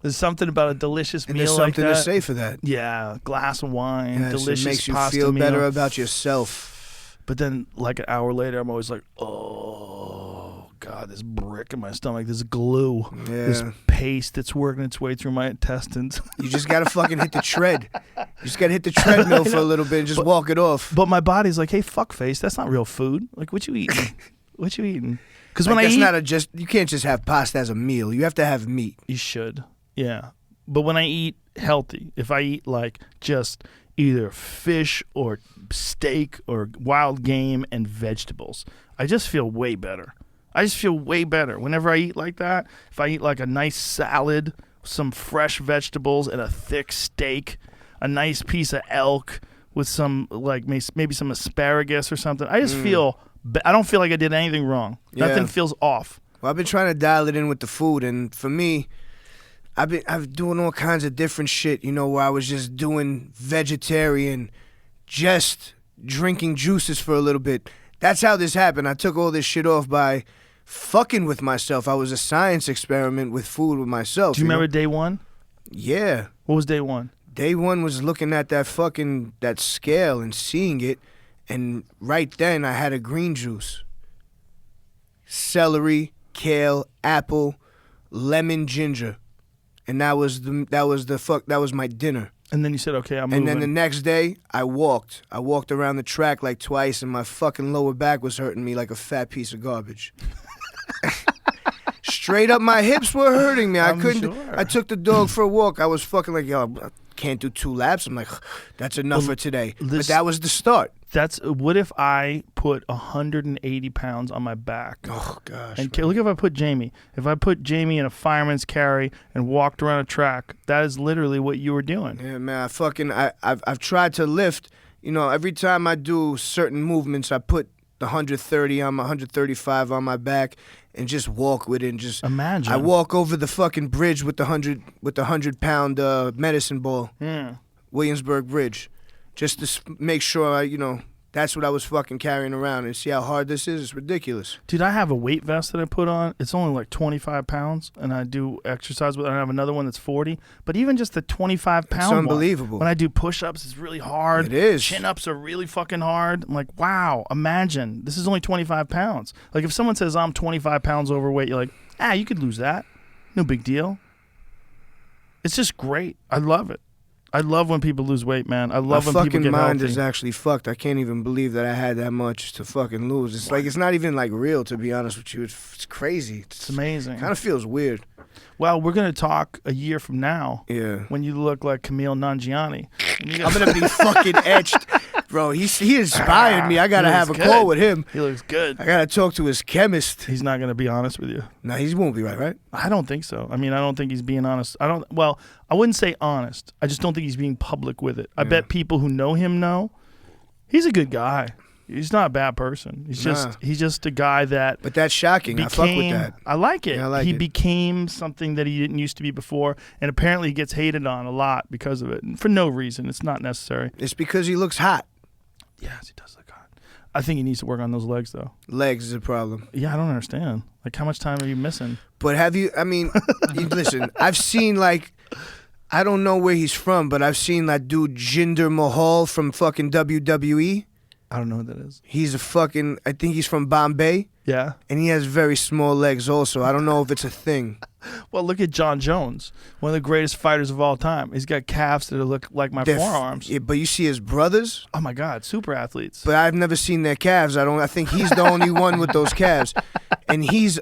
There's something about a delicious And meal there's like something that. to say for that. Yeah, glass of wine, Yes, delicious it makes you pasta feel meal. better about yourself. But then, like an hour later, I'm always like, oh God, this brick in my stomach, this glue, this Yeah. paste that's working its way through my intestines. You just gotta fucking hit the tread. You just gotta hit the treadmill for a little bit and just walk it off. But my body's like, hey, fuck face, that's not real food. Like, what you eating? What you eating? Because when Like, I that's eat, not a just... You can't just have pasta as a meal. You have to have meat. you should, yeah. But when I eat healthy, if I eat like just either fish or steak or wild game and vegetables, I just feel way better. I just feel way better whenever I eat like that. If I eat like a nice salad, some fresh vegetables and a thick steak, a nice piece of elk with some like maybe some asparagus or something, I just feel. I don't feel like I did anything wrong. Yeah. Nothing feels off. Well, I've been trying to dial it in with the food, and for me, I've been doing all kinds of different shit, you know, where I was just doing vegetarian, just drinking juices for a little bit. That's how this happened. I took all this shit off by fucking with myself. I was a science experiment with food with myself. Do you remember know? day one? Yeah. What was day one? day one was looking at that scale and seeing it, and right then I had a green juice. Celery, kale, apple, lemon, ginger. And that was my dinner. And then you said, okay, I'm moving. And then the next day, I walked. I walked around the track like twice, and my fucking lower back was hurting me like a fat piece of garbage. Straight up, my hips were hurting me. I couldn't. Sure. I took the dog for a walk. I was fucking like, yo, I can't do 2 laps. I'm like, that's enough for today. But that was the start. What if I put 180 pounds on my back? Oh gosh. And look, if I put Jamie. If I put Jamie in a fireman's carry and walked around a track, that is literally what you were doing. Yeah, man. I've tried to lift. You know, every time I do certain movements, I put the 130 on my 135 on my back and just walk with it. And just imagine. I walk over the fucking bridge with the 100-pound medicine ball. Yeah. Williamsburg Bridge, just to make sure that's what I was fucking carrying around. And see how hard this is? It's ridiculous. Dude, I have a weight vest that I put on. It's only like 25 pounds, and I do exercise with it. I have another one that's 40. But even just the 25-pound It's unbelievable. when I do push-ups, it's really hard. It is. Chin-ups are really fucking hard. I'm like, wow, imagine. This is only 25 pounds. Like, if someone says I'm 25 pounds overweight, you're like, you could lose that. No big deal. It's just great. I love it. I love when people lose weight, man. I love when people get healthy. My fucking mind is actually fucked. I can't even believe that I had that much to fucking lose. It's like, it's not even like real, to be honest with you. It's crazy. It's amazing. Kind of feels weird. Well, we're going to talk a year from now. Yeah. When you look like Camille Nanjiani. I'm going to be fucking etched. Bro, he inspired me. I got to have a call with him. He looks good. I got to talk to his chemist. He's not going to be honest with you. No, he won't be right? I don't think so. I mean, I don't think he's being honest. I wouldn't say honest. I just don't think he's being public with it. I bet people who know him know. He's a good guy. He's not a bad person. He's just a guy that. But that's shocking. I fuck with that. I like it. Yeah, I like he it. became something that he didn't used to be before, and apparently he gets hated on a lot because of it, and for no reason. It's not necessary. It's because he looks hot. Yes, he does look hot. I think he needs to work on those legs, though. Legs is a problem. Yeah, I don't understand. Like, how much time are you missing? But listen, I've seen, I don't know where he's from, but I've seen that dude Jinder Mahal from fucking WWE. I don't know who that is. He's I think he's from Bombay. Yeah. And he has very small legs also. I don't know if it's a thing. Well, look at John Jones, one of the greatest fighters of all time. He's got calves that look like my forearms. Yeah, but you see his brothers? Oh my God, super athletes. But I've never seen their calves. I think he's the only one with those calves. And he's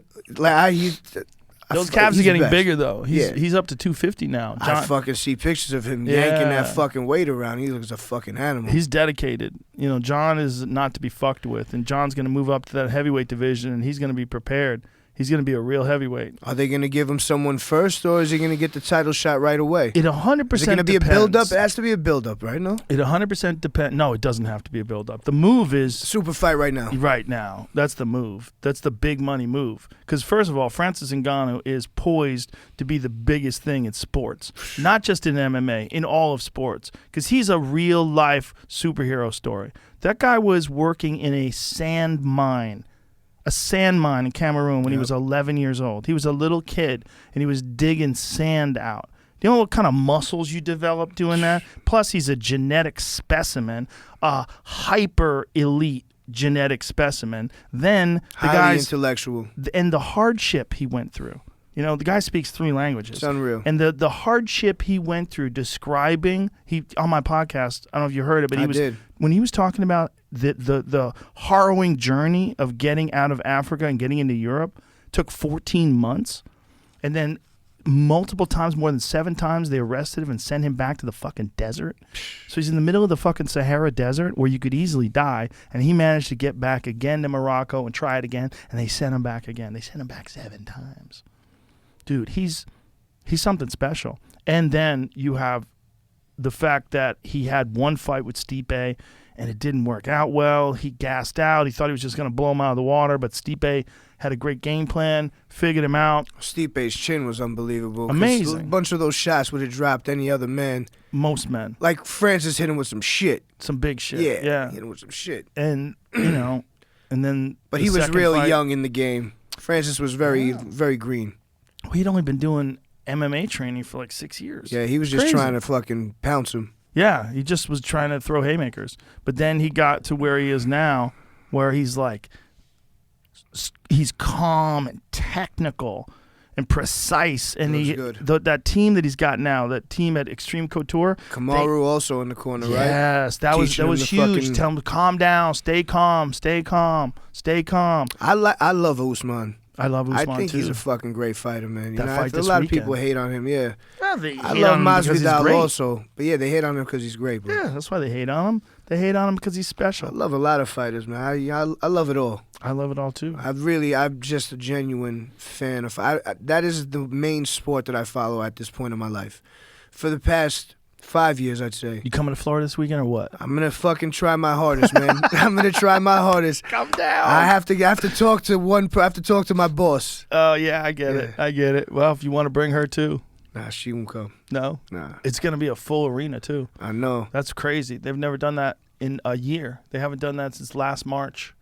those calves are getting best. Bigger though. He's up to 250 now. I fucking see pictures of him yanking that fucking weight around. He looks a fucking animal. He's dedicated. John is not to be fucked with, and John's going to move up to that heavyweight division, and he's going to be prepared. He's going to be a real heavyweight. Are they going to give him someone first, or is he going to get the title shot right away? It 100% Is it going to be a build-up? It has to be a build-up, right? No? It 100% depends. No, it doesn't have to be a build-up. The move is... Super fight right now. Right now. That's the move. That's the big money move. Because first of all, Francis Ngannou is poised to be the biggest thing in sports. Not just in MMA, in all of sports. Because he's a real-life superhero story. That guy was working in a sand mine in Cameroon when he was 11 years old. He was a little kid, and he was digging sand out. Do you know what kind of muscles you develop doing that? Plus, he's a genetic specimen, a hyper-elite genetic specimen. Then the highly intellectual. And the hardship he went through. The guy speaks 3 languages. It's unreal. And the hardship he went through describing, on my podcast, I don't know if you heard it, but when he was talking about the harrowing journey of getting out of Africa and getting into Europe, took 14 months. And then multiple times, more than 7 times, they arrested him and sent him back to the fucking desert. So he's in the middle of the fucking Sahara Desert where you could easily die. And he managed to get back again to Morocco and try it again. And they sent him back again. They sent him back 7 times. Dude, he's something special. And then you have the fact that he had one fight with Stipe, and it didn't work out well. He gassed out. He thought he was just going to blow him out of the water, but Stipe had a great game plan, figured him out. Stipe's chin was unbelievable. Amazing. A bunch of those shots would have dropped any other man. Most men. Like Francis hit him with some shit. Some big shit. Yeah. Hit him with some shit. And, and then... But he was really young in the game. Francis was very, very green. He'd only been doing MMA training for like 6 years. Yeah, he was just Crazy. trying to fucking pounce him. Yeah, he just was trying to throw haymakers. But then he got to where he is now, where he's like, he's calm and technical and precise. And Looks he, good. that team that he's got now, that team at Extreme Couture. Kamaru also in the corner, right? Yes, that Teaching him was to huge. fucking- Tell him to calm down, stay calm, stay calm, stay calm. I love Usman. I love Usman I think too. he's a fucking great fighter, man. You That know, fight a this lot weekend. of people hate on him, yeah. Yeah, they I hate love on him because he's Masvidal great. also. But yeah, they hate on him because he's great, bro. Yeah, that's why they hate on him. They hate on him because he's I special. love a lot of fighters, man. I love it all. I love it all too. I'm just a genuine fan of. That is the main sport that I follow at this point in my life. For the past 5 years, I'd say. You coming to Florida this weekend or what? I'm gonna fucking try my hardest, man. I'm gonna try my hardest. Come down. I have to talk to I have to talk to my boss. Oh yeah, I get it. I get it. Well, if you want to bring her too, Nah, she won't come. no, Nah, it's gonna be a full arena too. I know. That's crazy. They've never done that in a year. They haven't done that since last March.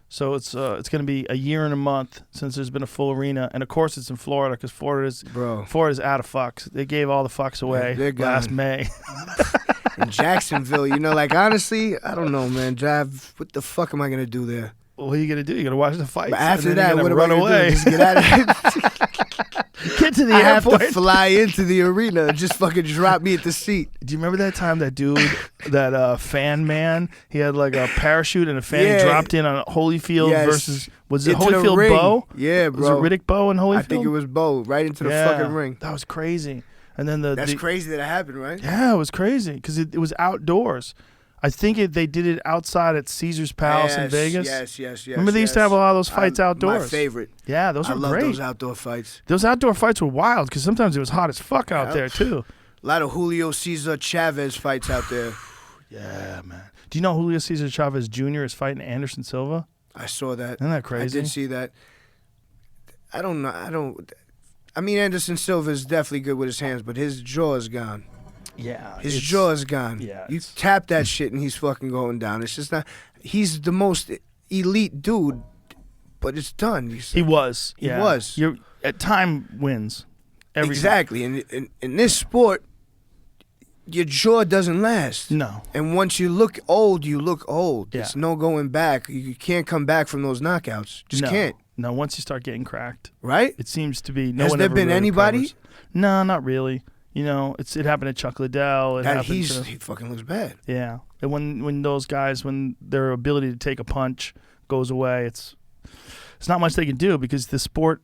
So it's gonna be a year and a month since there's been a full arena, and of course it's in Florida because Florida's out of fucks. They gave all the fucks away They're gone. last May. In Jacksonville, like honestly, I don't know, man. What the fuck am I gonna do there? What are you gonna do? You gonna watch the fights? But after and then that, you're what gonna am I run gonna away? do? Just get out of here. Get to the I have airport. to fly into the arena and just fucking drop me at the seat. Do you remember that time that dude, that fan man, he had like a parachute and a fan Yeah. he dropped in on Holyfield Yes. versus, was it Into the Holyfield ring. Bo? Yeah, Was bro. it Riddick Bowe and Holyfield? I think it was Bo, right into the Yeah, fucking ring. That was crazy. And then That's crazy that it happened, right? Yeah, it was crazy because it was outdoors. I think they did it outside at Caesar's Palace in Vegas. Yes. Remember they used to have a lot of those fights outdoors. My favorite. Yeah, those I were love great. those outdoor fights. Those outdoor fights were wild because sometimes it was hot as fuck out there too. A lot of Julio Cesar Chavez fights out there. Yeah, man. Do you know Julio Cesar Chavez Jr. is fighting Anderson Silva? I saw that. Isn't that crazy? I did see that. I don't know. I mean, Anderson Silva is definitely good with his hands, but his jaw is gone. Yeah. His jaw is gone. Yeah, You it's- tap that shit and he's fucking going down. It's just not. He's the most elite dude, but it's done. He was. He Yeah. was. You're, at time wins. Every Exactly. And in this sport, your jaw doesn't last. Time. No. And once you look old, you look old. Yeah. There's no going back. You can't come back from those knockouts. Just no. can't. No, once you start getting cracked, Right? it seems to be no Has one there ever been really anybody? recovers. No, not really. You know, it happened to Chuck Liddell. It happened to, He fucking looks bad. yeah. And when those guys, when their ability to take a punch goes away, it's not much they can do because the sport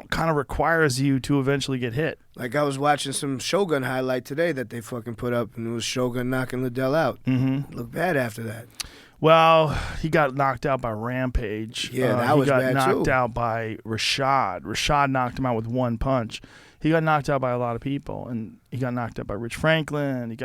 kind of requires you to eventually get hit. Like I was watching some Shogun highlight today that they fucking put up, and it was Shogun knocking Liddell out. Mm-hmm. Looked bad after that. Well, he got knocked out by Rampage. Yeah, that was bad, He got knocked too. out by Rashad. Rashad knocked him out with one punch. He got knocked out by a lot of people, and he got knocked out by Rich Franklin.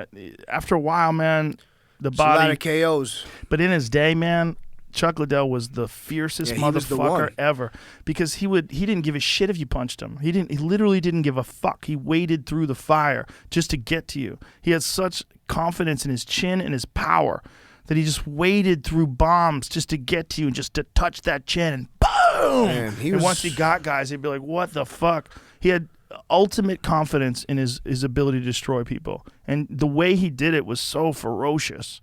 After a while, man, the It's a lot body. of KOs. But in his day, man, Chuck Liddell was the fiercest Yeah, he was the motherfucker one. ever because he didn't give a shit if you punched him. He literally didn't give a fuck. He waded through the fire just to get to you. He had such confidence in his chin and his power that he just waded through bombs just to get to you and just to touch that chin and boom. Man, And once he got guys, he'd be like, "What the fuck?" He had ultimate confidence in his ability to destroy people, and the way he did it was so ferocious.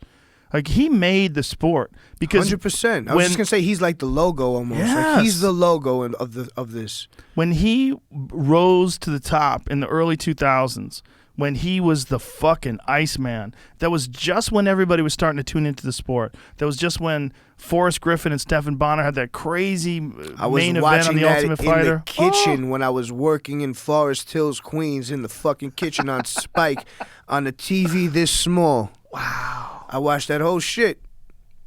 Like he made the sport because 100%. I was just gonna say he's like the logo almost. Yes. Like he's the logo of this. when he rose to the top in the early 2000s, when he was the fucking Iceman, that was just when everybody was starting to tune into the sport. That was just when Forrest Griffin and Stephen Bonner had that crazy I was main event watching on The that Ultimate in Fighter. the kitchen when I was working in Forest Hills, Queens, in the fucking kitchen on Spike, on the TV this small. Wow. I watched that whole shit.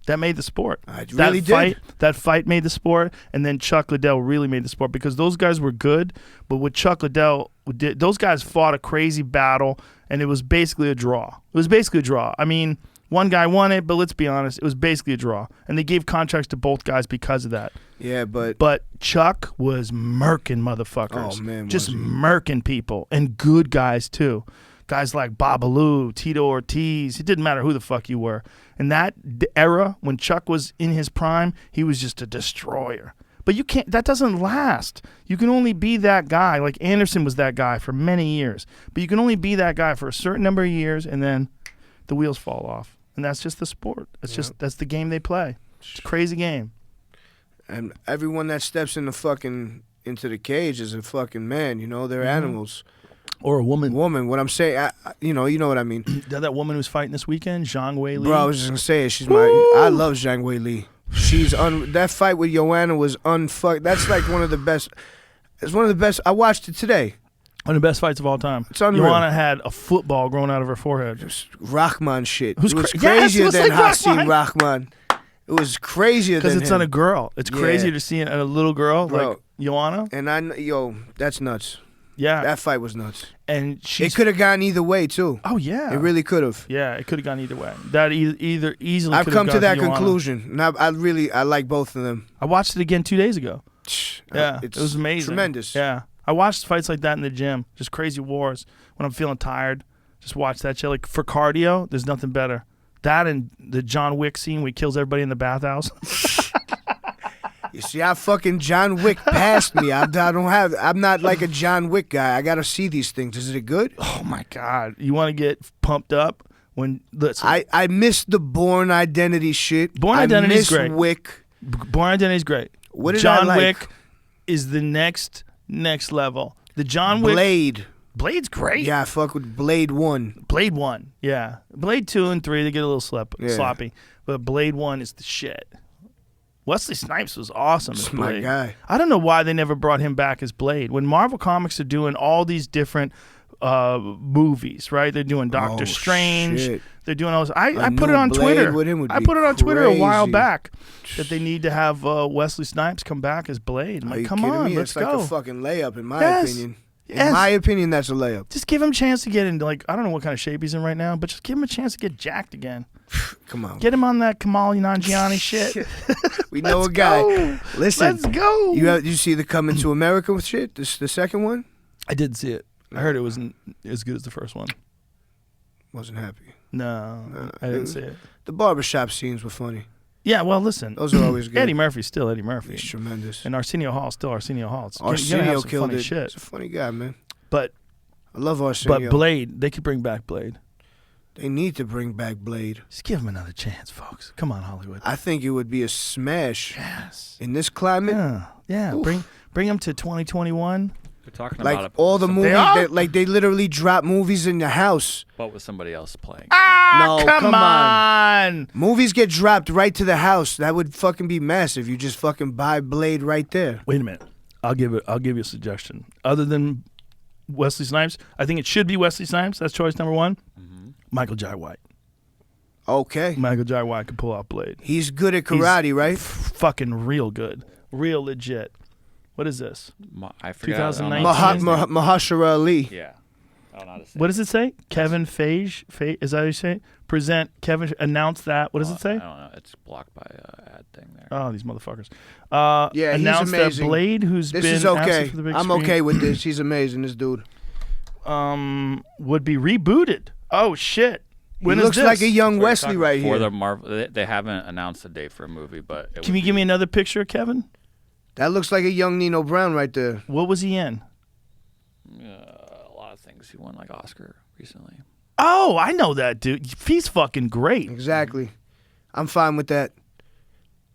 That made the sport. I really did. That fight made the sport, and then Chuck Liddell really made the sport because those guys were good, but what Chuck Liddell did, those guys fought a crazy battle, and it was basically a draw. It was basically a draw. I mean, one guy won it, but let's be honest, it was basically a draw, and they gave contracts to both guys because of that. Yeah, but But Chuck was murking motherfuckers. Oh, man, just was he? murking people, and good guys too. Guys like Babalu, Tito Ortiz. It didn't matter who the fuck you were. In that era, when Chuck was in his prime, he was just a destroyer. But you can't. That doesn't last. You can only be that guy. Like Anderson was that guy for many years. But you can only be that guy for a certain number of years, and then the wheels fall off. And that's just the sport. That's the game they play. It's a crazy game. And everyone that steps into the cage is a fucking man. You know, they're animals. Or a woman. What I'm saying, you know what I mean. That woman who's fighting this weekend, Zhang Wei Li. Bro, I was just gonna say, I love Zhang Wei Li. That fight with Joanna was unfucked. That's like one of the best. It's one of the best. I watched it today. One of the best fights of all time. It's unreal. Joanna had a football growing out of her forehead. Just Rahman shit. Who's it was yes, crazier it was than like Hasim Rahman. It was crazier than because it's him. on a girl. It's crazier to see a little girl Bro. like Joanna. And that's nuts. Yeah, That fight was nuts. and It could have gone either way too. Oh yeah, It really could have. Yeah, it could have gone either way. That either easily. I've could have come to gone that Joanna. conclusion. And I like both of them. I watched it again 2 days ago. Yeah, It's it was amazing. Tremendous. Yeah, I watched fights like that in the gym. Just crazy wars when I'm feeling tired. Just watch that shit. Like for cardio, there's nothing better. That and the John Wick scene where he kills everybody in the bathhouse. You see, I fucking John Wick passed me. I'm not like a John Wick guy. I gotta see these things. Is it good? Oh my God, you want to get pumped up when I missed the Bourne Identity shit. Bourne Identity is great. Wick. Bourne Identity is great. What did John I like? Wick is the next level. The John Wick Blade's great. Yeah, I fuck with Blade 1. Blade 1, yeah. Blade 2 and 3, they get a little sloppy. But Blade 1 is the shit. Wesley Snipes was awesome as That's my Blade. guy. I don't know why they never brought him back as Blade. When Marvel Comics are doing all these different movies, right? They're doing Doctor Strange. Shit. They're doing all this. I A put it new on Blade Twitter. with him would I be put it on Twitter a while crazy. back that they need to have Wesley Snipes come back as Blade. I'm Are like, you come kidding on, me? let's It's like go. a fucking layup, in my Yes. opinion. In Yes. my opinion, that's a layup. Just give him a chance to get into, like, I don't know what kind of shape he's in right now, but just give him a chance to get jacked again. Come on. Get him on that Kamal Nanjiani shit. We know Let's a guy. go. Listen. Let's go. You see the Coming to America shit? The second one? I did see it. I heard it wasn't as good as the first one. Wasn't happy. No, I didn't see it. The barbershop scenes were funny. Yeah, well, listen. Those are always good. Eddie Murphy's still Eddie Murphy. He's tremendous. And Arsenio Hall's still Arsenio Hall. It's Arsenio killed funny it. shit. He's a funny guy, man. But I love Arsenio. Blade, they could bring back Blade. They need to bring back Blade. Just give him another chance, folks. Come on, Hollywood. I think it would be a smash. Yes. In this climate. Yeah. Oof. Bring him to 2021. We're talking Like about it, all the movies, are? they literally drop movies in the house. but with somebody else playing. No, come come on. Movies get dropped right to the house. That would fucking be massive. You just fucking buy Blade right there. Wait a minute. I'll give you a suggestion. Other than Wesley Snipes, I think it should be Wesley Snipes. That's choice number one. Mm-hmm. Michael Jai White. Okay. Michael Jai White could pull out Blade. He's good at karate, right? Fucking real good. Real legit. What is this? I forgot. 2019. Mahashara Ali. Yeah. I don't know how to say What does it say? Kevin Feige? Is that how you say it? Present Kevin. Announce that. What does it say? I don't know. It's blocked by ad thing there. Oh, these motherfuckers. Yeah, he's announce that amazing. Blade, who's This been is okay. absent for the big I'm screen, okay with this. He's amazing, this dude. would be rebooted. Oh shit! When he is looks this? like a young We're Wesley talking right for here. the Marvel. They haven't announced a date for a movie, but Can you give me another picture of Kevin? That looks like a young Nino Brown right there. What was he in? a lot of things? He won like Oscar recently. Oh, I know that dude. He's fucking great. Exactly. I'm fine with that.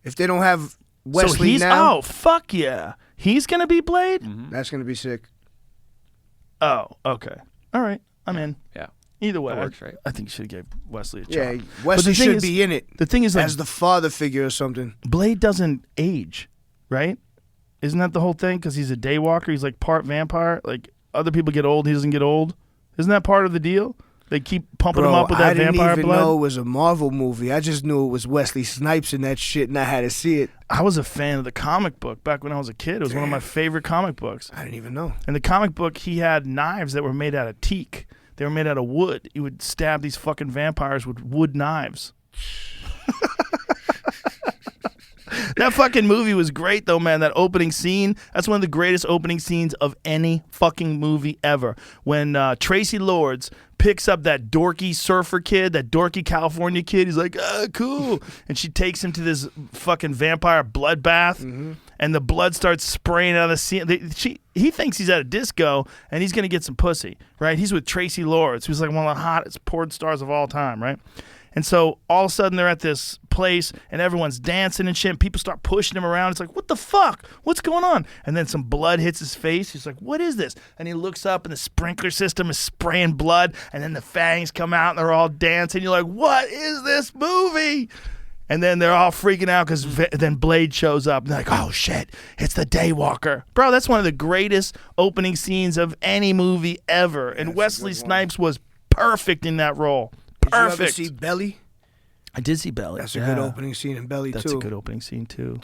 If they don't have So Wesley he's now, fuck yeah. He's gonna be Blade. that's gonna be sick. Oh, okay. All right, I'm in. Yeah. Either way, That works, right? I think you should give Wesley a shot. Yeah, Wesley thing should is- be in it The thing is, like, as the father figure or something. Blade doesn't age, right? Isn't that the whole thing? Because he's a daywalker. He's like part vampire. Like other people get old, he doesn't get old. Isn't that part of the deal? They keep pumping him Bro, up with I that didn't vampire even blood. know it was a Marvel movie. I just knew it was Wesley Snipes in that shit, and I had to see it. I was a fan of the comic book back when I was a kid. It was one of my favorite comic books. I didn't even know. In the comic book, he had knives that were made out of teak. They were made out of wood. He would stab these fucking vampires with wood knives. That fucking movie was great, though, man. That opening scene, that's one of the greatest opening scenes of any fucking movie ever. When Tracy Lords picks up that dorky surfer kid, that dorky California kid, he's like, cool. And she takes him to this fucking vampire bloodbath, and the blood starts spraying out of the scene. He thinks he's at a disco, and he's going to get some pussy, right? He's with Tracy Lords, who's like one of the hottest porn stars of all time, right? And so all of a sudden they're at this place and everyone's dancing and shit. And people start pushing him around. It's like, what the fuck? What's going on? And then some blood hits his face. He's like, what is this? And he looks up and the sprinkler system is spraying blood. And then the fangs come out and they're all dancing. You're like, what is this movie? And then they're all freaking out because then Blade shows up. And they're like, oh shit, it's the Daywalker. Bro, that's one of the greatest opening scenes of any movie ever. And Wesley Snipes was perfect in that role. Perfect. Did you ever see Belly? I did see Belly. That's a good opening scene in Belly, That's too. a good opening scene, too.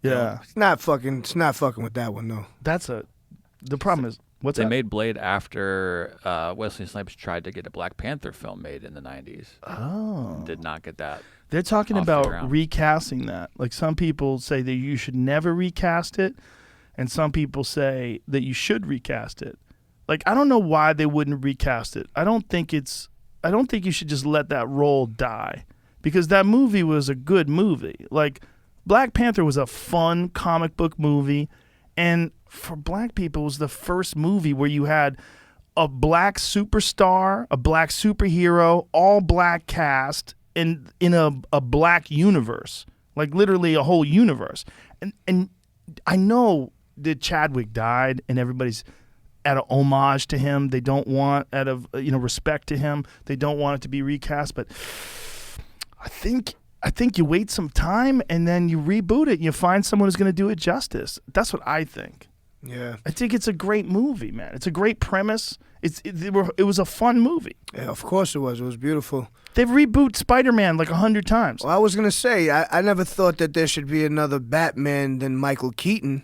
Yeah. It's not fucking with that one, though. The problem is, what's They that? made Blade after Wesley Snipes tried to get a Black Panther film made in the 90s. Oh. Did not get that. They're talking off the about ground. recasting that. Like, some people say that you should never recast it, and some people say that you should recast it. Like, I don't know why they wouldn't recast it. I don't think you should just let that role die, because that movie was a good movie. Like, Black Panther was a fun comic book movie, and for black people, it was the first movie where you had a black superstar, a black superhero, all black cast in a black universe, like literally a whole universe. And I know that Chadwick died, and everybody's out of homage to him. They don't want, out of respect to him, they don't want it to be recast. But I think you wait some time and then you reboot it. And you find someone who's going to do it justice. That's what I think. Yeah. I think it's a great movie, man. It's a great premise. It was a fun movie. Yeah, of course it was. It was beautiful. They've rebooted Spider-Man like 100 times. Well, I was going to say, I never thought that there should be another Batman than Michael Keaton.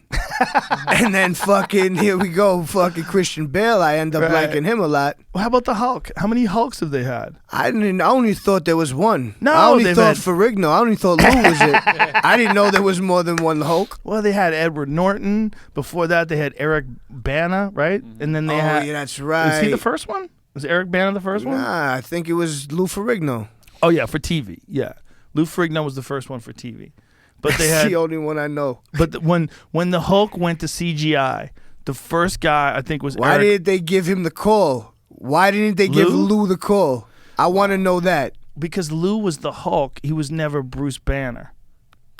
And then fucking, here we go, fucking Christian Bale. I end up liking him a lot. Well, how about the Hulk? How many Hulks have they had? I only thought there was one. No, I only they've thought had- Ferrigno. I only thought Lou was it. I didn't know there was more than one Hulk. Well, they had Edward Norton. Before that, they had Eric Bana, right? And then they had... yeah, that's right. Was he the first one? Was Eric Bana the first one? Nah, I think it was Lou Ferrigno. Oh, yeah, for TV. Yeah. Lou Ferrigno was the first one for TV. But they That's had... the only one I know. But when the Hulk went to CGI, the first guy, I think, was Why Eric... did they give him the call? Why didn't they give Lou the call? I want to know that. Because Lou was the Hulk. He was never Bruce Banner.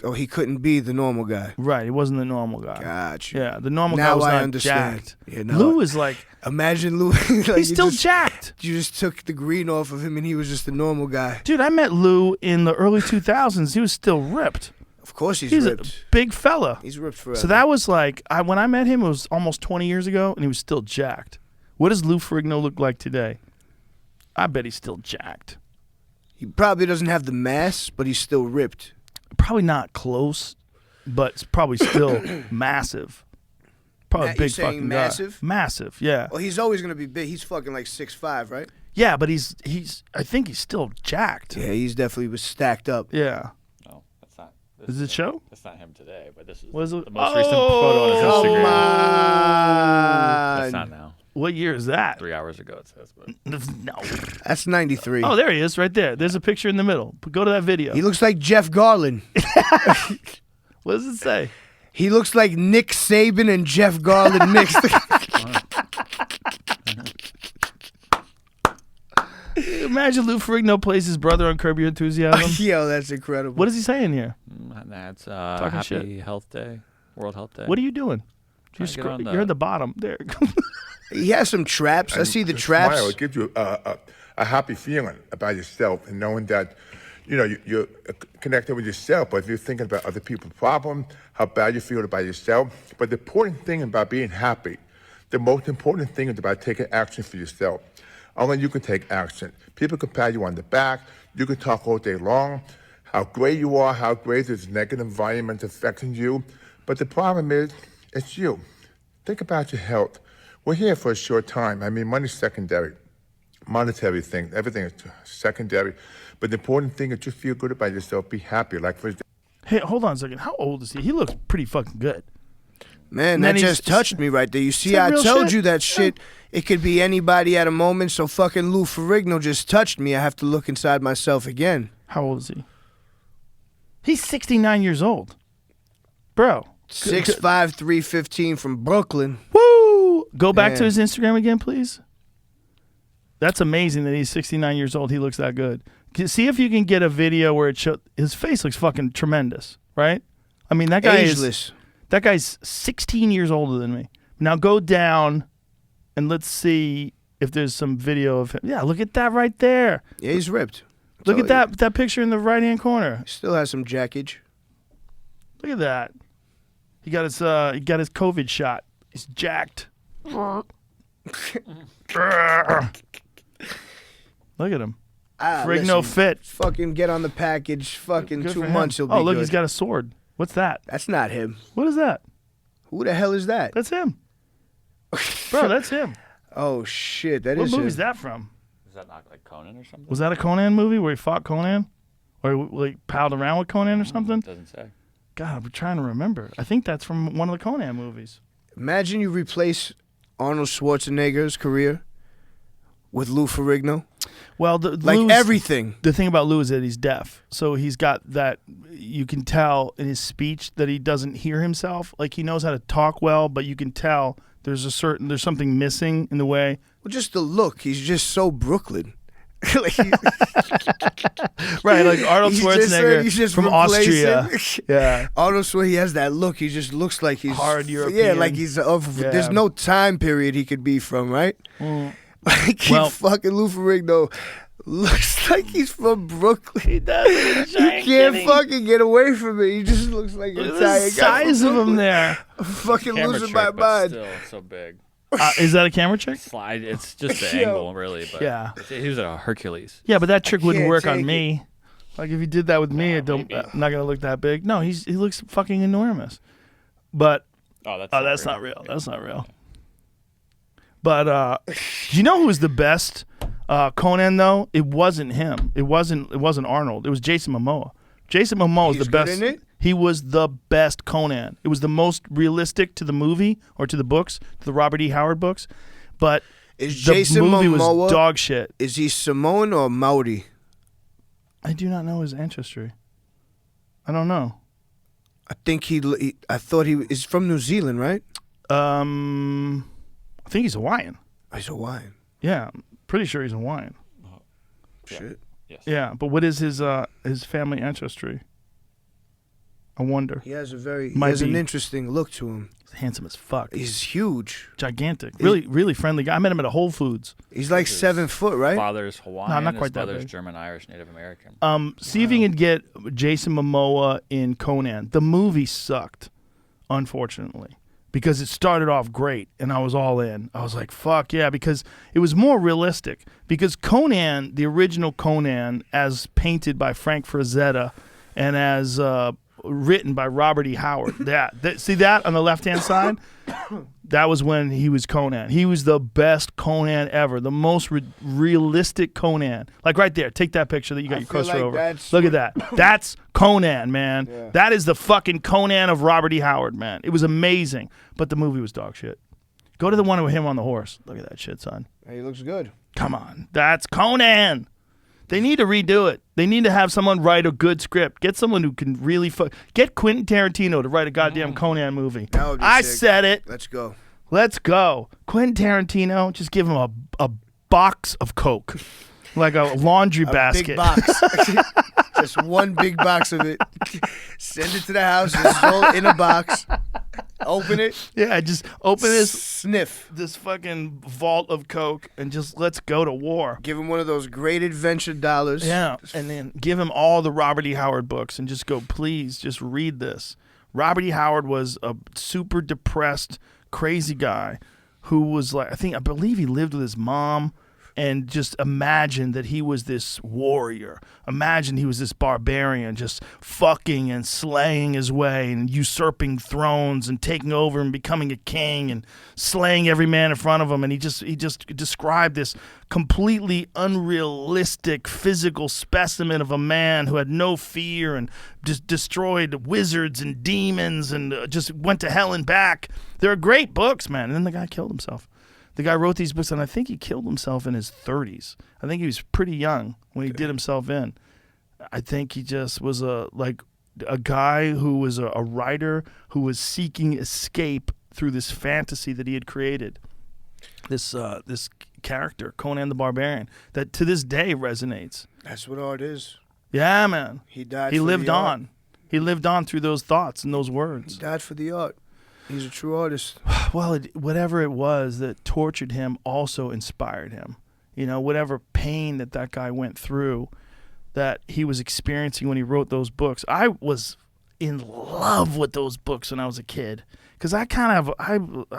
Oh, he couldn't be the normal guy. Right, he wasn't the normal guy. Gotcha. Yeah, the normal guy Now was I not understand. jacked. Yeah, now Lou is like... Imagine Lou. like He's still jacked. You just took the green off of him and he was just a normal guy. Dude, I met Lou in the early 2000s. He was still ripped. Of course he's He's ripped. a big fella. He's ripped forever. So that was like, when I met him, it was almost 20 years ago, and he was still jacked. What does Lou Ferrigno look like today? I bet he's still jacked. He probably doesn't have the mass, but he's still ripped. Probably not close, but it's probably still massive. Probably a You're big saying fucking massive? guy. Massive, yeah. Well, he's always going to be big. He's fucking like 6'5", right? Yeah, but he's. I think he's still jacked. Yeah, he's definitely was stacked up. Yeah. No, that's not. Is it show? That's not him today, but this is Was it? the most recent photo on his Come Instagram. on. That's not now. What year is that? 3 hours ago, it says. But No. That's 93. Oh, there he is, right there. There's a picture in the middle. Go to that video. He looks like Jeff Garland. What does it say? He looks like Nick Saban and Jeff Garland mixed. Imagine Lou Ferrigno plays his brother on Curb Your Enthusiasm. Yo, that's incredible. What is he saying here? that's Talking Happy shit. Health Day, World Health Day. What are you doing? Trying to get on You're at the bottom. There. He has some traps. I see the traps. Smile, it gives you a happy feeling about yourself and knowing that, you're connected with yourself. But if you're thinking about other people's problems, how bad you feel about yourself. But the important thing about being happy, the most important thing is about taking action for yourself. Only you can take action. People can pat you on the back. You can talk all day long, how great you are, how great this negative environment is affecting you. But the problem is, it's you. Think about your health. We're here for a short time. I mean, money's secondary. Monetary thing, everything is secondary. But the important thing is just feel good about yourself. Be happy. Like for Hey, hold on a second. How old is he? He looks pretty fucking good. Man, And that then he's- just touched me right there. You see, that I real told shit? you that shit. It could be anybody at a moment. So fucking Lou Ferrigno just touched me. I have to look inside myself again. How old is he? He's 69 years old. Bro. 6'5", 315 from Brooklyn. Woo! Go back to Man. his Instagram again, please. That's amazing that he's 69 years old. He looks that good. See if you can get a video where it shows his face looks fucking tremendous, right? I mean, that guy Ageless. that guy's 16 years older than me. Now go down and let's see if there's some video of him. Yeah, look at that right there. Yeah, he's ripped. Look at Tell you. that picture in the right-hand corner. Still has some jackage. Look at that. He got his COVID shot. He's jacked. Look at him. Frigno Listen, fit. Fucking get on the package. Fucking Good 2 for him. months he'll be Oh, look, good. he's got a sword. What's that? That's not him. What is that? Who the hell is that? That's him. Bro, that's him. Oh shit, that What is movie's him. that from? Is that not like Conan or something? Was that a Conan movie where he fought Conan? Or like palled around with Conan or something? Doesn't say. God, I'm trying to remember. I think that's from one of the Conan movies. Imagine you replace Arnold Schwarzenegger's career with Lou Ferrigno. Well, Like everything. The thing about Lou is that he's deaf, so he's got that. You can tell in his speech that he doesn't hear himself. Like he knows how to talk well, but you can tell there's something missing in the way. Well, just the look. He's just so Brooklyn. Like, Right, like Arnold he's Schwarzenegger he's just from replacing- Austria. Yeah. Arnold Schwarzenegger, he has that look. He just looks like he's Hard Yeah, European. like he's of. Yeah. There's no time period he could be from, right? Like Well- fucking Lou Ferrigno looks like he's from Brooklyn. He does. You can't fucking get away from it. He just looks like an Look at Italian the guy from size of him Brooklyn. there. I'm fucking Camera losing trick, my but mind. still so big. Is that a camera trick? Slide. It's just the Yo. angle, really. But Yeah. he was a Hercules. Yeah, but that trick wouldn't can't work on take me. Like if you did that with me, it don't, maybe. I'm not gonna look that big. No, he looks fucking enormous. But Oh, that's that's not real. That's not real. But do you know who was the best Conan though? It wasn't him. It wasn't Arnold. It was Jason Momoa. Jason Momoa was He's the good best. in it? He was the best Conan. It was the most realistic to the movie or to the books, to the Robert E. Howard books. But Is the Jason movie Momoa? was dog shit. Is he Samoan or Maori? I do not know his ancestry. I don't know. I think I thought he is from New Zealand, right? I think he's Hawaiian. He's Hawaiian. Yeah, I'm pretty sure he's Hawaiian. Shit. Yes. Yeah, but what is his family ancestry? I wonder. He has he Might has an be. interesting look to him. He's handsome as fuck. He's huge. Gigantic. Really, really friendly guy. I met him at a Whole Foods. He's like 7 foot, right? Father's Hawaiian. not quite his that mother's big. German, Irish, Native American. See if you can get Jason Momoa in Conan. The movie sucked, unfortunately, because it started off great and I was all in. I was like, fuck yeah, because it was more realistic. Because Conan, the original Conan, as painted by Frank Frazetta and as written by Robert E. Howard, see that on the left-hand side? That was when he was Conan. He was the best Conan ever, the most realistic Conan. Like right there, take that picture that you got I your feel cursor like over. that's Look at that. That's Conan, man. Yeah. That is the fucking Conan of Robert E. Howard, man. It was amazing, but the movie was dog shit. Go to the one with him on the horse. Look at that shit, son. He looks good. Come on. That's Conan. They need to redo it. They need to have someone write a good script. Get someone who can really get Quentin Tarantino to write a goddamn Conan movie. That would be I sick. said it. Let's go. Let's go. Quentin Tarantino, just give him a box of Coke. Like a laundry basket. Big box. Just one big box of it. Send it to the house. It's all in a box. Open it. Yeah, just open this Sniff. fucking vault of Coke and just let's go to war. Give him one of those great adventure dollars. Yeah, and then give him all the Robert E. Howard books and just go, please, just read this. Robert E. Howard was a super depressed, crazy guy who was like, I believe he lived with his mom and just imagine that he was this warrior. Imagine he was this barbarian just fucking and slaying his way and usurping thrones and taking over and becoming a king and slaying every man in front of him. And he just described this completely unrealistic physical specimen of a man who had no fear and just destroyed wizards and demons and just went to hell and back. They're great books, man. And then the guy killed himself. The guy wrote these books, and I think he killed himself in his 30s. I think he was pretty young when he did himself in. I think he just was a guy who was a writer who was seeking escape through this fantasy that he had created. This character, Conan the Barbarian, that to this day resonates. That's what art is. Yeah, man. He died. He for lived the art. on. He lived on through those thoughts and those words. He died for the art. He's a true artist. Well, whatever it was that tortured him also inspired him. You know, whatever pain that guy went through, that he was experiencing when he wrote those books. I was in love with those books when I was a kid, because I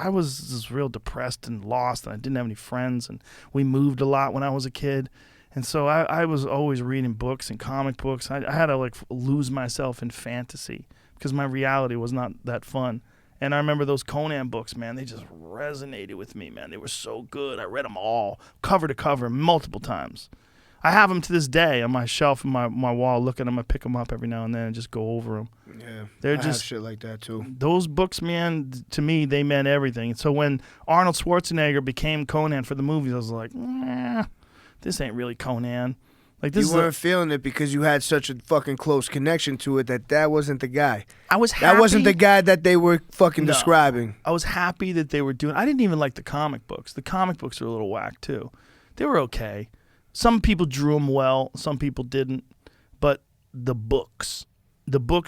was just real depressed and lost, and I didn't have any friends, and we moved a lot when I was a kid. And so I was always reading books and comic books. I had to lose myself in fantasy because my reality was not that fun. And I remember those Conan books, man. They just resonated with me, man. They were so good. I read them all, cover to cover, multiple times. I have them to this day on my shelf in my wall. Look at them. I pick them up every now and then and just go over them. Yeah, They're I just have shit like that too. Those books, man, to me, they meant everything. And so when Arnold Schwarzenegger became Conan for the movies, I was like, this ain't really Conan. Like this You weren't feeling it because you had such a fucking close connection to it that wasn't the guy. I was happy. That wasn't the guy that they were fucking No. describing. I was happy that they were doing. I didn't even like the comic books. The comic books are a little whack too. They were okay. Some people drew them well. Some people didn't. But the books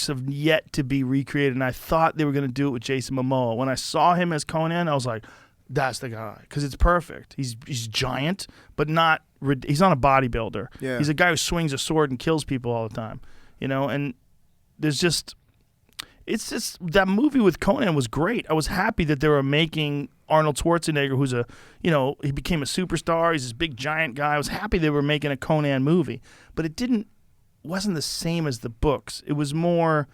have yet to be recreated. And I thought they were going to do it with Jason Momoa. When I saw him as Conan, I was like, that's the guy, because it's perfect. He's giant, but not. He's not a bodybuilder. Yeah. He's a guy who swings a sword and kills people all the time. You know, and it's just that movie with Conan was great. I was happy that they were making Arnold Schwarzenegger, who's he became a superstar. He's this big giant guy. I was happy they were making a Conan movie, but it wasn't the same as the books. It was more,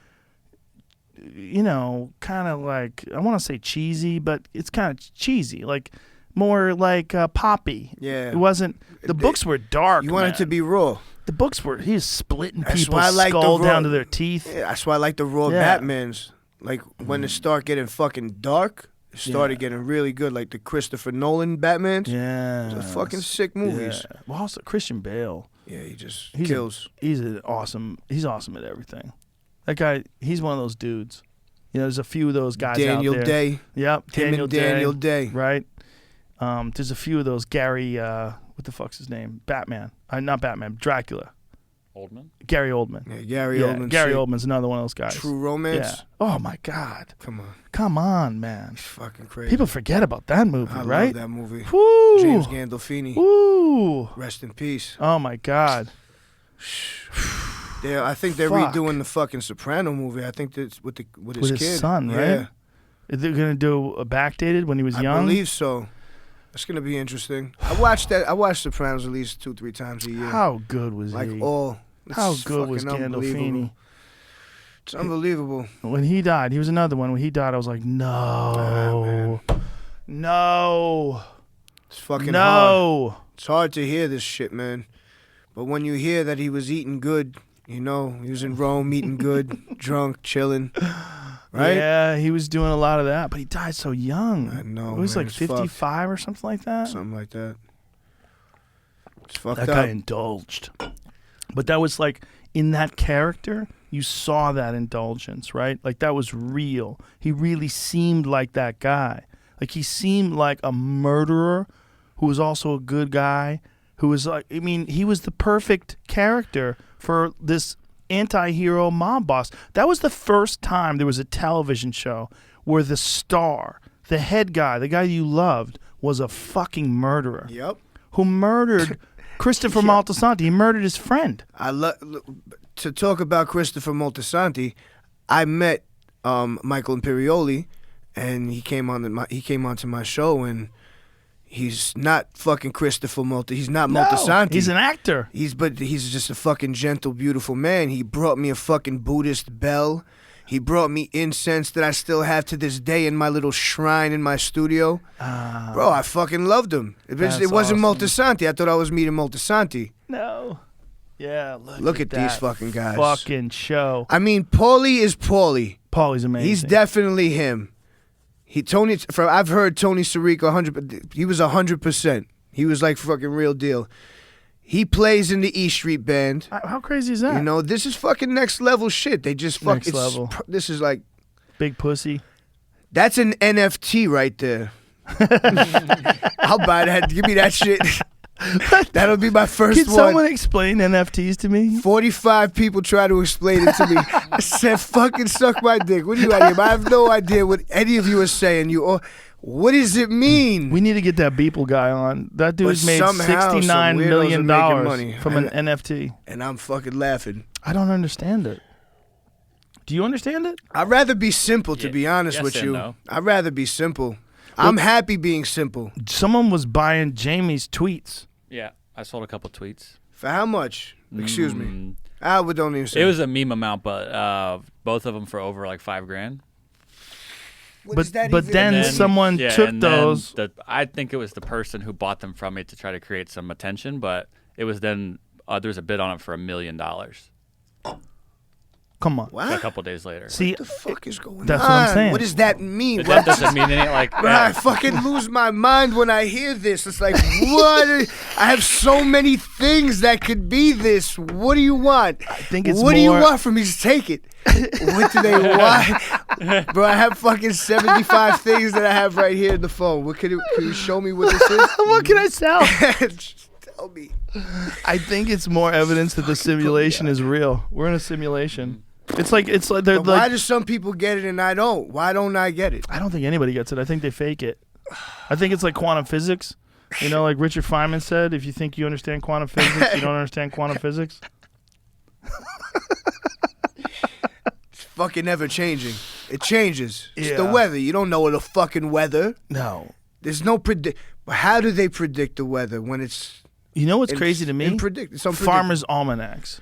kind of like, I want to say cheesy, but it's kind of cheesy, like more like poppy. Yeah. It wasn't. The books were dark. You wanted man. to be raw. The books were. He was splitting That's people's why I like the skull raw- down to their teeth. Yeah, that's why I like the raw Yeah. Batmans. Like when it started getting fucking dark, it started getting really good. Like the Christopher Nolan Batmans. Yeah. Those are fucking sick movies. Yeah. Well, also Christian Bale. Yeah, he just He's kills. He's awesome at everything. That guy, he's one of those dudes. There's a few of those guys Daniel out there. Day. Yep, Him and Daniel Day. Right. There's a few of those. Gary, what the fuck's his name? Batman. Not Batman. Dracula. Oldman? Gary Oldman. Yeah, Gary Oldman. Gary sick. Oldman's another one of those guys. True Romance. Yeah. Oh my God. Come on. Man. It's fucking crazy. People forget about that movie, I right? love that movie. Woo! James Gandolfini. Woo! Rest in peace. Oh my God. I think they're Fuck. redoing the fucking Soprano movie. I think that's with his With kid. his son, right? Yeah, They're gonna do a backdated when he was young. I believe so. That's gonna be interesting. I watched Sopranos at least 2-3 times a year. How good was Like he? all. How It's good was fucking unbelievable. Gandolfini? It's unbelievable. When he died, he was another one. When he died, I was like, no, no, It's fucking hard. no. It's hard to hear this shit, man. But when you hear that he was eating good, he was in Rome eating good, drunk, chilling, right? Yeah, he was doing a lot of that, but he died so young. I know, It was man, like it's fucked. 55 or something like that. Something like that. It's fucked That up. guy indulged. But that was like, in that character, you saw that indulgence, right? Like that was real. He really seemed like that guy. Like he seemed like a murderer who was also a good guy, who was like, he was the perfect character for this anti-hero mob boss. That was the first time there was a television show where the star, the head guy, the guy you loved, was a fucking murderer. Yep. Who murdered Christopher Moltisanti. He murdered his friend. To talk about Christopher Moltisanti, I met Michael Imperioli, and he came onto my show, and He's not fucking Christopher Malta. He's not No, Moltisanti. he's an actor. He's just a fucking gentle, beautiful man. He brought me a fucking Buddhist bell. He brought me incense that I still have to this day in my little shrine in my studio. Bro, I fucking loved him. It wasn't awesome. Moltisanti. I thought I was meeting Moltisanti. No. Yeah, Look at these that fucking guys. Fucking show. I mean, Paulie is Paulie. Paulie's amazing. He's definitely him. I've heard Tony Sirico 100. He was 100%. He was like fucking real deal. He plays in the E Street Band. How crazy is that? You know, this is fucking next level shit. They just fuck. Next level. This is like Big pussy. that's an NFT right there. I'll buy that. Give me that shit. That'll be my first Can one. someone explain NFTs to me? 45 people try to explain it to me. I said, fucking suck my dick. What are you out here? I have no idea what any of you are saying. What does it mean? We need to get that Beeple guy on. That dude's made somehow some $69 weirdos million are making money. from an NFT. And I'm fucking laughing. I don't understand it. Do you understand it? I'd rather be simple, to be honest yes with and you. no. I'd rather be simple. I'm happy being simple. Someone was buying Jamie's tweets. Yeah, I sold a couple tweets. For how much? Excuse me. I would don't even say. It was a meme amount, but both of them for over like $5,000. What does that but even then mean? someone took and those. Then I think it was the person who bought them from me to try to create some attention, but it was then there's a bid on it for $1 million. Come on. What? A couple days later. See, What the fuck is going That's on? what I'm saying. What does that mean? That doesn't mean anything. Like Bro, I fucking lose my mind when I hear this. It's like, what? I have so many things that could be this. What do you want? I think it's What do you more- want from me? Just take it. What do they want? Bro, I have fucking 75 things that I have right here in the phone. Can you show me what this is? what can I sell? Just tell me. I think it's more evidence that the simulation is real. We're in a simulation. It's like they're But why like. do some people get it and I don't? Why don't I get it? I don't think anybody gets it. I think they fake it. I think it's like quantum physics. You know, like Richard Feynman said, if you think you understand quantum physics, you don't understand quantum physics. It's fucking ever changing. It changes. It's the Yeah. weather. You don't know the fucking weather. No. There's no predict. How do they predict the weather when it's You know what's crazy to me? It's unpredictable. Farmers' almanacs.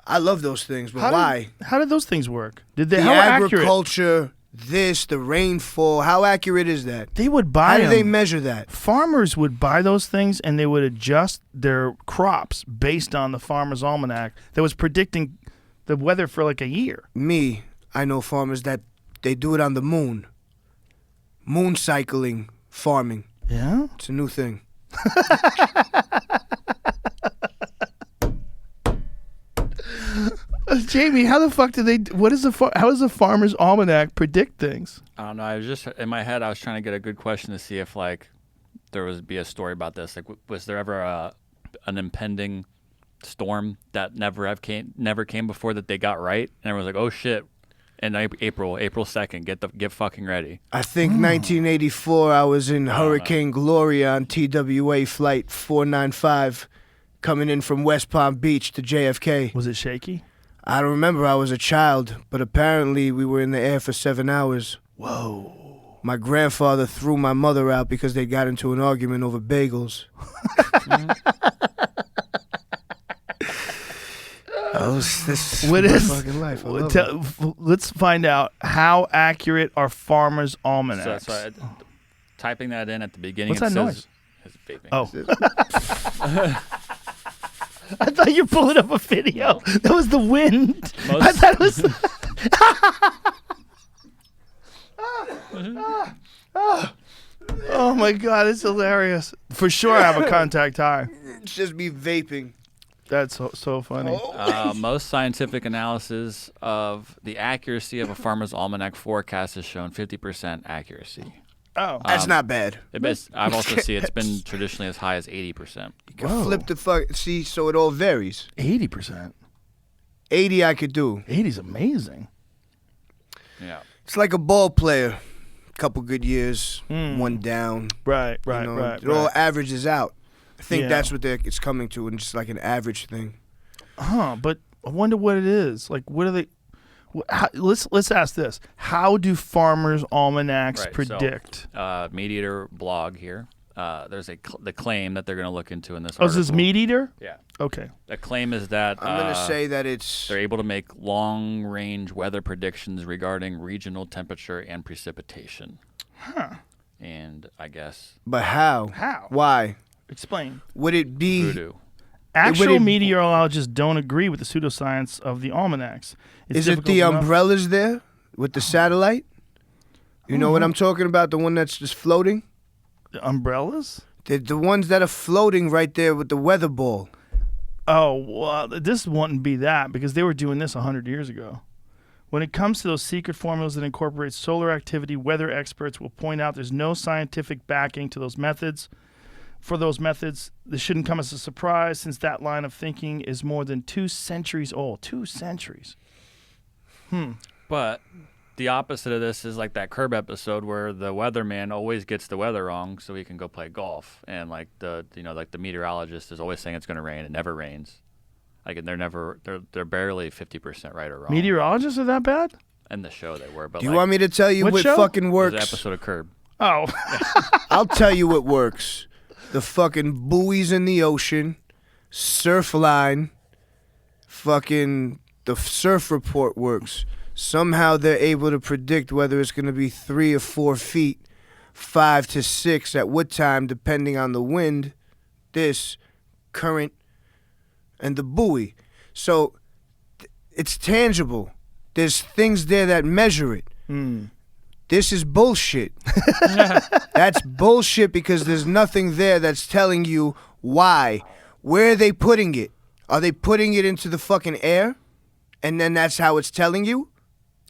I love those things, but How why? How did those things work? Did they? The How accurate? agriculture, the rainfall. How accurate is that? They would buy How do they them. measure that? Farmers would buy those things and they would adjust their crops based on the farmer's almanac that was predicting the weather for like a year. I know farmers that they do it on the moon. Moon cycling farming. Yeah. It's a new thing. Jamie, how the fuck do they? What is how does the farmer's almanac predict things? I don't know. I was just in my head. I was trying to get a good question to see if like there would be a story about this. Like, was there ever an impending storm that never came before that they got right? And everyone's like, oh shit! In April 2nd, get fucking ready. I think 1984, I was in Hurricane Gloria on TWA flight 495 coming in from West Palm Beach to JFK. Was it shaky? I don't remember. I was a child, but apparently we were in the air for 7 hours. Whoa. My grandfather threw my mother out because they got into an argument over bagels. This What my is? fucking life? I love it. Let's find out how accurate are farmers' So almanacs. that's why typing that in at the beginning. What's it that says, noise? It's vaping. Oh. I thought you were pulling up a video. That was the wind. Most- I thought it was. Oh my god, it's hilarious. For sure, I have a contact high. It's just me vaping. That's so funny. Most scientific analysis of the accuracy of a farmer's almanac forecast has shown 50% accuracy. Oh, That's not bad. I've also seen it's been traditionally as high as 80%. You can flip the fuck. See, so it all varies. 80%. 80 I could do. 80's amazing. Yeah. It's like a ball player. Couple good years, one down. Right, You right, know, right. It all right. averages out. I think Yeah. that's what it's coming to, and just like an average thing. But I wonder what it is. Like, what are they? Let's ask this: how do farmers' almanacs Right, predict? Meat Eater blog here. there's the claim that they're going to look into in this Oh, is article. this Meat Eater? Yeah. Okay. The claim is that I'm going to say that it's... they're able to make long-range weather predictions regarding regional temperature and precipitation. Huh. And I guess But how? How? Why? Explain. Would it be... voodoo. Actual it- meteorologists don't agree with the pseudoscience of the almanacs. It's Is it difficult the to know. umbrellas there with the satellite? You know what I'm talking about? The one that's just floating? The umbrellas? The ones that are floating right there with the weather ball. Oh, well, this wouldn't be that because they were doing this 100 years ago. When it comes to those secret formulas that incorporate solar activity, weather experts will point out there's no scientific backing to those methods. For those methods, this shouldn't come as a surprise since that line of thinking is more than 2 centuries old. 2 centuries. But the opposite of this is like that Curb episode where the weatherman always gets the weather wrong so he can go play golf, and like the meteorologist is always saying it's going to rain. It never rains. Like they're barely 50% right or wrong. Meteorologists are that bad? In the show they were, but Do you want me to tell you What what show? fucking There's works? an episode of Curb. Oh. I'll tell you what works. The fucking buoys in the ocean, surf line, fucking the surf report works. Somehow they're able to predict whether it's going to be 3 or 4 feet, 5 to 6 at what time, depending on the wind, this, current, and the buoy. So it's tangible. There's things there that measure it. This is bullshit. That's bullshit because there's nothing there that's telling you why. Where are they putting it? Are they putting it into the fucking air? And then that's how it's telling you?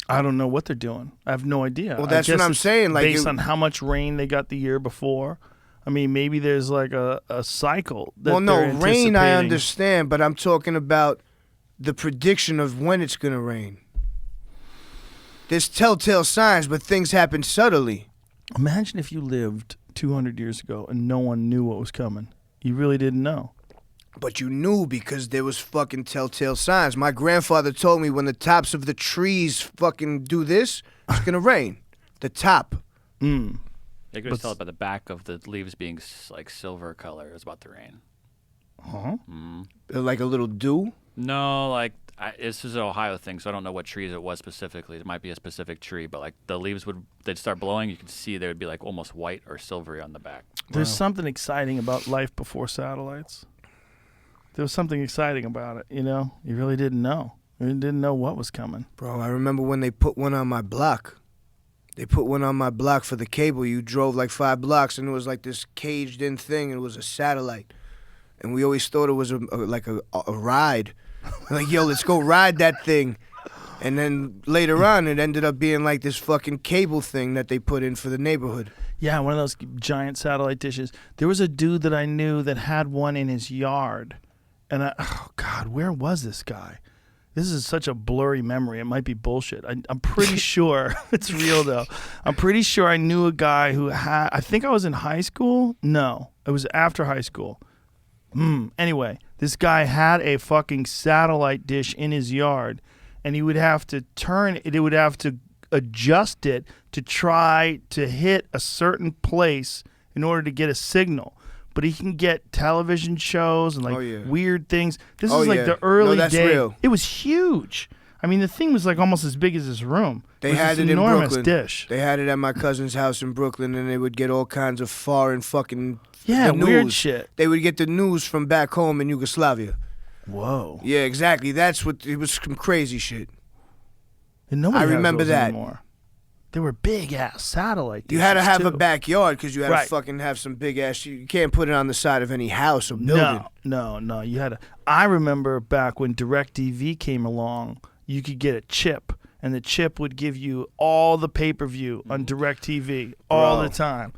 I don't know what they're doing. I have no idea. Well, I that's what guess I'm it's saying, like, based it- on how much rain they got the year before. I mean, maybe there's like a cycle. That Well, no, they're rain I anticipating. understand, but I'm talking about the prediction of when it's going to rain. There's telltale signs, but things happen subtly. Imagine if you lived 200 years ago and no one knew what was coming. You really didn't know. But you knew because there was fucking telltale signs. My grandfather told me when the tops of the trees fucking do this, it's going to rain. The top. You could just tell it by the back of the leaves being like silver color. It was about to rain. Huh? Like a little dew. No, like this is an Ohio thing, so I don't know what trees it was specifically. It might be a specific tree, but like the leaves they'd start blowing. You could see they would be like almost white or silvery on the back. There's something exciting about life before satellites. There was something exciting about it, you know? You really didn't know. You didn't know what was coming. Bro, I remember when they put one on my block. They put one on my block for the cable. You drove like 5 blocks, and it was like this caged-in thing, and it was a satellite. And we always thought it was like a ride. Like, yo, let's go ride that thing. And then later on, it ended up being like this fucking cable thing that they put in for the neighborhood. Yeah, one of those giant satellite dishes. There was a dude that I knew that had one in his yard. And oh, God, where was this guy? This is such a blurry memory. It might be bullshit. I'm pretty sure. It's real, though. I'm pretty sure I knew a guy who had, I think I was in high school. No, it was after high school. Anyway, this guy had a fucking satellite dish in his yard, and he would have to turn it, would have to adjust it to try to hit a certain place in order to get a signal. But he can get television shows and like weird things. This is like the early days. Real. It was huge. I mean, the thing was like almost as big as this room. They was had this it in enormous Brooklyn. Dish. They had it at my cousin's house in Brooklyn, and they would get all kinds of foreign fucking Yeah, the news. weird shit. They would get the news from back home in Yugoslavia. Whoa. Yeah, exactly. That's what it was. Some crazy shit. And nobody I has remember those that. Anymore. They were big ass satellite dishes. You had to have too. a backyard because you had Right. to fucking have some big ass. You can't put it on the side of any house or building. No. You had to. I remember back when DirecTV came along, you could get a chip, and the chip would give you all the pay-per-view on DirecTV all Bro. the time.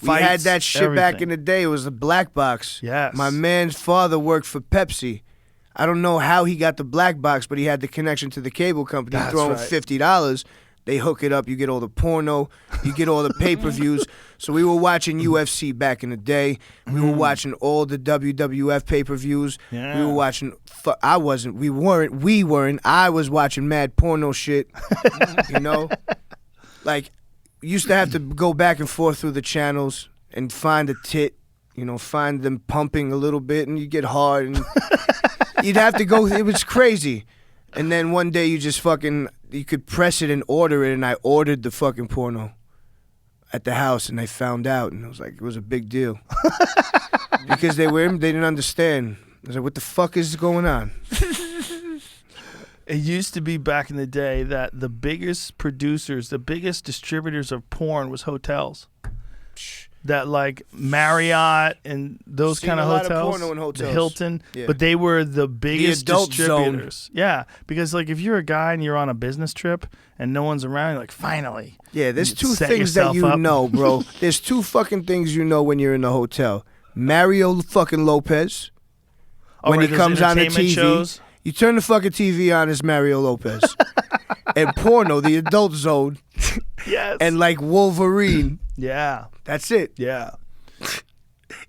We had Fights, that shit back in everything. the day. It was a black box. Yes. My man's father worked for Pepsi. I don't know how he got the black box, but he had the connection to the cable company. That's Throw him right. $50. They hook it up. You get all the porno. You get all the pay-per-views. So we were watching UFC back in the day. We were watching all the WWF pay-per-views. Yeah. We were watching. I wasn't. We weren't. I was watching mad porno shit. You know, like used to have to go back and forth through the channels, and find a tit, find them pumping a little bit, and you get hard, and you'd have to go. It was crazy. And then one day you just you could press it and order it, and I ordered the fucking porno at the house, and they found out, and it was a big deal. Because they didn't understand. I was like, what the fuck is going on? It used to be back in the day that the biggest producers, the biggest distributors of porn was hotels. That like Marriott and those kind of hotels, a lot of porno in hotels. The Hilton, Yeah. but they were the biggest adult distributors. zone. Yeah, because like if you're a guy and you're on a business trip and no one's around, you're like, finally. Yeah, there's You two set things that yourself you up. know, bro. There's two fucking things you know when you're in the hotel. Mario fucking Lopez, when right, he those comes on the entertainment TV, shows. you turn the fucking TV on, it's Mario Lopez. And porno, the adult zone, Yes. and like Wolverine. yeah, That's it. yeah.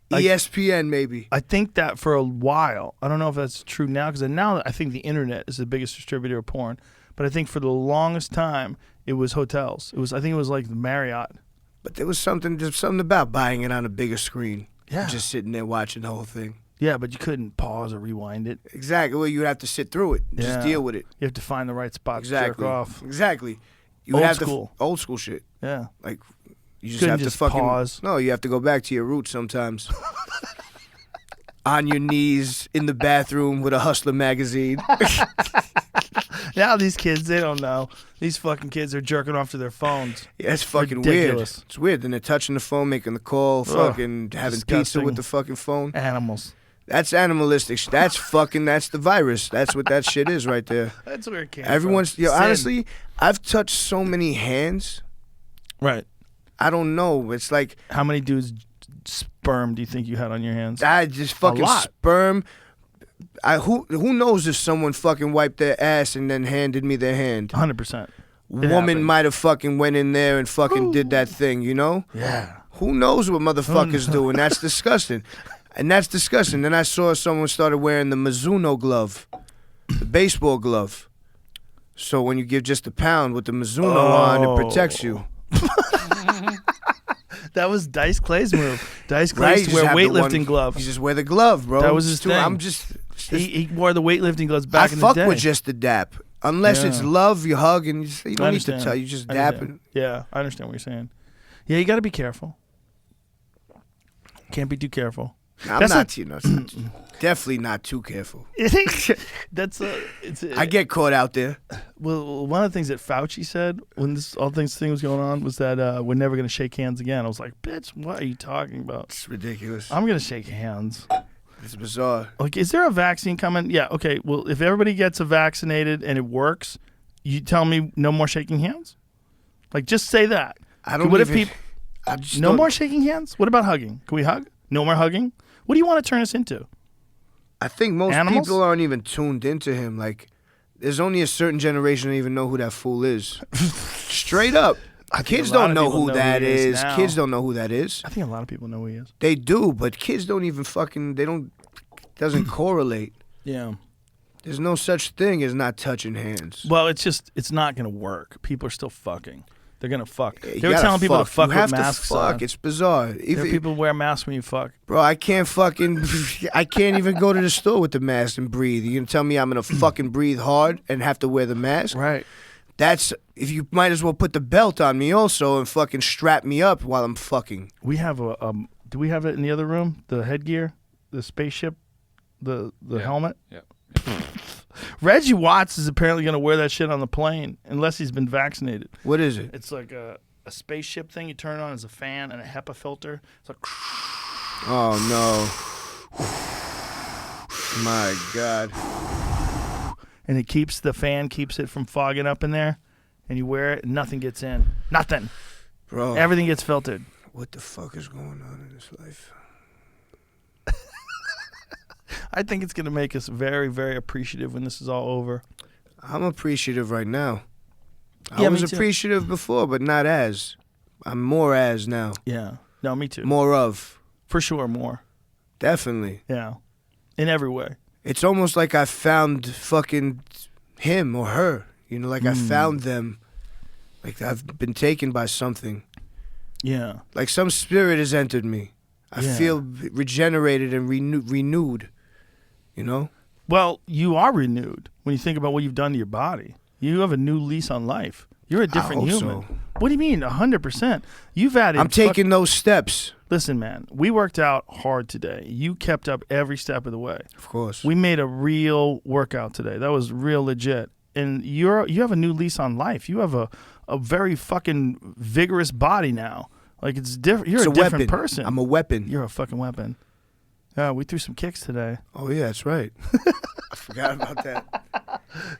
Like- ESPN maybe. I think that for a while, I don't know if that's true now, because now I think the internet is the biggest distributor of porn. But I think for the longest time, it was hotels. I think it was like the Marriott. But there was something about buying it on a bigger screen. Yeah. Just sitting there watching the whole thing. Yeah, but you couldn't pause or rewind it. Exactly. Well, you'd have to sit through it. Just Yeah. deal with it. You have to find the right spot Exactly. to jerk off. Exactly. You Old have school. old school shit. Yeah. Like you just Couldn't have just to fucking pause. No, you have to go back to your roots sometimes. On your knees in the bathroom with a Hustler magazine. Now these kids, they don't know. These fucking kids are jerking off to their phones. Yeah, it's fucking Ridiculous. weird. It's weird. Then they're touching the phone, making the call, fucking having pizza disgusting. with the fucking phone. Animals. That's animalistic. That's the virus. That's what that shit is right there. That's where it came Everyone's, from. yo, Sin. honestly, I've touched so many hands. Right. I don't know. It's like How many dudes' sperm do you think you had on your hands? I just fucking lot. sperm. Who knows if someone fucking wiped their ass and then handed me their hand? 100%. Woman happened. might have fucking went in there and fucking did that thing, you know? Yeah. Who knows what motherfuckers doing? That's disgusting. And that's disgusting. Then I saw someone started wearing the Mizuno glove, the baseball glove. So when you give just a pound with the Mizuno on, it protects you. That was Dice Clay's move. Dice Clay Right? used to You wear just have the weightlifting one- gloves. You just wear the glove, bro. That was his It's too- thing. I'm just. He wore the weightlifting gloves back I in the fuck day. with just the dap. Unless it's Yeah. love, you hug, and you I don't need to understand. tell. You just I dap understand. it. Yeah, I understand what you're saying. Yeah, you got to be careful. Can't be too careful. I'm That's not, definitely not too careful. That's I get caught out there. well, one of the things that Fauci said when all this thing was going on was that we're never going to shake hands again. I was like, bitch, what are you talking about? It's ridiculous. I'm going to shake hands. It's bizarre. Like, is there a vaccine coming? Yeah, okay. Well, if everybody gets vaccinated and it works, you tell me no more shaking hands? Like, just say that. I don't What even, if people... I just No don't- more shaking hands? What about hugging? Can we hug? No more hugging? What do you want to turn us into? I think most Animals? people aren't even tuned into him. Like, there's only a certain generation that even know who that fool is. Straight up. Kids a lot don't of know people who know that who he is is. now. Kids don't know who that is. I think a lot of people know who he is. They do, but kids don't even fucking, doesn't correlate. Yeah. There's no such thing as not touching hands. Well, it's not going to work. People are still fucking. They're going to fuck. You They were gotta telling people to fuck You with have masks to fuck. on. It's bizarre. There are people who wear masks when you fuck. Bro, I can't even go to the store with the mask and breathe. You gonna tell me I'm gonna fucking breathe hard and have to wear the mask? Right. If you might as well put the belt on me also and fucking strap me up while I'm fucking. We have do we have it in the other room? The headgear? The spaceship? The helmet? Yeah. Reggie Watts is apparently going to wear that shit on the plane unless he's been vaccinated. What is it? It's like a spaceship thing you turn on as a fan and a HEPA filter. It's like, Oh no. My God. and it keeps the fan keeps it from fogging up in there, and you wear it and nothing gets in. Nothing. Bro. Everything gets filtered. What the fuck is going on in this life? I think it's going to make us very, very appreciative when this is all over. I'm appreciative right now. Yeah, I me was too. appreciative before, but not as. I'm more as now. Yeah. No, me too. More of. For sure, more. Definitely. Yeah. In every way. It's almost like I found fucking him or her. You know, like I found them. Like I've been taken by something. Yeah. Like some spirit has entered me. I Yeah. feel regenerated and renewed. You know? Well, you are renewed when you think about what you've done to your body. You have a new lease on life. You're a different hope human. so. What do you mean, 100%? You've added. I'm taking those steps. Listen, man, we worked out hard today. You kept up every step of the way. Of course. We made a real workout today. That was real legit. And you have a new lease on life. You have a very fucking vigorous body now. Like it's different. You're It's a different weapon. person. I'm a weapon. You're a fucking weapon. We threw some kicks today. Oh yeah, that's right. I forgot about that.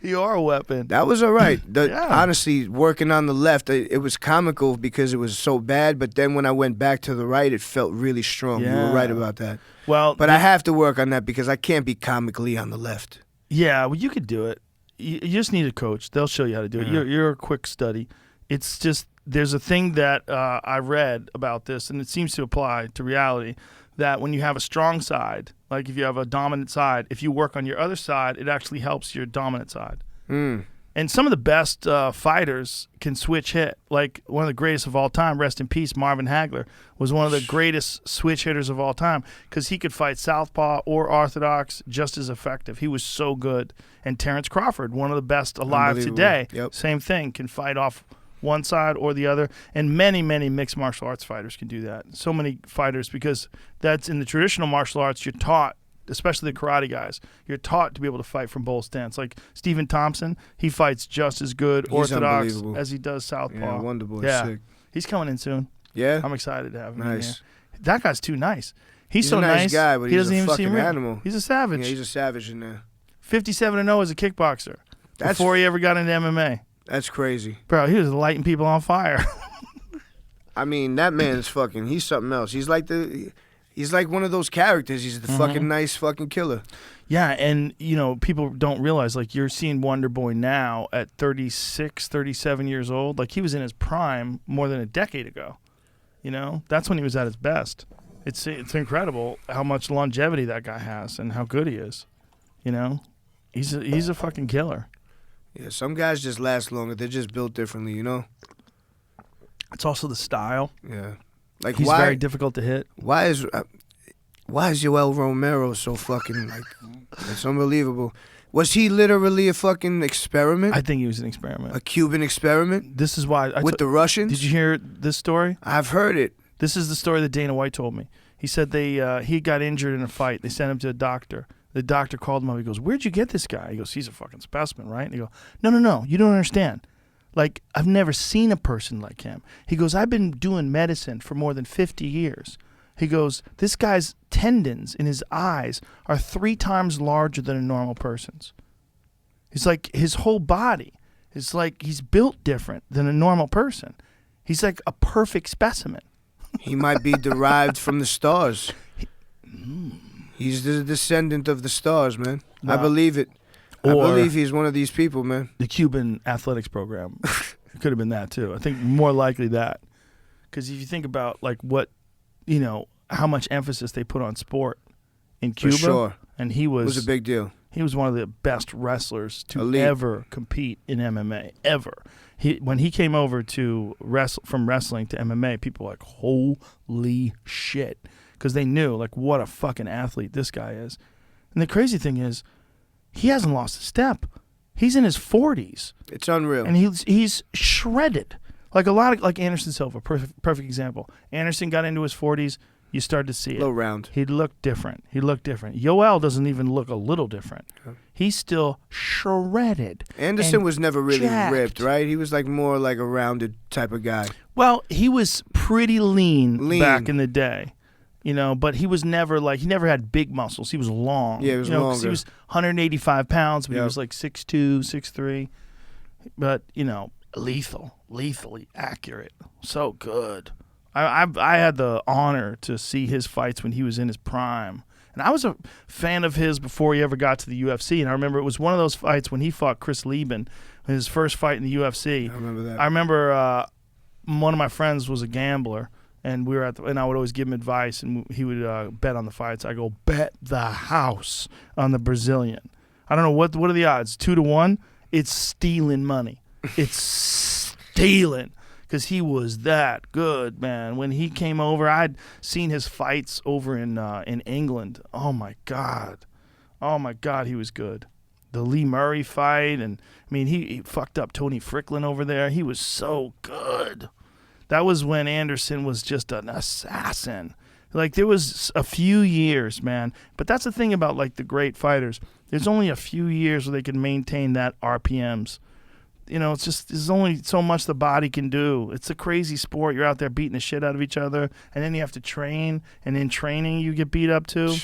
You are a weapon. That was all right. Yeah. Honestly, working on the left, it was comical because it was so bad. But then when I went back to the right, it felt really strong. You Yeah. were right about that. Well, But I have to work on that because I can't be comically on the left. yeah, well, you could do it. You just need a coach. They'll show you how to do it. Yeah. You're a quick study. It's just there's a thing that I read about this, and it seems to apply to reality, that when you have a strong side, like if you have a dominant side, if you work on your other side, it actually helps your dominant side. And some of the best fighters can switch hit. Like one of the greatest of all time, rest in peace, Marvin Hagler, was one of the greatest switch hitters of all time because he could fight southpaw or orthodox just as effective. He was so good. And Terrence Crawford, one of the best alive Unbelievable. today, Yep. same thing, can fight off one side or the other. And many, many mixed martial arts fighters can do that. So many fighters, because that's in the traditional martial arts, you're taught, especially the karate guys, you're taught to be able to fight from both stances. Like Stephen Thompson, he fights just as good He's orthodox unbelievable. as he does southpaw. Yeah, Wonderboy. Yeah. Sick. He's coming in soon. Yeah. I'm excited to have him in Nice. here. That guy's too nice. He's He's so a nice nice guy, but he he's doesn't a even fucking seem real. animal. He's a savage. Yeah, he's a savage in there. 57-0 as a kickboxer That's before he ever got into MMA. That's crazy. Bro, he was lighting people on fire. I mean, that man is fucking. He's something else. He's like one of those characters. He's the fucking nice fucking killer. Yeah, and, you know, people don't realize, like, you're seeing Wonder Boy now at 36, 37 years old. Like, he was in his prime more than a decade ago. You know? That's when he was at his best. It's incredible how much longevity that guy has and how good he is. You know? He's a fucking killer. Yeah, some guys just last longer. They're just built differently, you know? It's also the style. Yeah. Like, He's very difficult to hit. why is Yoel Romero so fucking, like, it's unbelievable. Was he literally a fucking experiment? I think he was an experiment. A Cuban experiment? This is why With the Russians? Did you hear this story? I've heard it. This is the story that Dana White told me. He said he got injured in a fight. They sent him to a doctor. The doctor called him up. He goes, "Where'd you get this guy?" He goes, "He's a fucking specimen, right?" And he goes, No, you don't understand. Like, I've never seen a person like him. He goes, "I've been doing medicine for more than 50 years." He goes, "This guy's tendons in his eyes are 3 times larger than a normal person's." He's like, his whole body is like, he's built different than a normal person. He's like a perfect specimen. He might be derived from the stars. He's the descendant of the stars, man. I Wow. believe it. I Or- believe he's one of these people, man. The Cuban athletics program. It could have been that too. I think more likely that. Because if you think about like what, you know, how much emphasis they put on sport in Cuba, sure. and he It was was a big deal. he was one of the best wrestlers to Elite. ever compete in MMA ever. When he came over to from wrestling to MMA, people were like, holy shit, because they knew like what a fucking athlete this guy is. And the crazy thing is, he hasn't lost a step. He's in his 40s. It's unreal. And he's shredded. Like a lot of, like Anderson Silva, perfect example. Anderson got into his 40s. You started to see it. Low round. He looked different. Yoel doesn't even look a little different. He's still shredded. Anderson and was never really jacked. ripped, right? He was like more like a rounded type of guy. Well, he was pretty lean Lean. back in the day. You know, but he was never like, he never had big muscles. He was long. Yeah, he was you know, 'cause longer. He was 185 pounds, but he Yep. was like 6'2", 6'3". But, you know, lethally accurate. So good. I had the honor to see his fights when he was in his prime. And I was a fan of his before he ever got to the UFC. And I remember it was one of those fights when he fought Chris Lieben, his first fight in the UFC. I remember that. I remember one of my friends was a gambler, and we were and I would always give him advice, and he would bet on the fights. I go, bet the house on the Brazilian. I don't know what are the odds, 2-1. It's stealing money. It's stealing because he was that good, man. When he came over, I'd seen his fights over in England. Oh my God, he was good. The Lee Murray fight, and I mean, he fucked up Tony Fricklin over there. He was so good. That was when Anderson was just an assassin. Like, there was a few years, man. But that's the thing about, like, the great fighters. There's only a few years where they can maintain that RPMs. You know, it's just, there's only so much the body can do. It's a crazy sport. You're out there beating the shit out of each other, and then you have to train, and in training you get beat up too.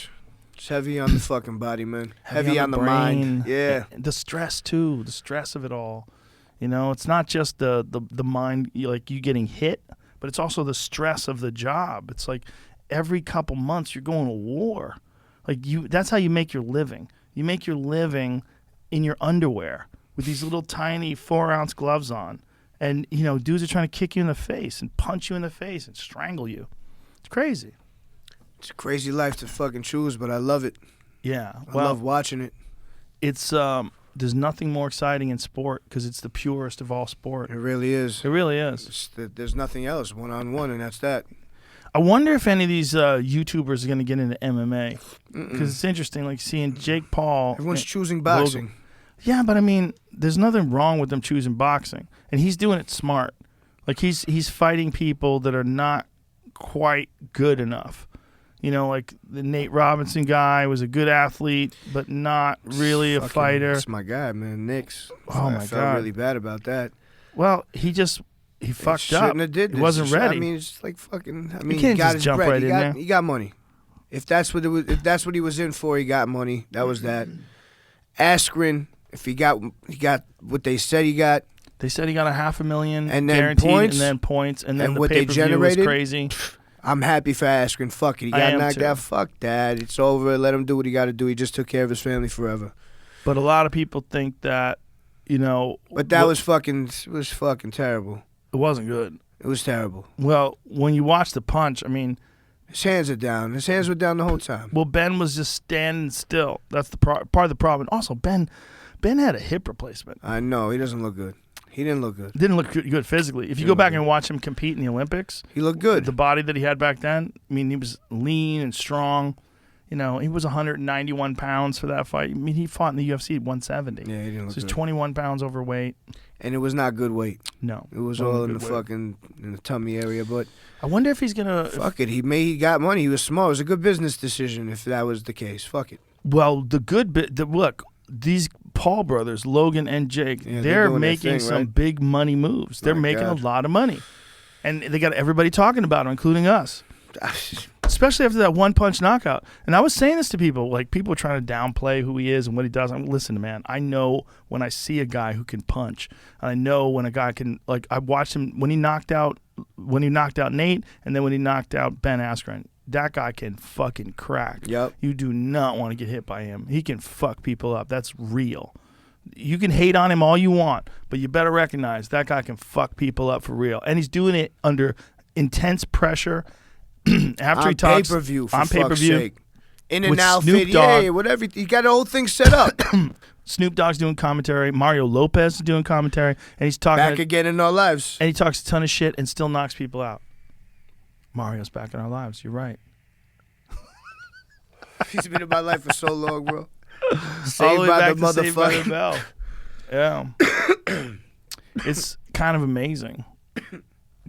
It's heavy on the fucking body, man. Heavy on the mind. Yeah. The stress too. The stress of it all. You know, it's not just the mind, like you getting hit, but it's also the stress of the job. It's like every couple months you're going to war. Like that's how you make your living. You make your living in your underwear with these little tiny 4-ounce gloves on. And, you know, dudes are trying to kick you in the face and punch you in the face and strangle you. It's crazy. It's a crazy life to fucking choose, but I love it. Yeah. I love watching it. It's there's nothing more exciting in sport because it's the purest of all sport. It really is. It really is. There's nothing else one-on-one, and that's that. I wonder if any of these YouTubers are going to get into MMA because it's interesting, like seeing Jake Paul. Everyone's choosing boxing. Logan. Yeah, but I mean, there's nothing wrong with them choosing boxing, and he's doing it smart. Like he's fighting people that are not quite good enough. You know, like the Nate Robinson guy was a good athlete, but not really a fighter. That's my guy, man. Nick's. Oh, my I God. felt really bad about that. Well, he fucked up. Shouldn't have did this. He wasn't ready. I mean, it's like fucking. I mean, can't he got just his jump bread. right he in got, there. He got money. If that's what he was in for, he got money. That was that. Askren, if he got what they said he got. They said he got $500,000 And then guaranteed, points, and then points, and then and the what they pay-per-view was generated. crazy. I'm happy for Askren. Fuck it. He I got am knocked too. out. Fuck that. It's over. Let him do what he got to do. He just took care of his family forever. But a lot of people think that, you know. But that was fucking terrible. It wasn't good. It was terrible. Well, when you watch the punch, I mean. His hands are down. His hands were down the whole time. Well, Ben was just standing still. That's the part of the problem. Also, Ben had a hip replacement. I know. He doesn't look good. He didn't look good. Didn't look good physically. If you go back and watch him compete in the Olympics, He looked good. the body that he had back then, I mean, he was lean and strong. You know, he was 191 pounds for that fight. I mean, he fought in the UFC at 170. Yeah, he didn't look So he's good. 21 pounds overweight. And it was not good weight. No. It was wasn't all in the good weight. fucking in the tummy area. But I wonder if he's going to. fuck it. He got money. He was smart. It was a good business decision if that was the case. Fuck it. Well, the good bit, look, these Paul brothers, Logan and Jake, Yeah, they're they're doing their making thing, some right? big money moves. They're My making God. a lot of money. And they got everybody talking about them, including us. Especially after that one-punch knockout. And I was saying this to people, like people are trying to downplay who he is and what he does. I'm listen, man, I know when I see a guy who can punch. And I know when a guy can, like I watched him when he knocked out Nate and then when he knocked out Ben Askren. That guy can fucking crack. Yep. You do not want to get hit by him. He can fuck people up. That's real. You can hate on him all you want, but you better recognize that guy can fuck people up for real. And he's doing it under intense pressure. After on he talks pay-per-view, for on fuck's pay-per-view, sake. In and with out, Snoop fit, Dogg. yeah, whatever. He got the whole thing set up. Snoop Dogg's doing commentary. Mario Lopez is doing commentary, and he's talking. Back again in our lives. And he talks a ton of shit and still knocks people out. Mario's back in our lives. You're right. He's been in my life for so long, bro. All Saved the way by back the to Saved by the motherfucker. Bell. Yeah. It's kind of amazing.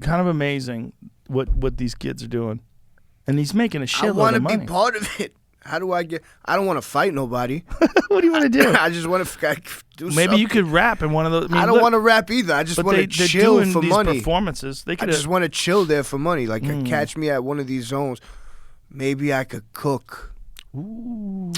Kind of amazing what these kids are doing. And he's making a I shitload want of to money. be part of it. How do I get? I don't want to fight nobody. What do you want to do? I just want to do Maybe something. you could rap in one of those. I don't want to rap either. I just But want to they're chill doing for these money. performances. They I could just want to chill there for money. Like, Mm. catch me at one of these zones. Maybe I could cook. Ooh.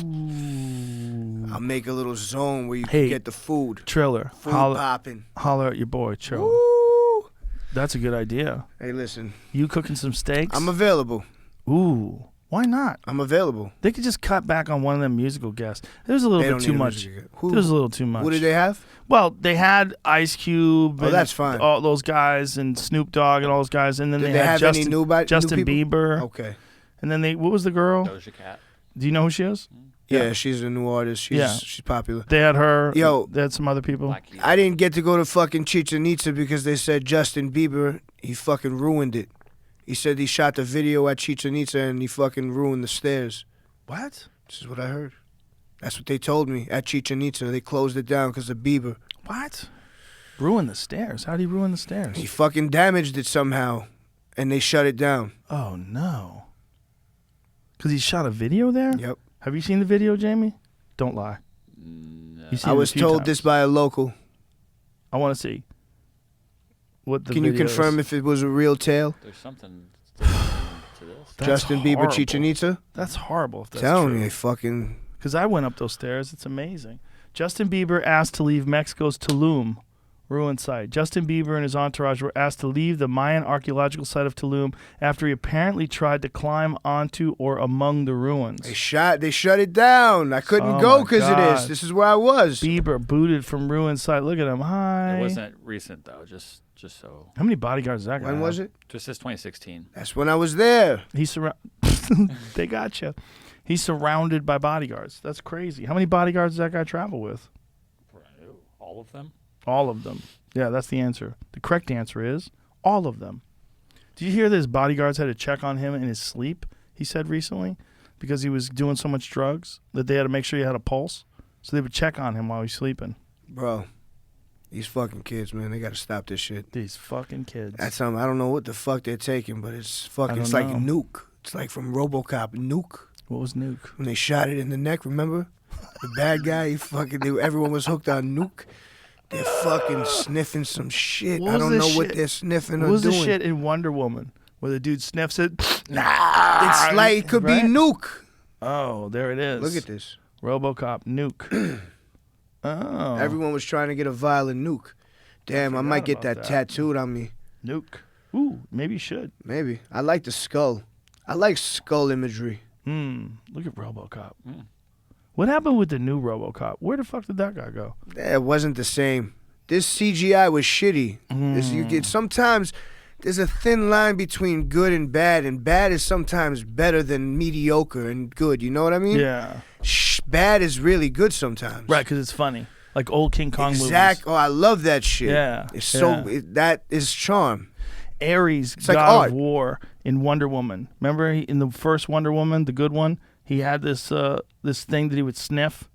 I'll make a little zone where you Hey, can get the food. Triller. Food Holler, popping. holler at your boy, Trill. Woo! That's a good idea. Hey, listen. You cooking some steaks? I'm available. Ooh. Why not? I'm available. They could just cut back on one of them musical guests. There was a They little don't bit too need a much. musical guest. There was a little too much. What did they have? Well, they had Ice Cube. Oh, and that's fine. All those guys and Snoop Dogg and all those guys, and then Did they they had have Justin, any new Justin people? Bieber. Okay. And then what was the girl? Doja Cat. Do you know who she is? Yeah, she's a new artist. She's popular. They had her. Yo. They had some other people. Black Keys. I didn't get to go to fucking Chichen Itza because they said Justin Bieber, he fucking ruined it. He said he shot the video at Chichen Itza and he fucking ruined the stairs. What? This is what I heard. That's what they told me at Chichen Itza. They closed it down because of Bieber. What? Ruin the stairs? How did he ruin the stairs? He fucking damaged it somehow, and they shut it down. Oh, no. Because he shot a video there? Yep. Have you seen the video, Jamie? Don't lie. No. You've seen I it a was few told times. this by a local. I want to see what the Can you video confirm is. if it was a real tale? There's something to this. That's Justin Bieber, horrible. Chichen Itza? That's horrible if that's Telling true. you, they fucking... Because I went up those stairs. It's amazing. Justin Bieber asked to leave Mexico's Tulum ruined site. Justin Bieber and his entourage were asked to leave the Mayan archaeological site of Tulum after he apparently tried to climb onto or among the ruins. They shut it down. I couldn't Oh go my because of this. God. This is where I was. Bieber booted from ruined site. Look at him. Hi. It wasn't recent though. Just so. How many bodyguards does that guy When have? was it? Just this 2016. That's when I was there. He's They got you. He's surrounded by bodyguards. That's crazy. How many bodyguards does that guy travel with? All of them. All of them. Yeah, that's the answer. The correct answer is all of them. Did you hear that his bodyguards had to check on him in his sleep, he said recently, because he was doing so much drugs that they had to make sure he had a pulse? So they would check on him while he's sleeping. Bro, these fucking kids, man, they got to stop this shit. These fucking kids. That's something, I don't know what the fuck they're taking, but it's fucking, don't it's like know. Nuke. It's like from RoboCop, Nuke. What was Nuke? When they shot it in the neck, remember? The bad guy, everyone was hooked on Nuke. They're fucking sniffing some shit. What I was don't know this what shit? they're sniffing What or was doing. the shit in Wonder Woman where the dude sniffs it? It's like it could Right? be Nuke. Oh, there it is. Look at this. RoboCop Nuke. Oh. Everyone was trying to get a violent Nuke. Damn, I forgot might get about that that. tattooed on me. Nuke. Ooh, maybe you should. Maybe. I like the skull. I like skull imagery. Look at RoboCop. What happened with the new RoboCop? Where the fuck did that guy go? It wasn't the same. This CGI was shitty. You get sometimes there's a thin line between good and bad is sometimes better than mediocre and good. You know what I mean? Yeah. Bad is really good sometimes. Right, because it's funny. Like old King Kong Exact. movies. Oh, I love that shit. Yeah, It's so yeah. that is charm. Ares, like God art. of War in Wonder Woman. Remember in the first Wonder Woman, the good one, he had this this thing that he would sniff.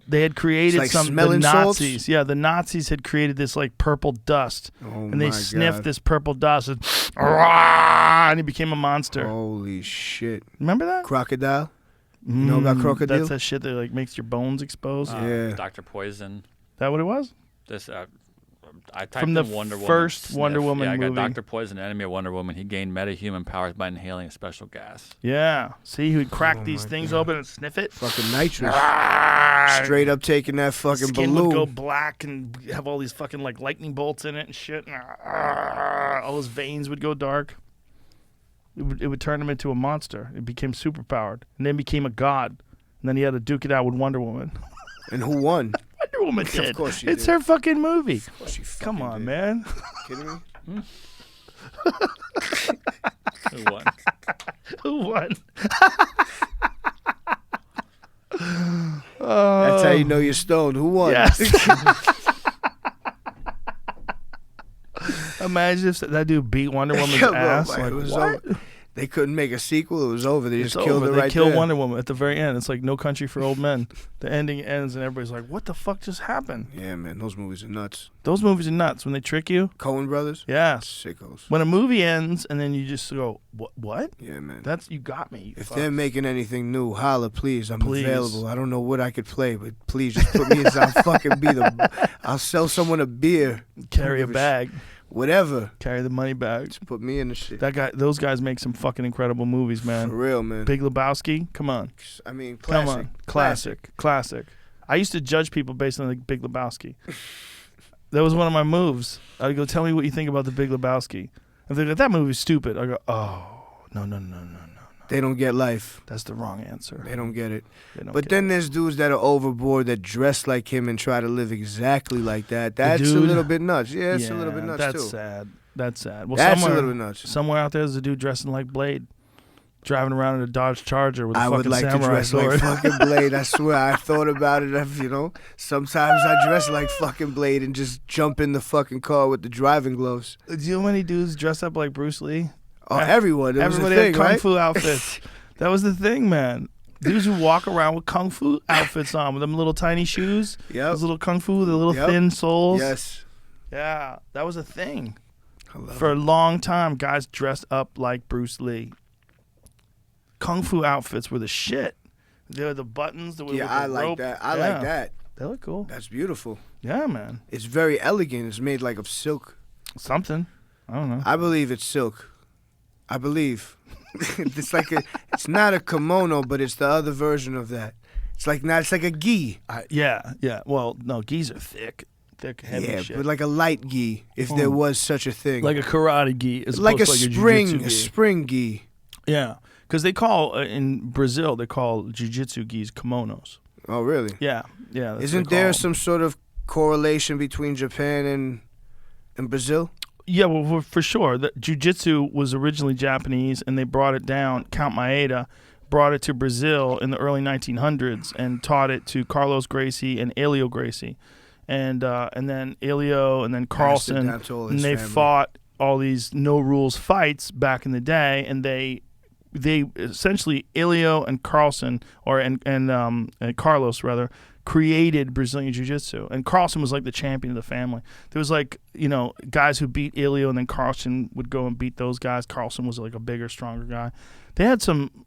They had created It's like the smelling salts? Nazis. Yeah, the Nazis had created this like purple dust, Oh and they my sniffed God. this purple dust, and he became a monster. Holy shit. Remember that? Crocodile? You know about crocodile? That's that shit that like makes your bones exposed. Yeah. Dr. Poison. That what it was? This I typed From the in Wonder Woman. first sniff. Wonder Woman Yeah, I got movie. Dr. Poison, enemy of Wonder Woman. He gained metahuman powers by inhaling a special gas. Yeah. See, he would crack Oh these things open and sniff it. Fucking nitrous. Straight up taking that fucking Skin balloon. would go black and have all these fucking like lightning bolts in it and shit. And, all his veins would go dark. It would turn him into a monster. It became superpowered, and then became a god. And then he had to duke it out with Wonder Woman. And who won? Wonder Woman did. Of course she It's did. her fucking movie. Well, she Come fucking on, did. man. Kidding me? Who won? Who won? That's how you know you're stoned. Who won? Yes. Imagine if that dude beat Wonder Woman's Bro, ass. like, Like, it was what? over. They couldn't make a sequel. It was over. They It's just killed over. it They right kill there. Wonder Woman at the very end. It's like No Country for Old Men. The ending ends and everybody's like, what the fuck just happened? Yeah, man. Those movies are nuts. Those movies are nuts when they trick you. Coen Brothers? Yes. Sickos. When a movie ends and then you just go, what? Yeah, man. That's, you got me. You If fucks. they're making anything new, holla, please. I'm Please. available. I don't know what I could play, but please just put me in. I'll fucking be I'll sell someone a beer. Carry a Give a bag. Whatever. Carry the money bag. Just put me in the shit. Those guys make some fucking incredible movies, For man. real, man. Big Lebowski, come on. I mean, Come classic. on. Classic. I used to judge people based on the Big Lebowski. That was one of my moves. I'd go, tell me what you think about the Big Lebowski. If they're like, that movie's stupid, I go, oh, no. They don't get life. That's the wrong answer. They don't get it. They don't But get then it. there's dudes that are overboard that dress like him and try to live exactly like that. That's a dude- little bit nuts. Yeah, it's a little bit nuts that's too. sad. That's sad. Well, That's a somewhere, little bit nuts. Somewhere out there, there's a dude dressing like Blade. driving around in a Dodge Charger with a I fucking would like to samurai dress sword. like fucking Blade. I swear, I thought about it. Sometimes I dress like fucking Blade and just jump in the fucking car with the driving gloves. Do you know how many dudes dress up like Bruce Lee? Oh, everyone. It was Everybody a thing, had kung right? fu outfits. That was the thing, man. Dudes who walk around with kung fu outfits on, with them little tiny shoes. Yep. Those little kung fu, the little Yep. thin soles. Yes. Yeah, that was a thing. I love For a long time, guys dressed up like Bruce Lee. Kung fu outfits were the shit. They were the buttons. That were Yeah, with I the like rope. that. I Yeah. like that. They look cool. That's beautiful. Yeah, man. It's very elegant. It's made like of silk. Something. I don't know. I believe it's silk. I believe. It's not a kimono, but it's the other version of that. It's like a gi. Yeah. Well, no, gis are thick, heavy Yeah, shit. but like a light gi, if there was such a thing. Like a karate gi, as like a opposed to like spring, jiu-jitsu a gi. spring gi. Yeah, because they call in Brazil they call jiu-jitsu gis kimonos. Oh, really? Yeah. That's Isn't what they there call some sort of correlation between Japan and Brazil? Yeah, well, for sure. The jiu-jitsu was originally Japanese, and they brought it down. Count Maeda brought it to Brazil in the early 1900s and taught it to Carlos Gracie and Helio Gracie, and then Helio and then Carlson, down to all and his they family. fought all these no rules fights back in the day, and they essentially Helio and Carlson and Carlos rather created Brazilian Jiu-Jitsu, and Carlson was like the champion of the family. There was like, guys who beat Helio, and then Carlson would go and beat those guys. Carlson was like a bigger, stronger guy. They had some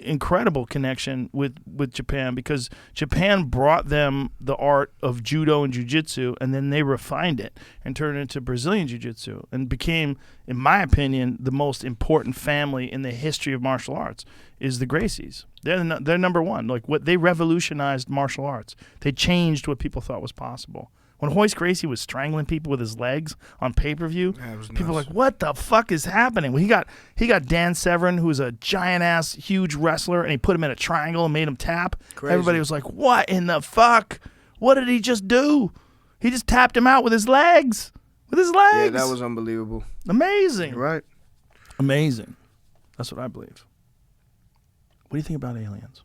incredible connection with Japan because Japan brought them the art of judo and jiu-jitsu, and then they refined it and turned it into Brazilian jiu-jitsu and became, in my opinion, the most important family in the history of martial arts is the Gracies. They're number one. Like, what they revolutionized martial arts. They changed what people thought was possible. When Hoist Gracie was strangling people with his legs on pay-per-view, people were like, what the fuck is happening? Well, he got Dan Severn, who was a giant-ass, huge wrestler, and he put him in a triangle and made him tap. Crazy. Everybody was like, what in the fuck? What did he just do? He just tapped him out with his legs. With his legs. Yeah, that was unbelievable. Amazing. Right. Amazing. That's what I believe. What do you think about aliens?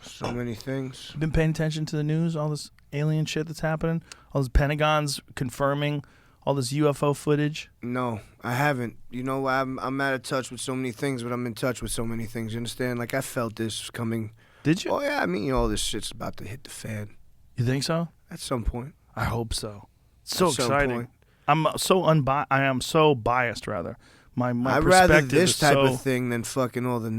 So many things. You been paying attention to the news, all this alien shit that's happening? All this Pentagon's confirming all this UFO footage? No, I haven't. I'm out of touch with so many things, but I'm in touch with so many things. You understand? Like, I felt this coming. Did you? Oh, yeah, all this shit's about to hit the fan You think so? at some point. I hope so. It's so At some exciting. point. I am so biased, rather. My I'd perspective rather this is type so, of thing than fucking all the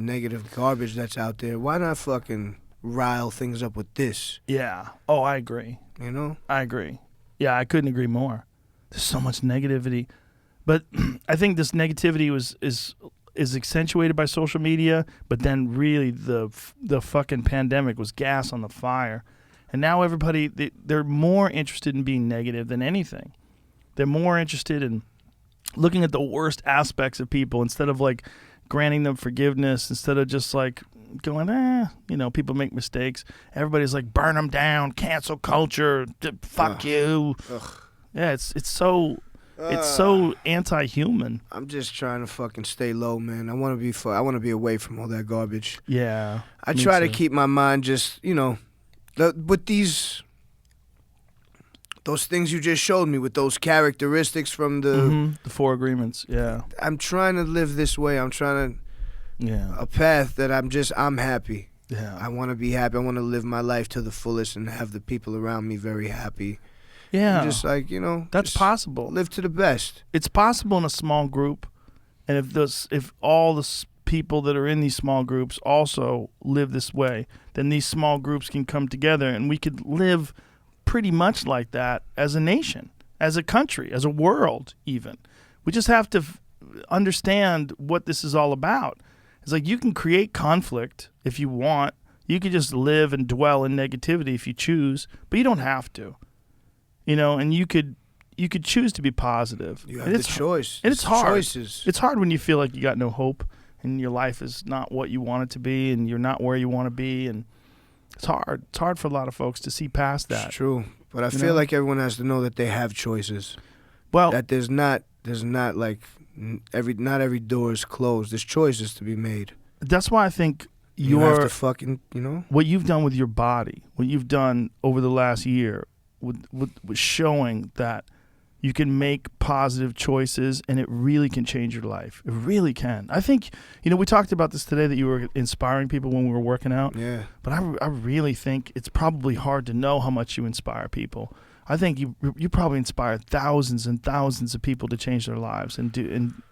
negative garbage that's out there. Why not fucking rile things up with this? Yeah. Oh, I agree. You know? I agree. Yeah, I couldn't agree more. There's so much negativity, but I think this negativity is accentuated by social media. But then, really, the fucking pandemic was gas on the fire, and now everybody they're more interested in being negative than anything. They're more interested in looking at the worst aspects of people instead of like granting them forgiveness, instead of just like going, people make mistakes. Everybody's like, burn them down, cancel culture, fuck you. Ugh. Yeah, it's so anti-human. I'm just trying to fucking stay low, man. I want to be away from all that garbage. Yeah. I me try to too. keep my mind just, with those things you just showed me, with those characteristics from the 4 agreements. Yeah. I'm trying to live this way. I'm trying Yeah. a path that I'm happy. Yeah. I want to be happy. I want to live my life to the fullest and have the people around me very happy. Yeah. And just like, That's just possible. live to the best. It's possible in a small group, and if all the people that are in these small groups also live this way, then these small groups can come together, and we could live pretty much like that as a nation, as a country, as a world even. We just have to understand what this is all about. It's like, you can create conflict if you want. You could just live and dwell in negativity if you choose, but you don't have to. And you could choose to be positive. You have And the it's choice. And it's hard. Choices. It's hard when you feel like you got no hope and your life is not what you want it to be and you're not where you want to be, and it's hard. It's hard for a lot of folks to see past that. It's true. But I You feel know? like everyone has to know that they have choices. Well, That there's not like Not every door is closed. There's choices to be made. That's why I think You have to fucking, what you've done with your body, what you've done over the last year, with showing that you can make positive choices and it really can change your life. It really can. I think, we talked about this today, that you were inspiring people when we were working out. Yeah. But I really think it's probably hard to know how much you inspire people. I think you probably inspire thousands and thousands of people to change their lives and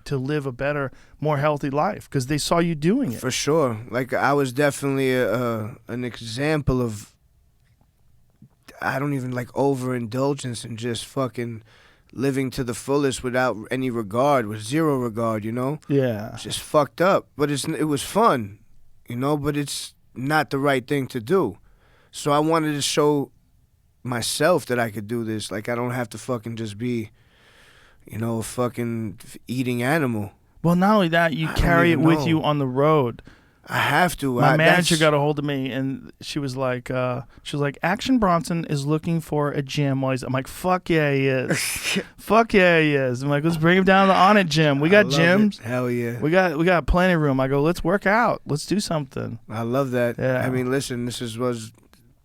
to live a better, more healthy life because they saw you doing it. For sure. Like, I was definitely an example of, I don't even like overindulgence and just fucking living to the fullest without any regard, with zero regard, Yeah. It's just fucked up. But it was fun, but it's not the right thing to do. So I wanted to show myself that I could do this. Like, I don't have to fucking just be, a fucking eating animal. Well, not only that, you carry it with know. you on the road. I have to. My manager got a hold of me, and she was like, Action Bronson is looking for a gym. I'm like, fuck yeah, he is. Fuck yeah, he is. I'm like, let's bring him down to the On It gym. We got gyms. Hell yeah. We got plenty of room. I go, let's work out. Let's do something. I love that. Yeah. I mean, listen,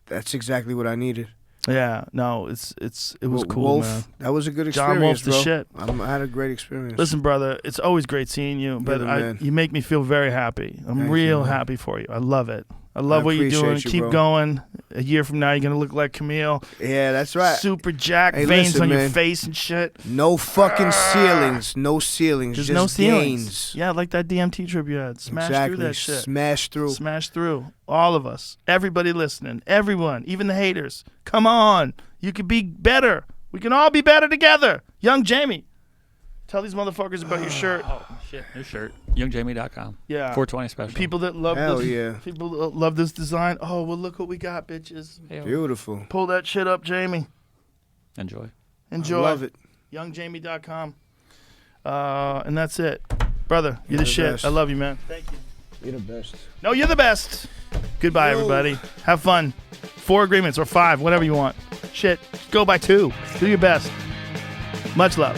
that's exactly what I needed. Yeah, no, it was cool, Wolf, man. that was a good John Wolf's experience, the bro. shit. I had a great experience. Listen, brother, it's always great seeing you, but You're the man. you make me feel very happy. I'm Thank real you, man. happy for you. I love it. I love what you're appreciate doing. you, Keep bro. going. A year from now, you're going to look like Camille. Yeah, that's right. Super jacked, Hey, veins listen, on your man. face and shit. No fucking ceilings. No ceilings. There's just no ceilings. gains. Yeah, like that DMT trip you had. Smash Exactly. through that shit. Smash through. Smash through. All of us. Everybody listening. Everyone. Even the haters. Come on. You could be better. We can all be better together. Young Jamie. Tell these motherfuckers about your shirt. Oh, shit. New shirt. YoungJamie.com. Yeah. 420 special. People that love Hell this. yeah. People that love this design. Oh, well, look what we got, bitches. Beautiful. Pull that shit up, Jamie. Enjoy. Enjoy. I love it. YoungJamie.com. And that's it. Brother, you're the the shit. best. I love you, man. Thank you. You're the best. No, you're the best. Goodbye, everybody. Have fun. 4 agreements or 5, whatever you want. Shit. Go by 2. Do your best. Much love.